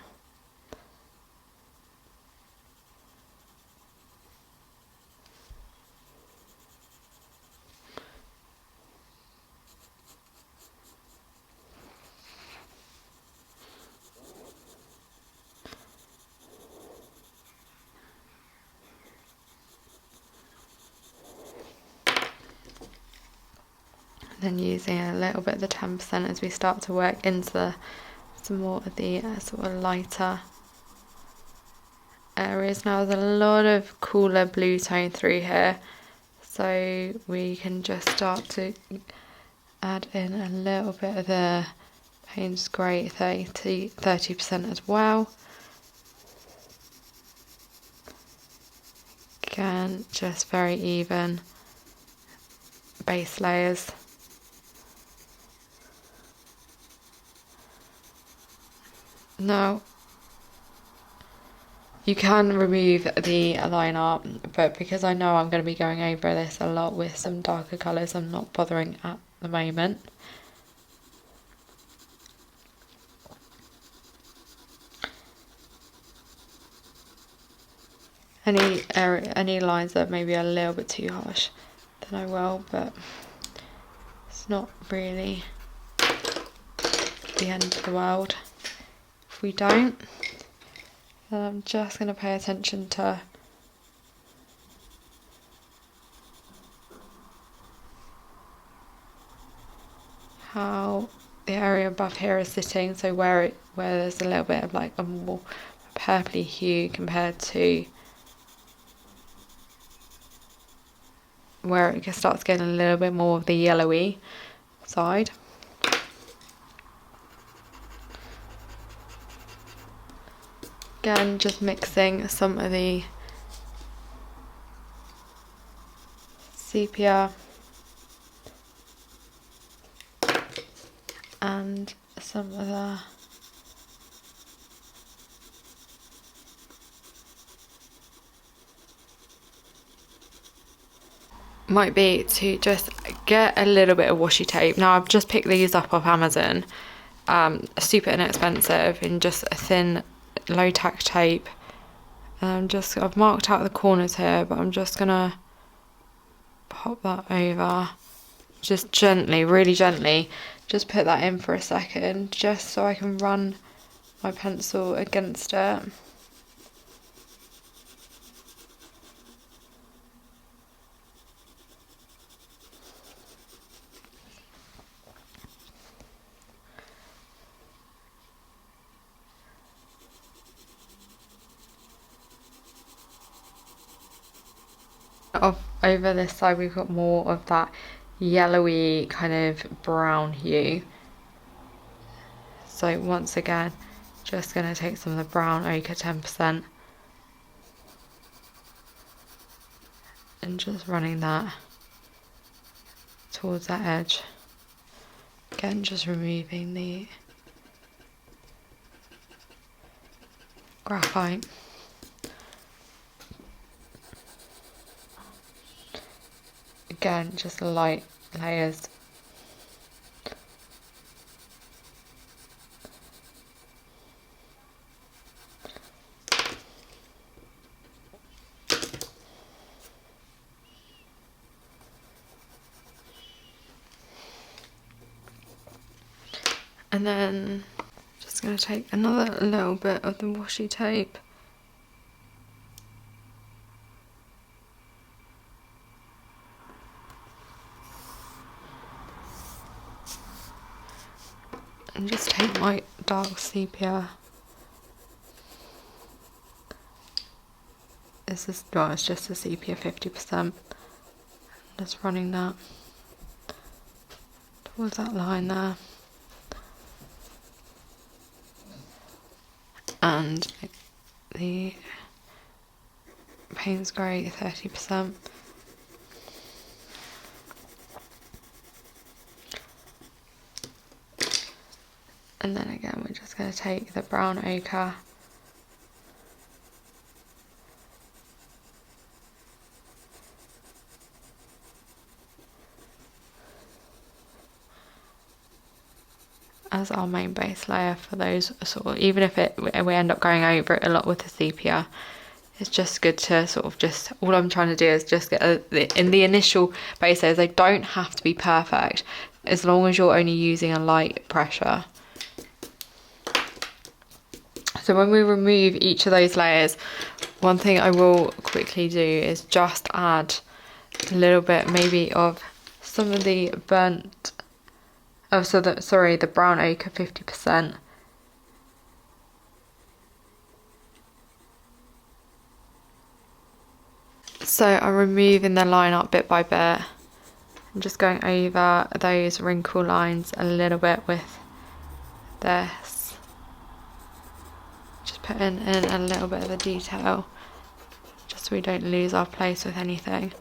Speaker 1: Then using a little bit of the 10% as we start to work into some more of the sort of lighter areas. Now there's a lot of cooler blue tone through here, so we can just start to add in a little bit of the Payne's Grey 30% as well. Again, just very even base layers. Now, you can remove the line art, but because I know I'm going to be going over this a lot with some darker colours, I'm not bothering at the moment. Any lines that may be a little bit too harsh, then I will, but it's not really the end of the world if we don't. Then I'm just going to pay attention to how the area above here is sitting, so where there's a little bit of like a more purpley hue compared to where it starts getting a little bit more of the yellowy side. Again, just mixing some of the sepia and some of the might be to just get a little bit of washi tape. Now I've just picked these up off Amazon, super inexpensive, and just a thin low tack tape. I've marked out the corners here, but I'm just gonna pop that over, just gently, really gently, just put that in for a second, just so I can run my pencil against it. Over this side we've got more of that yellowy kind of brown hue. So once again, just going to take some of the brown ochre 10% and just running that towards that edge. Again, just removing the graphite. Again, just light layers. And then just going to take another little bit of the washi tape. And just take my dark sepia. It's just a sepia 50%. Just running that towards that line there. And the Payne's Grey 30%. And then again, we're just going to take the brown ochre as our main base layer for those sort of, even if we end up going over it a lot with the sepia, it's just good to sort of just, all I'm trying to do is just get in the initial base layers. They don't have to be perfect as long as you're only using a light pressure. So when we remove each of those layers, one thing I will quickly do is just add a little bit maybe of some of the burnt, the brown ochre 50%. So I'm removing the line up bit by bit. I'm just going over those wrinkle lines a little bit with this. Just putting in a little bit of the detail, just so we don't lose our place with anything.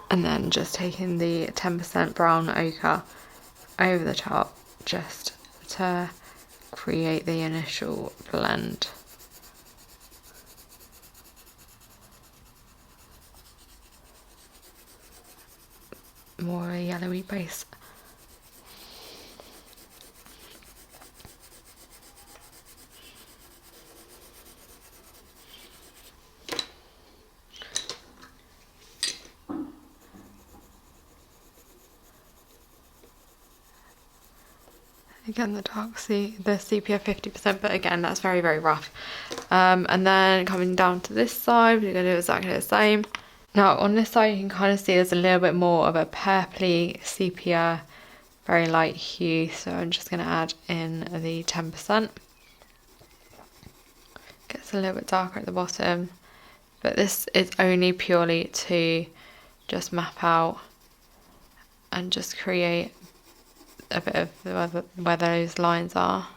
Speaker 1: And then just taking the 10% brown ochre over the top just to create the initial blend. More a yellowy base. Again, the sepia 50%, but again, that's very, very rough. And then coming down to this side, we're going to do exactly the same. Now, on this side, you can kind of see there's a little bit more of a purpley sepia, very light hue. So I'm just going to add in the 10%. Gets a little bit darker at the bottom, but this is only purely to just map out and just create a bit of where those lines are.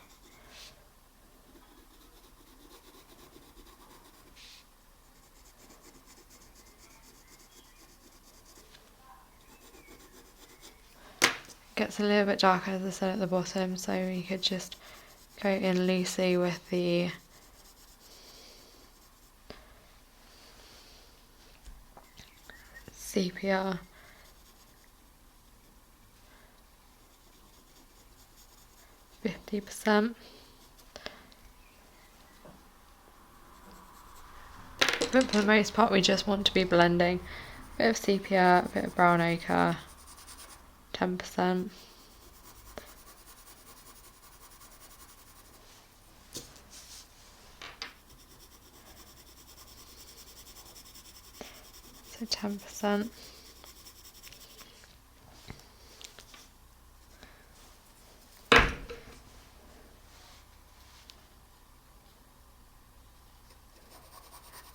Speaker 1: Gets a little bit darker, as I said, at the bottom, so you could just go in loosely with the sepia. %. But for the most part, we just want to be blending a bit of sepia, a bit of brown ochre, 10%. So 10%.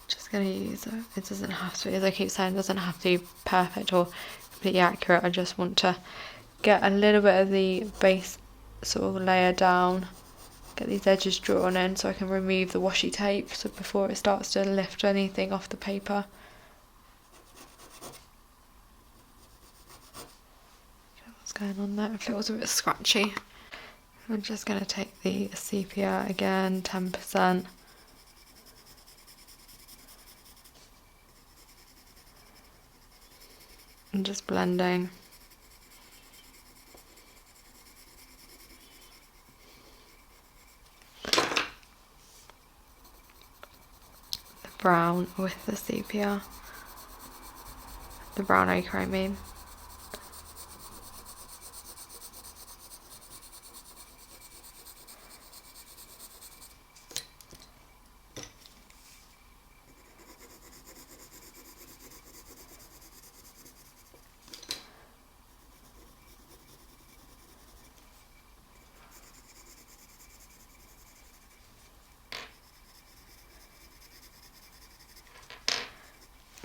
Speaker 1: Just going to use it doesn't have to be, as I keep saying, it doesn't have to be perfect or completely accurate. I just want to get a little bit of the base sort of layer down, get these edges drawn in so I can remove the washi tape so before it starts to lift anything off the paper. What's going on there? It feels a bit scratchy. I'm just going to take the sepia again, 10%. And just blending. The brown with the sepia. The brown ochre, I mean.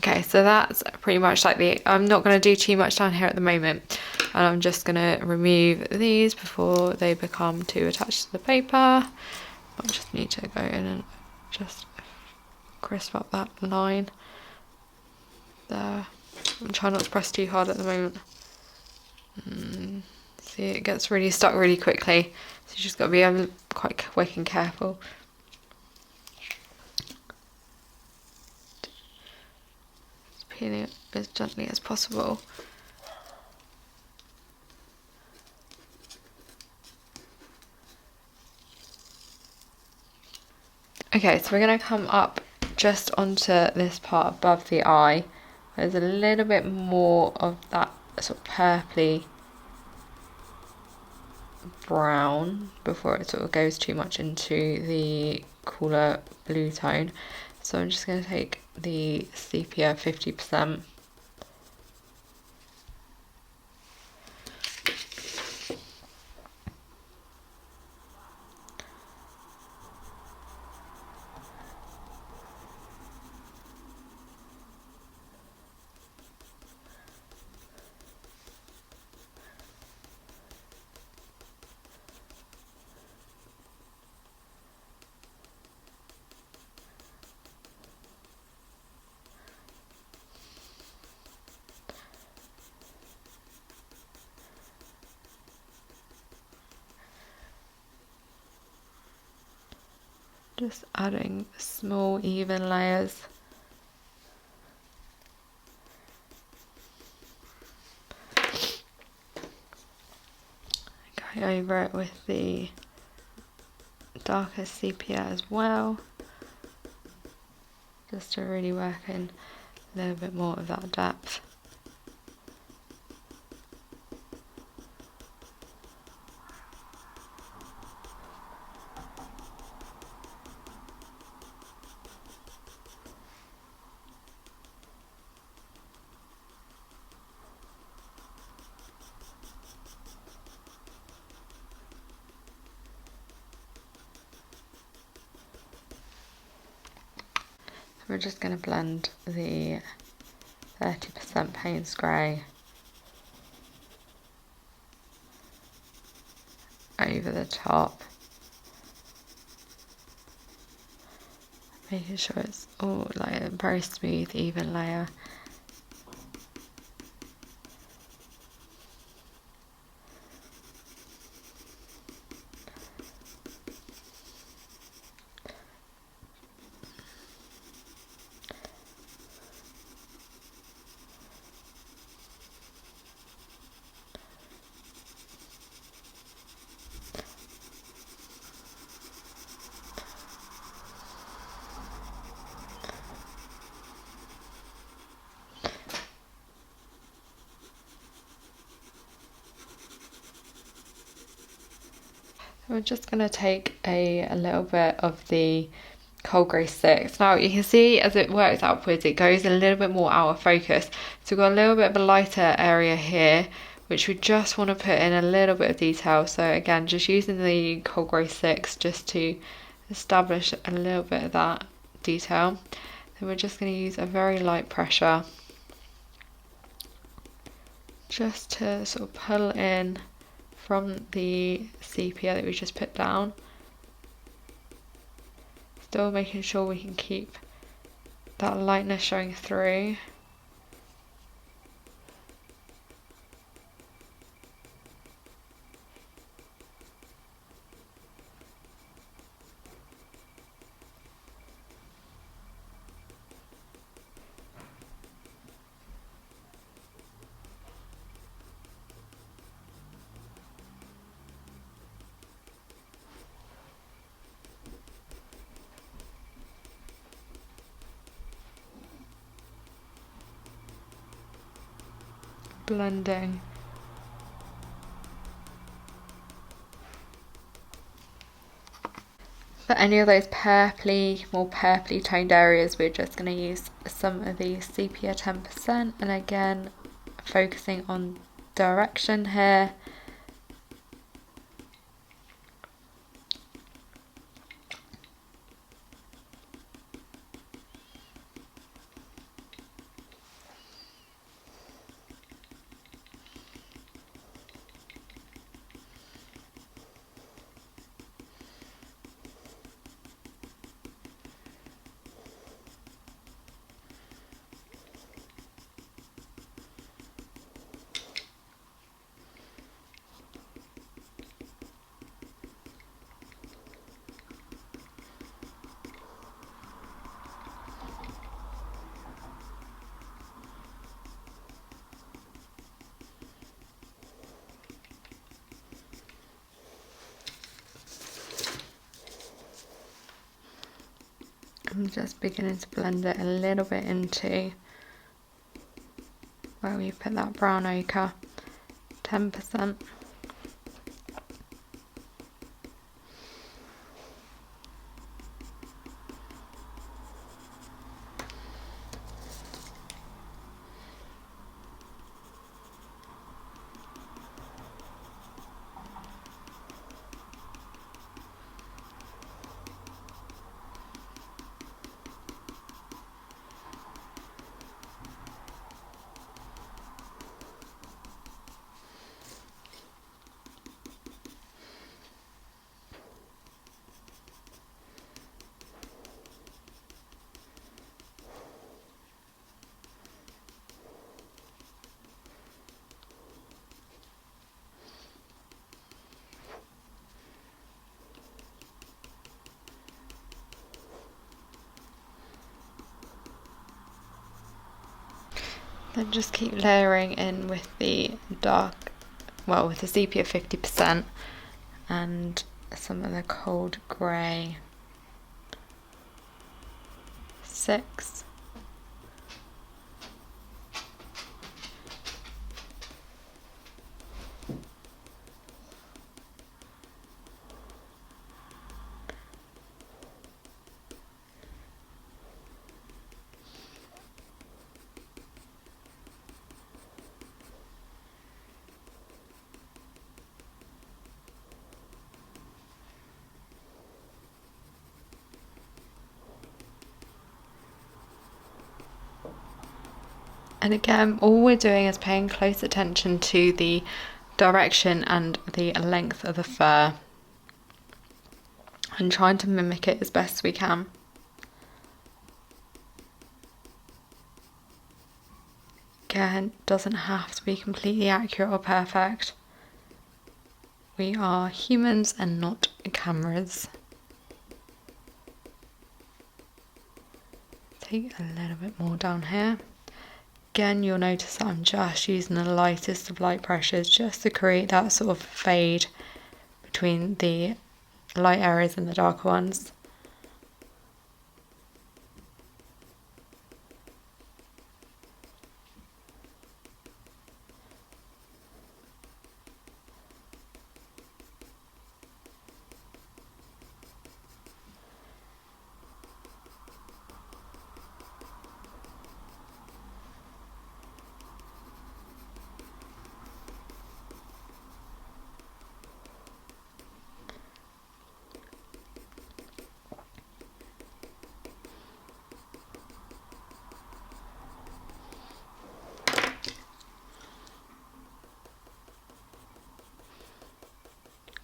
Speaker 1: Okay, so that's pretty much like I'm not going to do too much down here at the moment, and I'm just going to remove these before they become too attached to the paper. I just need to go in and just crisp up that line there. I'm trying not to press too hard at the moment. See, it gets really stuck really quickly, so you just got to be quite quick and careful. Peeling it as gently as possible. Okay, so we're going to come up just onto this part above the eye. There's a little bit more of that sort of purpley brown before it sort of goes too much into the cooler blue tone. So I'm just going to take the sepia 50%. Just adding small even layers. Go over it with the darker sepia as well, just to really work in a little bit more of that depth. We're just going to blend the 30% Payne's Grey over the top. Making sure it's all like a very smooth, even layer. We're just going to take a little bit of the cold grey 6. Now you can see as it works upwards it goes a little bit more out of focus. So we've got a little bit of a lighter area here which we just want to put in a little bit of detail. So again, just using the cold grey 6 just to establish a little bit of that detail. Then we're just going to use a very light pressure just to sort of pull in from the sepia that we just put down. Still making sure we can keep that lightness showing through. Blending. For any of those more purpley toned areas, we're just going to use some of the sepia 10%, and again focusing on direction here. I'm just beginning to blend it a little bit into where we put that brown ochre, 10%. Then just keep layering in with the with the sepia 50% and some of the cold grey 6. And again, all we're doing is paying close attention to the direction and the length of the fur, and trying to mimic it as best we can. Again, doesn't have to be completely accurate or perfect. We are humans and not cameras. Take a little bit more down here. Again, you'll notice that I'm just using the lightest of light pressures just to create that sort of fade between the light areas and the darker ones.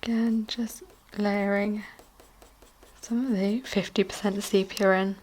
Speaker 1: Again, just layering some of the 50% sepia in.